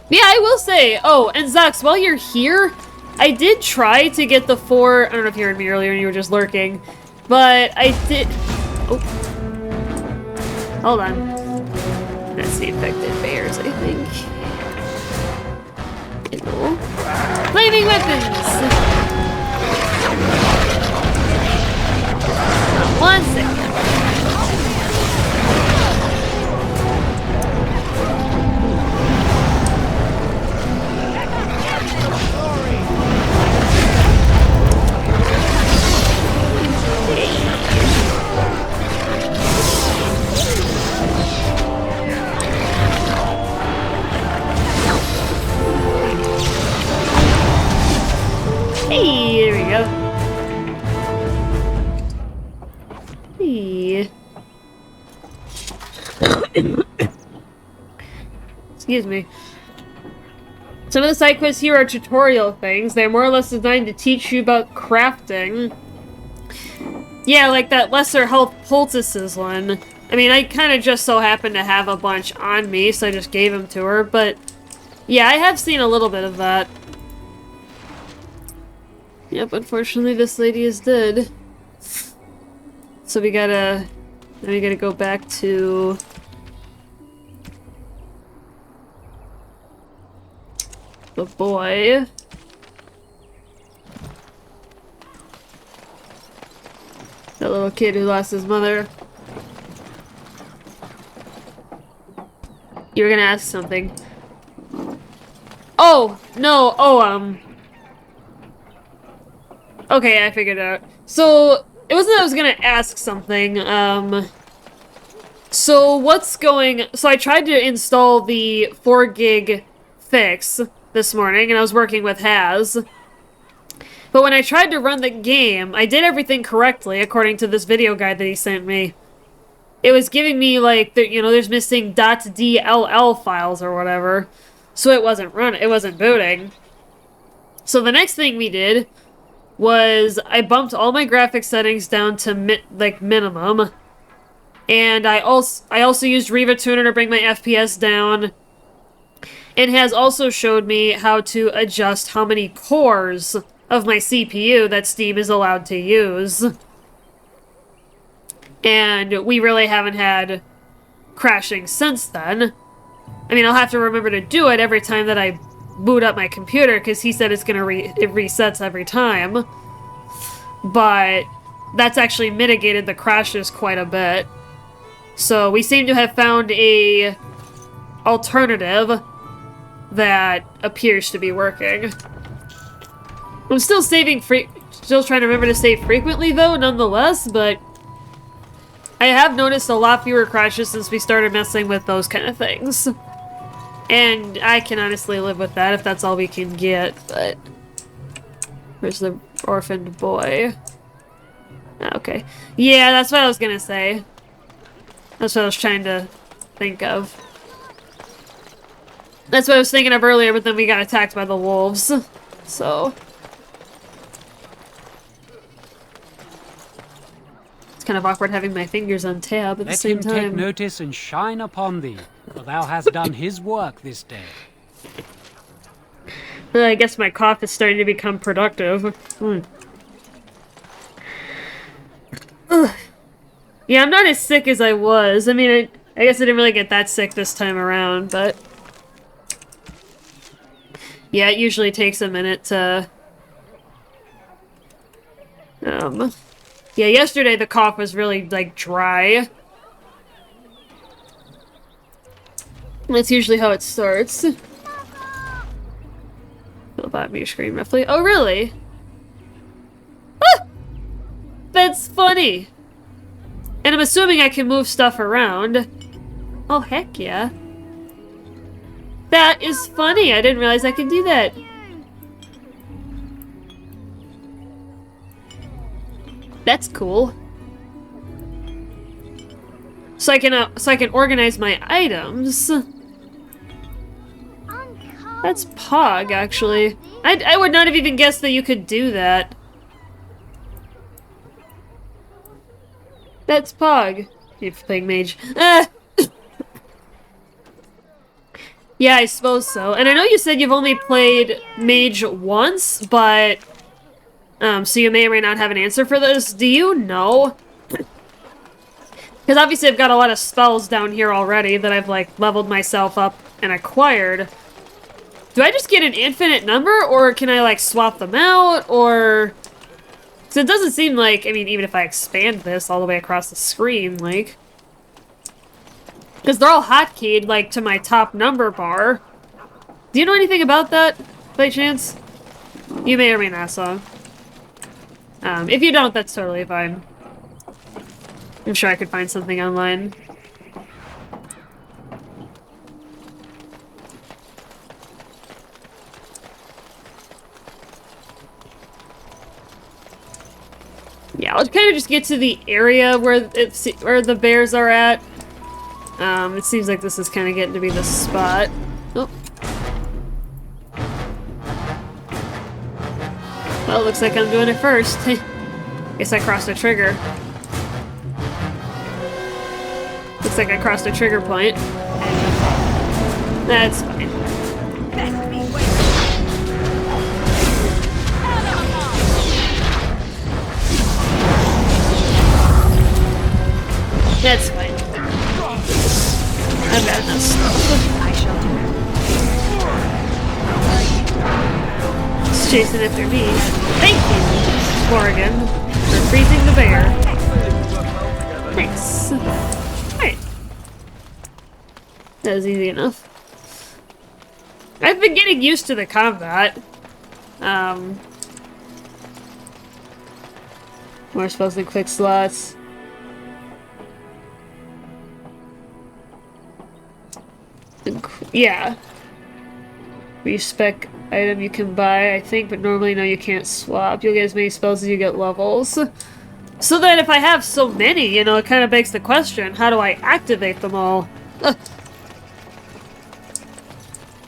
Yeah, I will say, oh, and Zax, while you're here, I did try to get the 4, I don't know if you heard me earlier and you were just lurking, but I did, oh, hold on, that's the infected bears, I think. Hello. Flaming weapons! 1 second. Hey, there we go. Hey. Excuse me. Some of the side quests here are tutorial things. They're more or less designed to teach you about crafting. Yeah, like that lesser health poultices one. I mean, I kind of just so happened to have a bunch on me, so I just gave them to her, but yeah, I have seen a little bit of that. Yep, unfortunately this lady is dead. So we gotta go back to the boy. That little kid who lost his mother. You were gonna ask something. Oh, no, okay, I figured it out. So, it wasn't that I was gonna ask something, so I tried to install the 4 gig fix this morning, and I was working with Haz. But when I tried to run the game, I did everything correctly, according to this video guide that he sent me. It was giving me, like, there's missing .dll files or whatever, so it wasn't booting. So the next thing we did was I bumped all my graphics settings down to minimum, and I also used Riva Tuner to bring my FPS down, and has also showed me how to adjust how many cores of my CPU that Steam is allowed to use. And we really haven't had crashing since then. I mean, I'll have to remember to do it every time that I boot up my computer, because he said it's gonna it resets every time. But that's actually mitigated the crashes quite a bit. So we seem to have found a alternative that appears to be working. I'm still still trying to remember to save frequently though, nonetheless, but I have noticed a lot fewer crashes since we started messing with those kind of things. And I can honestly live with that if that's all we can get, but... Where's the orphaned boy? Okay. Yeah, that's what I was gonna say. That's what I was trying to think of. That's what I was thinking of earlier, but then we got attacked by the wolves. So... It's kind of awkward having my fingers on tab at the same time. Let him take notice and shine upon thee, for thou hast done his work this day. Well, I guess my cough is starting to become productive. Yeah, I'm not as sick as I was. I mean, I guess I didn't really get that sick this time around, but... Yeah, it usually takes a minute to... Yeah, yesterday the cough was really, like, dry. That's usually how it starts. Fill the bottom of your screen roughly. Oh, really? Ah! That's funny! And I'm assuming I can move stuff around. Oh, heck yeah. That is funny! I didn't realize I could do that. That's cool. So I can organize my items. That's Pog, actually. I would not have even guessed that you could do that. That's Pog. You're playing mage. Ah! Yeah, I suppose so. And I know you said you've only played mage once, but... so you may or may not have an answer for this. Do you know? Because obviously I've got a lot of spells down here already that I've, like, leveled myself up and acquired. Do I just get an infinite number, or can I, like, swap them out, or... So it doesn't seem like, I mean, even if I expand this all the way across the screen, like... Because they're all hotkeyed, like, to my top number bar. Do you know anything about that, by chance? You may or may not, so... if you don't, that's totally fine. I'm sure I could find something online. Yeah, I'll kind of just get to the area where the bears are at. It seems like this is kind of getting to be the spot. Oh. Well, looks like I'm doing it first. Guess I crossed a trigger. Looks like I crossed a trigger point. That's fine. That's fine. I've got enough stuff. I shall do it. It's chasing after me. Thank you, Morrigan, for freezing the bear. Nice. Alright. That was easy enough. I've been getting used to the combat. More spells than quick slots. Yeah. Respec item you can buy, I think, but normally no, you can't swap. You'll get as many spells as you get levels. So then if I have so many, you know, it kind of begs the question, how do I activate them all?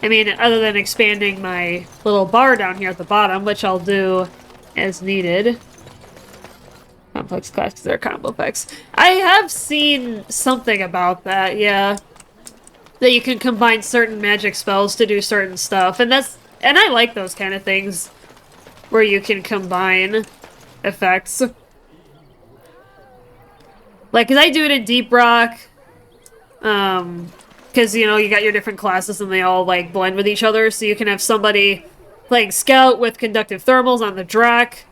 I mean, other than expanding my little bar down here at the bottom, which I'll do as needed. Complex classes, they're combo effects. I have seen something about that, yeah. That you can combine certain magic spells to do certain stuff, and I like those kind of things where you can combine effects. Like, cause I do it in Deep Rock. Cause, you know, you got your different classes and they all, like, blend with each other. So you can have somebody playing Scout with conductive thermals on the Drac.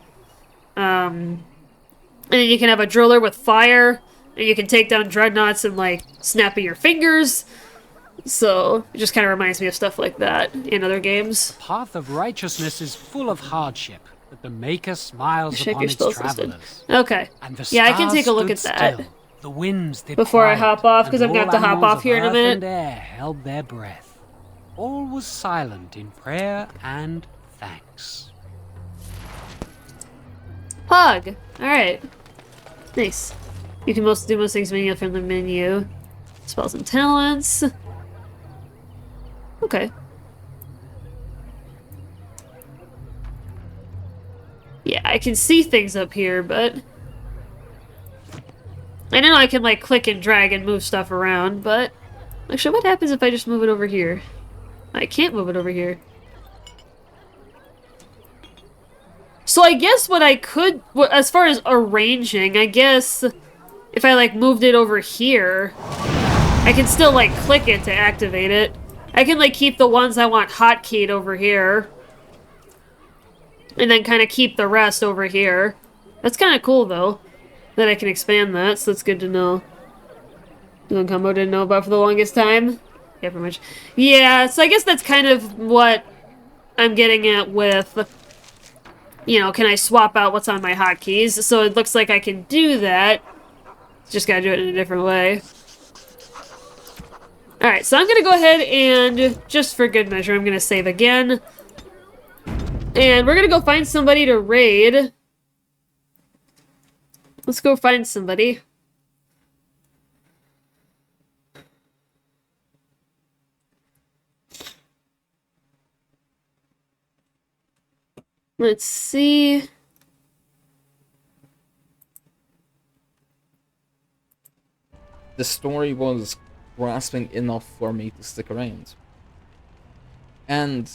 And then you can have a driller with fire. And you can take down dreadnoughts and, like, snap of your fingers. So, it just kind of reminds me of stuff like that in other games. The path of righteousness is full of hardship, but the Maker smiles Check upon your its spell system. travelers. Okay. And the Yeah, I can stars take a look at stood that. still. The winds did Before I quiet, hop off, because and I'm going to have all to hop animals off here in a of earth minute. and air held their breath. All was silent in prayer and thanks. Pug! Alright. Nice. You can do most things manually from the menu. Spells and talents. Okay. Yeah, I can see things up here, but... I know I can, like, click and drag and move stuff around, but... Actually, what happens if I just move it over here? I can't move it over here. So I guess what I could... As far as arranging, I guess... If I, like, moved it over here... I can still, like, click it to activate it. I can, like, keep the ones I want hotkeyed over here. And then kind of keep the rest over here. That's kind of cool, though. That I can expand that, so that's good to know. One combo didn't know about for the longest time. Yeah, pretty much. Yeah, so I guess that's kind of what I'm getting at with... You know, can I swap out what's on my hotkeys? So it looks like I can do that. Just gotta do it in a different way. Alright, so I'm gonna go ahead and, just for good measure, I'm gonna save again. And we're gonna go find somebody to raid. Let's go find somebody. Let's see. The story was grasping enough for me to stick around. And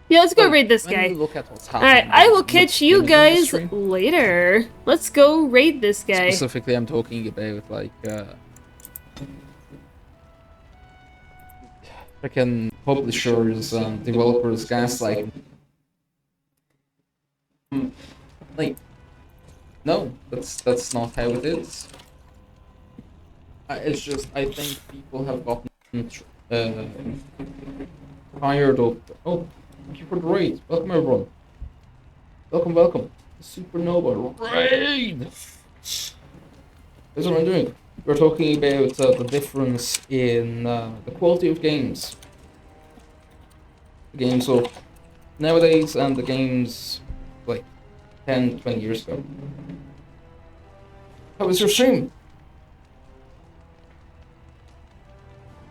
yeah, let's go raid this guy. Look at what's happening. Alright, I will catch you guys industry. later. Let's go raid this guy. Specifically, I'm talking about like freaking publishers and developers, gaslighting. Like, no, that's not how it is. It's just I think people have gotten tired of. Oh, thank you for the raid. Welcome everyone. Welcome, welcome. Supernova raid. That's what I'm doing. We're talking about the difference in the quality of games. The games of nowadays and the games like 10, 20 years ago. How was your stream?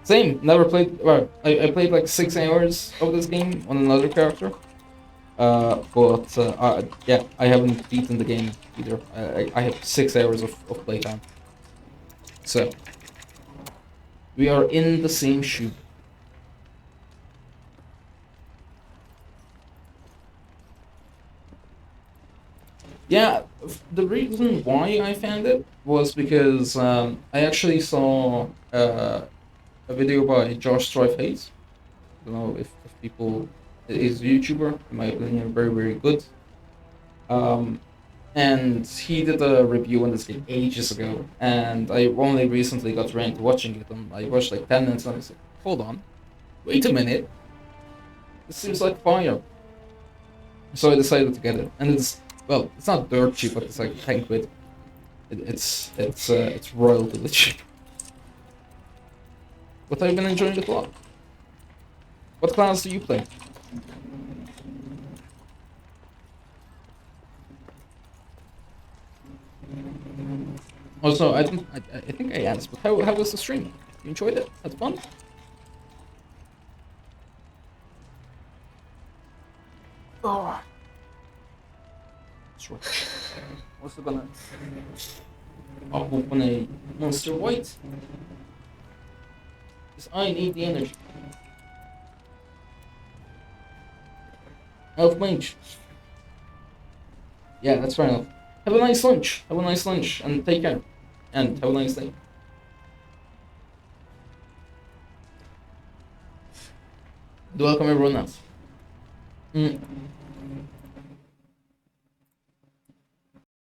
Same, never played, well, I played like 6 hours of this game on another character. Yeah, I haven't beaten the game either. I have 6 hours of playtime. So, we are in the same shoe. Yeah, the reason why I found it was because I actually saw a video by Josh Strife Hayes. I don't know if people... He's a YouTuber, in my opinion, very, very good. And he did a review on this game ages ago, and I only recently got around to watching it, and I watched like 10 minutes and I was like, hold on, wait a minute, this seems like fire. So I decided to get it, and it's, well, it's not dirt cheap, but it's like 10 quid. It's royalty cheap. But I've been enjoying it a lot. What class do you play? Also, I think I asked, but how was the stream? You enjoyed it? Had fun? Oh. That's right. Also gonna open a Monster White. Because I need the energy. Elf Mage. Yeah, that's fair enough. Have a nice lunch. Have a nice lunch and take care. and have a nice day. Welcome everyone else.